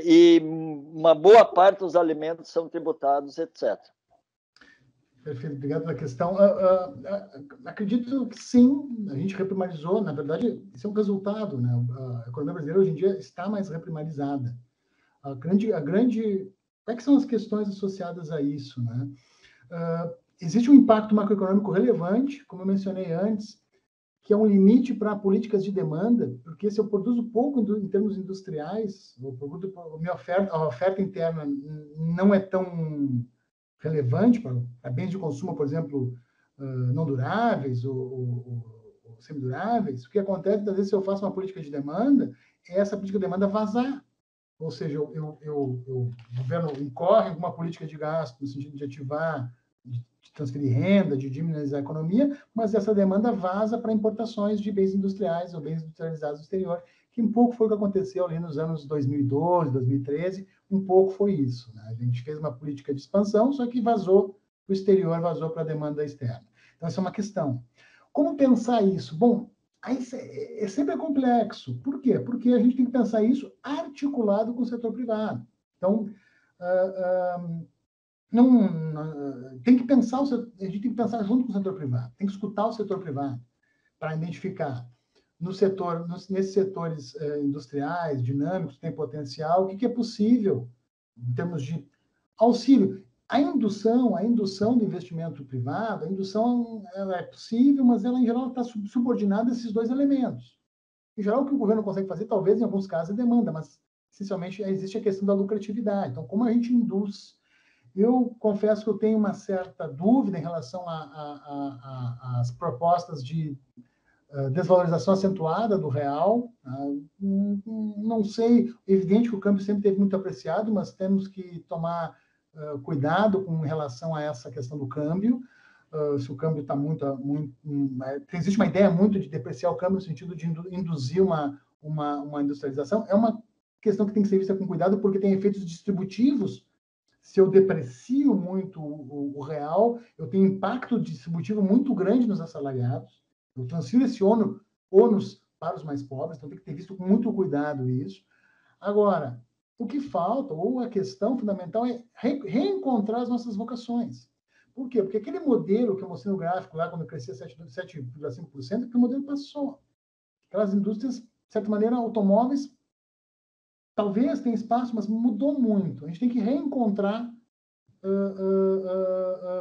S5: E uma boa parte dos alimentos são tributados, etc.
S2: Perfeito, obrigado pela questão. Acredito que sim, a gente reprimarizou, na verdade, isso é um resultado, né? A economia brasileira hoje em dia está mais reprimarizada. Quais são as questões associadas a isso, né? Existe um impacto macroeconômico relevante, como eu mencionei antes, que é um limite para políticas de demanda, porque se eu produzo pouco em termos industriais, a oferta interna não é tão relevante para bens de consumo, por exemplo, não duráveis ou semiduráveis, o que acontece, às vezes, se eu faço uma política de demanda, é essa política de demanda vazar. Ou seja, o governo incorre em alguma política de gasto no sentido de ativar, de transferir renda, de diminuir a economia, mas essa demanda vaza para importações de bens industriais ou bens industrializados do exterior, que um pouco foi o que aconteceu ali nos anos 2012, 2013, um pouco foi isso, né? A gente fez uma política de expansão, só que vazou para o exterior, vazou para a demanda externa. Então, essa é uma questão. Como pensar isso? Bom, aí sempre complexo. Por quê? Porque a gente tem que pensar isso articulado com o setor privado. Então, tem que pensar a gente tem que pensar junto com o setor privado, tem que escutar o setor privado para identificar nesses setores industriais, dinâmicos, tem potencial, o que é possível em termos de auxílio. A indução do investimento privado, ela é possível, mas ela, em geral, está subordinada a esses dois elementos. Em geral, o que o governo consegue fazer, talvez, em alguns casos, é demanda, mas, essencialmente, existe a questão da lucratividade. Então, como a gente induz? Eu confesso que eu tenho uma certa dúvida em relação às propostas de desvalorização acentuada do real. Não sei, é evidente que o câmbio sempre teve muito apreciado, mas temos que tomar cuidado com relação a essa questão do câmbio. Se o câmbio está existe uma ideia muito de depreciar o câmbio no sentido de induzir uma industrialização. É uma questão que tem que ser vista com cuidado, porque tem efeitos distributivos. Se eu deprecio muito o real, eu tenho impacto distributivo muito grande nos assalariados. Eu transfiro esse ônus para os mais pobres, então tem que ter visto com muito cuidado isso. Agora, o que falta, ou a questão fundamental, é reencontrar as nossas vocações. Por quê? Porque aquele modelo que eu mostrei no gráfico lá, quando crescia 7,5%, aquele modelo passou. Aquelas indústrias, de certa maneira, automóveis, talvez tenha espaço, mas mudou muito. A gente tem que reencontrar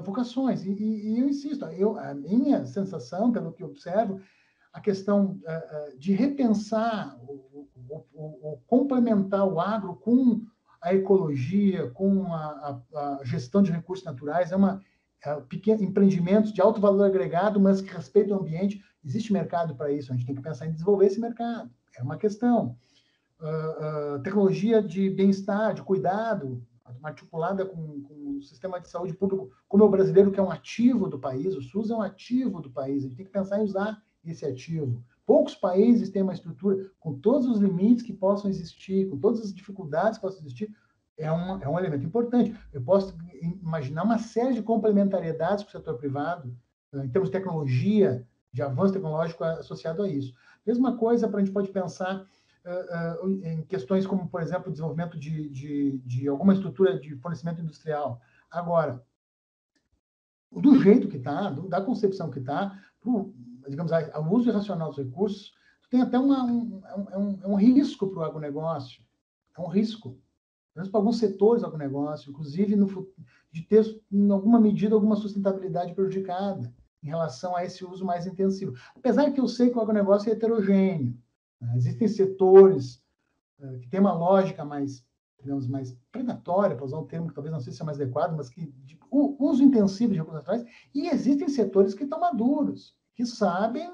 S2: vocações. E eu insisto, a minha sensação, pelo que eu observo, a questão de repensar ou complementar o agro com a ecologia, com a gestão de recursos naturais, pequenos empreendimentos de alto valor agregado, mas que respeitam o ambiente. Existe mercado para isso, a gente tem que pensar em desenvolver esse mercado. É uma questão. Tecnologia de bem-estar, de cuidado. articulada com o sistema de saúde público, como é o brasileiro, que é um ativo do país, o SUS é um ativo do país, a gente tem que pensar em usar esse ativo. Poucos países têm uma estrutura com todos os limites que possam existir, com todas as dificuldades que possam existir, é um elemento importante. Eu posso imaginar uma série de complementariedades com o setor privado, em termos de tecnologia, de avanço tecnológico associado a isso. Mesma coisa a gente pode pensar em questões como, por exemplo, o desenvolvimento de alguma estrutura de fornecimento industrial. Agora, do jeito que está, da concepção que está, digamos, o uso irracional dos recursos, tem até um risco para o agronegócio. É um risco. Para alguns setores do agronegócio, inclusive de ter, em alguma medida, alguma sustentabilidade prejudicada em relação a esse uso mais intensivo. Apesar que eu sei que o agronegócio é heterogêneo. Né? Existem setores que têm uma lógica mais, digamos, mais predatória, para usar um termo que talvez não seja mais adequado, mas que o uso intensivo de recursos naturais, e existem setores que estão maduros, que sabem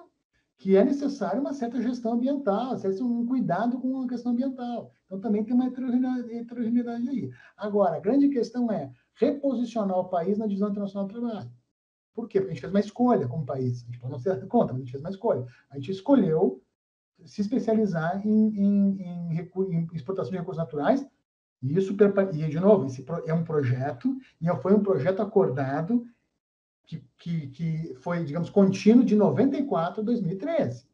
S2: que é necessário uma certa gestão ambiental, um cuidado com a questão ambiental. Então, também tem uma heterogeneidade aí. Agora, a grande questão é reposicionar o país na divisão internacional do trabalho. Por quê? Porque a gente fez uma escolha como país. A gente pode não se dar conta, mas a gente fez uma escolha. A gente escolheu se especializar em exportação de recursos naturais, e isso, de novo, esse é um projeto, e foi um projeto acordado que foi, digamos, contínuo de 94 a 2013,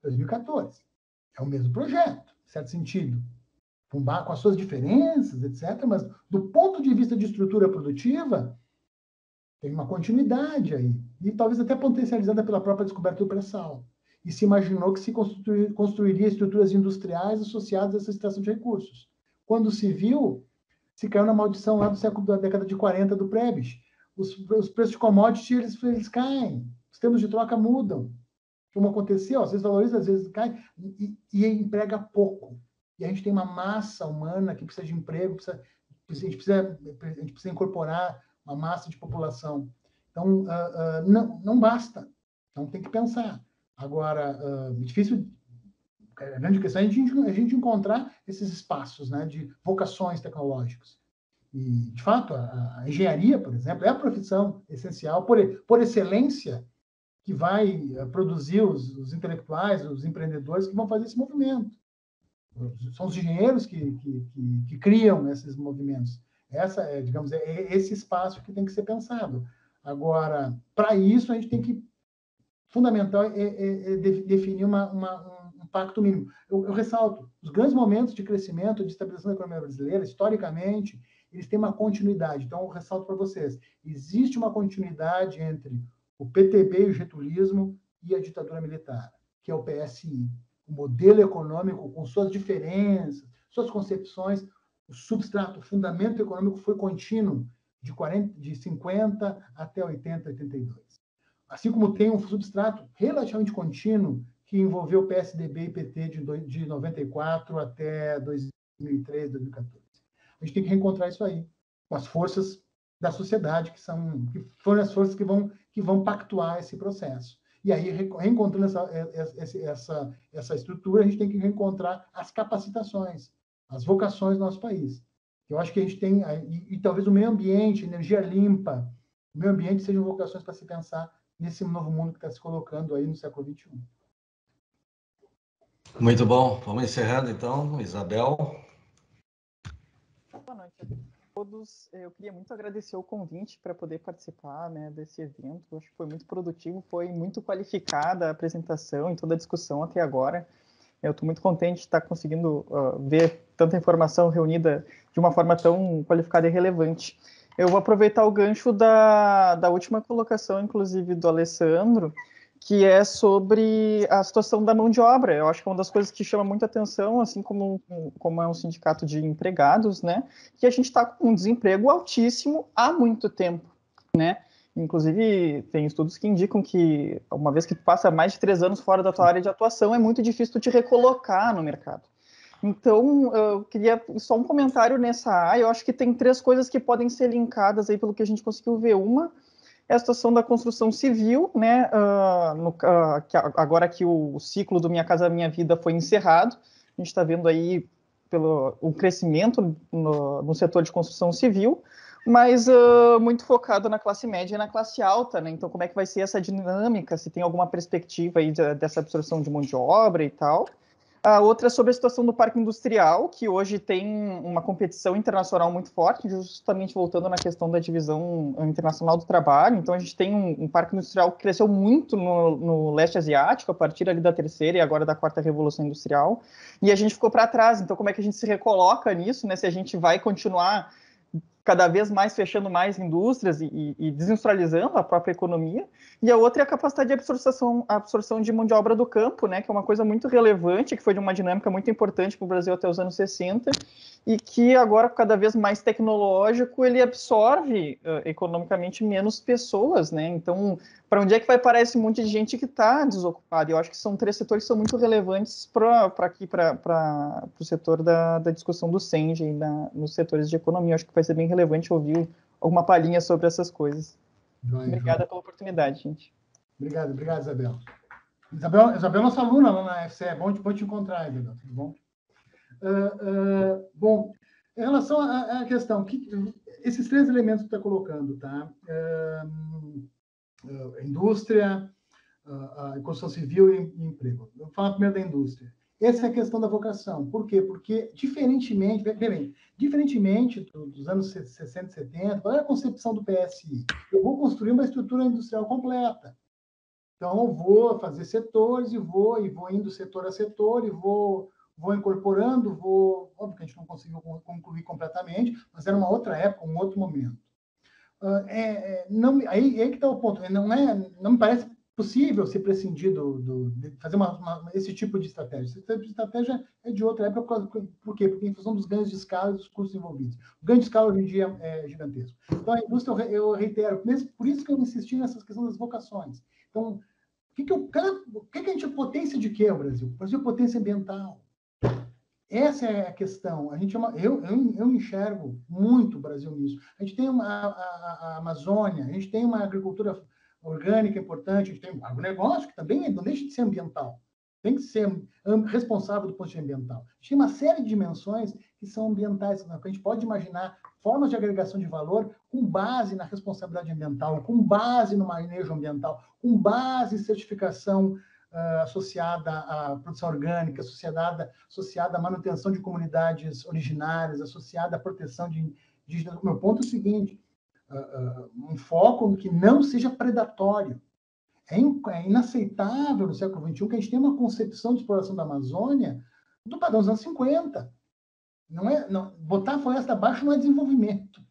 S2: 2014. É o mesmo projeto, em certo sentido, com as suas diferenças, etc., mas do ponto de vista de estrutura produtiva, tem uma continuidade aí, e talvez até potencializada pela própria descoberta do pré-sal. E se imaginou que se construiria estruturas industriais associadas a essa extração de recursos. Quando se viu, se caiu na maldição lá da década de 40 do Prebisch. Os preços de commodity, eles caem. Os termos de troca mudam. Como aconteceu, às vezes valoriza, às vezes cai, e emprega pouco. E a gente tem uma massa humana que precisa de emprego, a gente precisa incorporar uma massa de população. Então, não basta. Então, tem que pensar. Agora, difícil, a grande questão é a gente encontrar esses espaços, né, de vocações tecnológicas. E, de fato, a engenharia, por exemplo, é a profissão essencial, por excelência, que vai produzir os intelectuais, os empreendedores que vão fazer esse movimento. São os engenheiros que criam esses movimentos. Essa é, digamos, esse espaço que tem que ser pensado. Agora, para isso, a gente tem que, fundamental é definir um pacto mínimo. Eu ressalto, os grandes momentos de crescimento, de estabilização da economia brasileira, historicamente, eles têm uma continuidade. Então, eu ressalto para vocês, existe uma continuidade entre o PTB e o getulismo e a ditadura militar, que é o PSI. O modelo econômico, com suas diferenças, suas concepções, o substrato, o fundamento econômico foi contínuo de 50 até 80, 82. Assim como tem um substrato relativamente contínuo que envolveu PSDB e PT de 94 até 2003, 2014. A gente tem que reencontrar isso aí, com as forças da sociedade, que foram as forças que vão pactuar esse processo. E aí, reencontrando essa estrutura, a gente tem que reencontrar as capacitações, as vocações do nosso país. Eu acho que a gente tem, e talvez o meio ambiente, energia limpa, o meio ambiente sejam vocações para se pensar nesse novo mundo que está se colocando aí no século XXI.
S1: Muito bom. Vamos encerrando, então. Isabel.
S6: Boa noite a todos. Eu queria muito agradecer o convite para poder participar, né, desse evento. Eu acho que foi muito produtivo, foi muito qualificada a apresentação e toda a discussão até agora. Eu estou muito contente de estar conseguindo ver tanta informação reunida de uma forma tão qualificada e relevante. Eu vou aproveitar o gancho da última colocação, inclusive, do Alessandro, que é sobre a situação da mão de obra. Eu acho que é uma das coisas que chama muita atenção, assim como é um sindicato de empregados, né, que a gente está com um desemprego altíssimo há muito tempo, né? Inclusive, tem estudos que indicam que, uma vez que tu passa mais de 3 anos fora da tua área de atuação, é muito difícil tu te recolocar no mercado. Então, eu queria só um comentário nessa área. Eu acho que tem 3 coisas que podem ser linkadas aí pelo que a gente conseguiu ver. Uma é a situação da construção civil, né? Agora que o ciclo do Minha Casa Minha Vida foi encerrado, a gente está vendo aí pelo o crescimento no setor de construção civil, mas muito focado na classe média e na classe alta, né? Então, como é que vai ser essa dinâmica? Se tem alguma perspectiva aí dessa absorção de mão de obra e tal. A outra é sobre a situação do parque industrial, que hoje tem uma competição internacional muito forte, justamente voltando na questão da divisão internacional do trabalho. Então, a gente tem um parque industrial que cresceu muito no leste asiático, a partir ali da terceira e agora da quarta revolução industrial, e a gente ficou para trás. Então, como é que a gente se recoloca nisso, né? Se a gente vai continuar cada vez mais fechando mais indústrias e desindustrializando a própria economia, e a outra é a capacidade de absorção de mão de obra do campo, né, que é uma coisa muito relevante, que foi de uma dinâmica muito importante para o Brasil até os anos 60, e que agora, cada vez mais tecnológico, ele absorve economicamente menos pessoas, né? Então, para onde é que vai parar esse monte de gente que está desocupada? Eu acho que são 3 setores que são muito relevantes para o setor da discussão do SENGE e nos setores de economia. Eu acho que vai ser bem relevante ouvir alguma palhinha sobre essas coisas. Obrigada pela oportunidade, gente.
S2: Obrigado, Isabel. Isabel é nossa aluna lá na FCE. É bom te encontrar, Isabel. Tudo bom? Bom, em relação à questão, esses 3 elementos que você está colocando, tá? Indústria, a construção civil e emprego. Eu vou falar primeiro da indústria. Essa é a questão da vocação. Por quê? Porque, diferentemente dos anos 60 e 70, qual é a concepção do PSI? Eu vou construir uma estrutura industrial completa. Então, eu vou fazer setores e vou indo setor a setor e vou incorporando, óbvio que a gente não conseguiu concluir completamente, mas era uma outra época, um outro momento. Aí que está o ponto. Não me parece possível se prescindir de fazer esse tipo de estratégia. Esse tipo de estratégia é de outra época. Por quê? Porque em função dos ganhos de escala e dos custos envolvidos. O ganho de escala hoje em dia é gigantesco. Então, a indústria, eu reitero, por isso que eu insisti nessas questões das vocações. Então, o que a gente é potência de quê, o Brasil? O Brasil é potência ambiental. Essa é a questão. Eu enxergo muito o Brasil nisso. A gente tem a Amazônia, a gente tem uma agricultura orgânica importante, a gente tem um agronegócio que também não deixa de ser ambiental. Tem que ser responsável do ponto de vista ambiental. A gente tem uma série de dimensões que são ambientais, que a gente pode imaginar formas de agregação de valor com base na responsabilidade ambiental, com base no manejo ambiental, com base em certificação associada à produção orgânica, associada à manutenção de comunidades originárias, associada à proteção de indígenas. O meu ponto é o seguinte, um foco que não seja predatório. É inaceitável no século XXI que a gente tenha uma concepção de exploração da Amazônia do padrão dos anos 50. Botar a floresta abaixo não é desenvolvimento.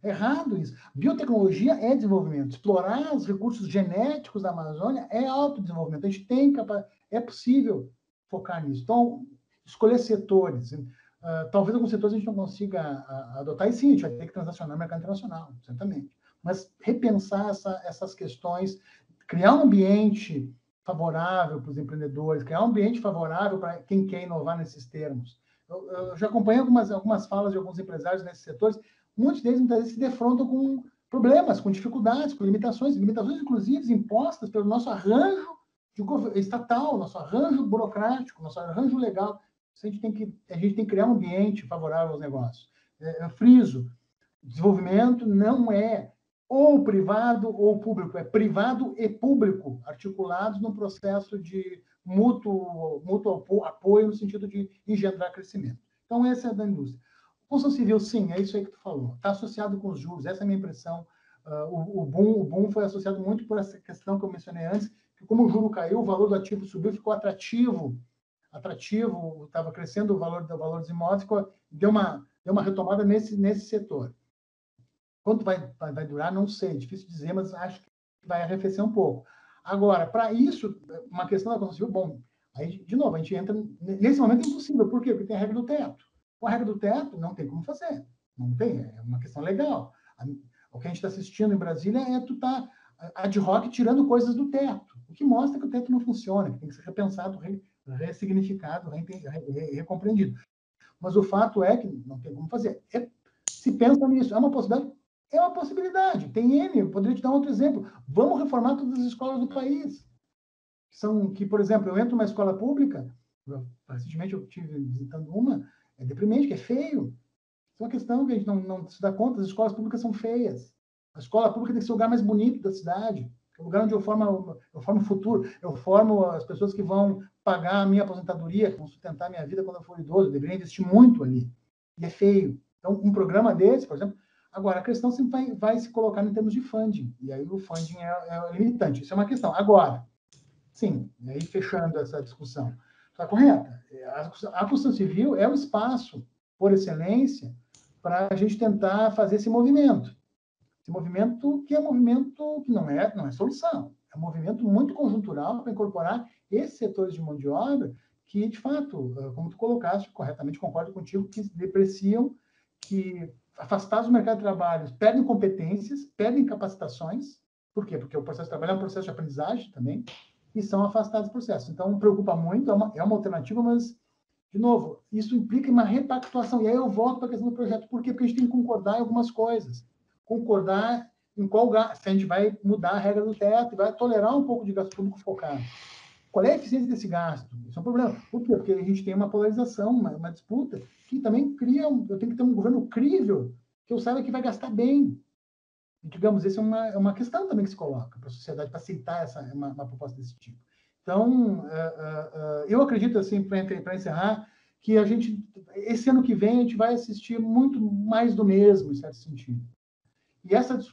S2: É errado isso. Biotecnologia é desenvolvimento. Explorar os recursos genéticos da Amazônia é autodesenvolvimento. A gente é possível focar nisso. Então, escolher setores. Talvez alguns setores a gente não consiga adotar, e sim, a gente vai ter que transacionar no mercado internacional, certamente. Mas repensar essas questões, criar um ambiente favorável para os empreendedores, criar um ambiente favorável para quem quer inovar nesses termos. Eu já acompanhei algumas falas de alguns empresários nesses setores. Muitos deles, muitas vezes, se defrontam com problemas, com dificuldades, com limitações inclusive impostas pelo nosso arranjo estatal, nosso arranjo burocrático, nosso arranjo legal. A gente tem que criar um ambiente favorável aos negócios. Eu friso, desenvolvimento não é ou privado ou público, é privado e público, articulados num processo de mútuo apoio no sentido de engendrar crescimento. Então, essa é da indústria. Construção civil, sim, é isso aí que tu falou. Está associado com os juros, essa é a minha impressão. O boom foi associado muito por essa questão que eu mencionei antes, que como o juro caiu, o valor do ativo subiu, ficou atrativo, estava crescendo o valor dos imóveis, deu uma retomada nesse setor. Quanto vai durar, não sei, difícil dizer, mas acho que vai arrefecer um pouco. Agora, para isso, uma questão da construção civil, bom, aí, de novo, a gente entra, nesse momento é impossível, por quê? Porque tem a regra do teto. Com a regra do teto, não tem como fazer, não tem, é uma questão legal. O que a gente está assistindo em Brasília é tu tá ad hoc tirando coisas do teto, o que mostra que o teto não funciona, que tem que ser repensado, ressignificado, recompreendido. Mas o fato é que não tem como fazer. Se pensa nisso, é uma possibilidade? É uma possibilidade. Tem N, eu poderia te dar um outro exemplo. Vamos reformar todas as escolas do país. Por exemplo, eu entro numa escola pública, recentemente eu estive visitando uma, É deprimente, que é feio. Isso é uma questão que a gente não se dá conta, as escolas públicas são feias. A escola pública tem que ser o lugar mais bonito da cidade, é o lugar onde eu formo o futuro, eu formo as pessoas que vão pagar a minha aposentadoria, que vão sustentar a minha vida quando eu for idoso, eu deveria investir muito ali. E é feio. Então, um programa desse, por exemplo, agora, a questão sempre vai se colocar em termos de funding, e aí o funding é limitante, isso é uma questão. Agora, sim, e aí fechando essa discussão, está correta. A construção civil é o espaço, por excelência, para a gente tentar fazer esse movimento. Esse movimento que é um movimento que não é solução, é um movimento muito conjuntural para incorporar esses setores de mão de obra que, de fato, como tu colocaste, corretamente concordo contigo, que depreciam, que afastados do mercado de trabalho, perdem competências, perdem capacitações. Por quê? Porque o processo de trabalho é um processo de aprendizagem também, e são afastados do processo. Então, preocupa muito, é uma alternativa, mas, de novo, isso implica uma repactuação. E aí eu volto para a questão do projeto. Por quê? Porque a gente tem que concordar em algumas coisas. Concordar em qual gasto, se a gente vai mudar a regra do teto, vai tolerar um pouco de gasto público focado. Qual é a eficiência desse gasto? Isso é um problema. Por quê? Porque a gente tem uma polarização, uma disputa, que também cria, eu tenho que ter um governo crível, que eu saiba que vai gastar bem. E, digamos, essa é uma questão também que se coloca para a sociedade, para aceitar uma proposta desse tipo. Então, eu acredito, assim, para encerrar, que esse ano que vem, a gente vai assistir muito mais do mesmo, em certo sentido. E essas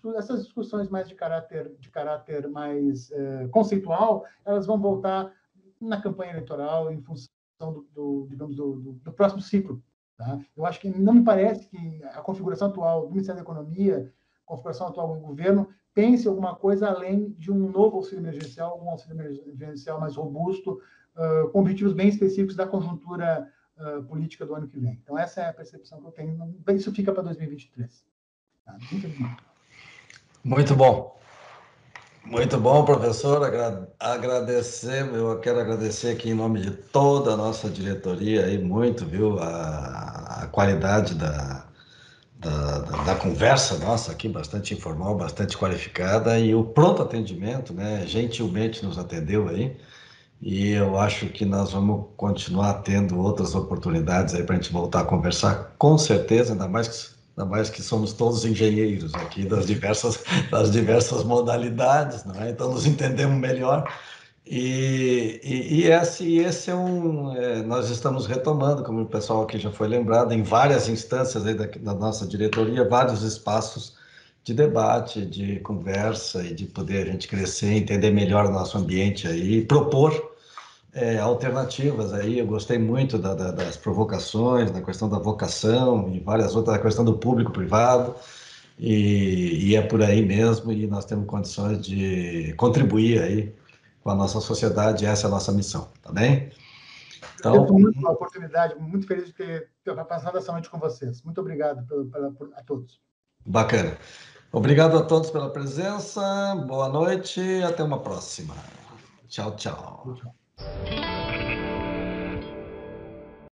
S2: discussões mais de caráter mais conceitual, elas vão voltar na campanha eleitoral em função do próximo ciclo. Tá? Eu acho que não me parece que a configuração atual do Ministério da Economia, a configuração atual do governo, pense alguma coisa além de um novo auxílio emergencial, um auxílio emergencial mais robusto, com objetivos bem específicos da conjuntura política do ano que vem. Então, essa é a percepção que eu tenho. Isso fica para 2023.
S1: Muito bom. Muito bom, professor. Agradecer, eu quero agradecer aqui em nome de toda a nossa diretoria aí muito, viu, a qualidade da conversa nossa aqui, bastante informal, bastante qualificada, e o pronto atendimento, né? Gentilmente nos atendeu aí. E eu acho que nós vamos continuar tendo outras oportunidades aí para a gente voltar a conversar, com certeza, ainda mais que somos todos engenheiros aqui das diversas modalidades, não é? Então nos entendemos melhor. Esse nós estamos retomando, como o pessoal aqui já foi lembrado, em várias instâncias aí da nossa diretoria, vários espaços de debate, de conversa e de poder a gente crescer, entender melhor o nosso ambiente aí, propor alternativas aí. Eu gostei muito das provocações, da questão da vocação e várias outras, da questão do público-privado, e é por aí mesmo, e nós temos condições de contribuir aí com a nossa sociedade, essa é a nossa missão, tá bem?
S2: Então, eu estou muito pela oportunidade, muito feliz de ter passado essa noite com vocês. Muito obrigado a todos.
S1: Bacana. Obrigado a todos pela presença, boa noite e até uma próxima. Tchau, tchau.
S2: Tchau.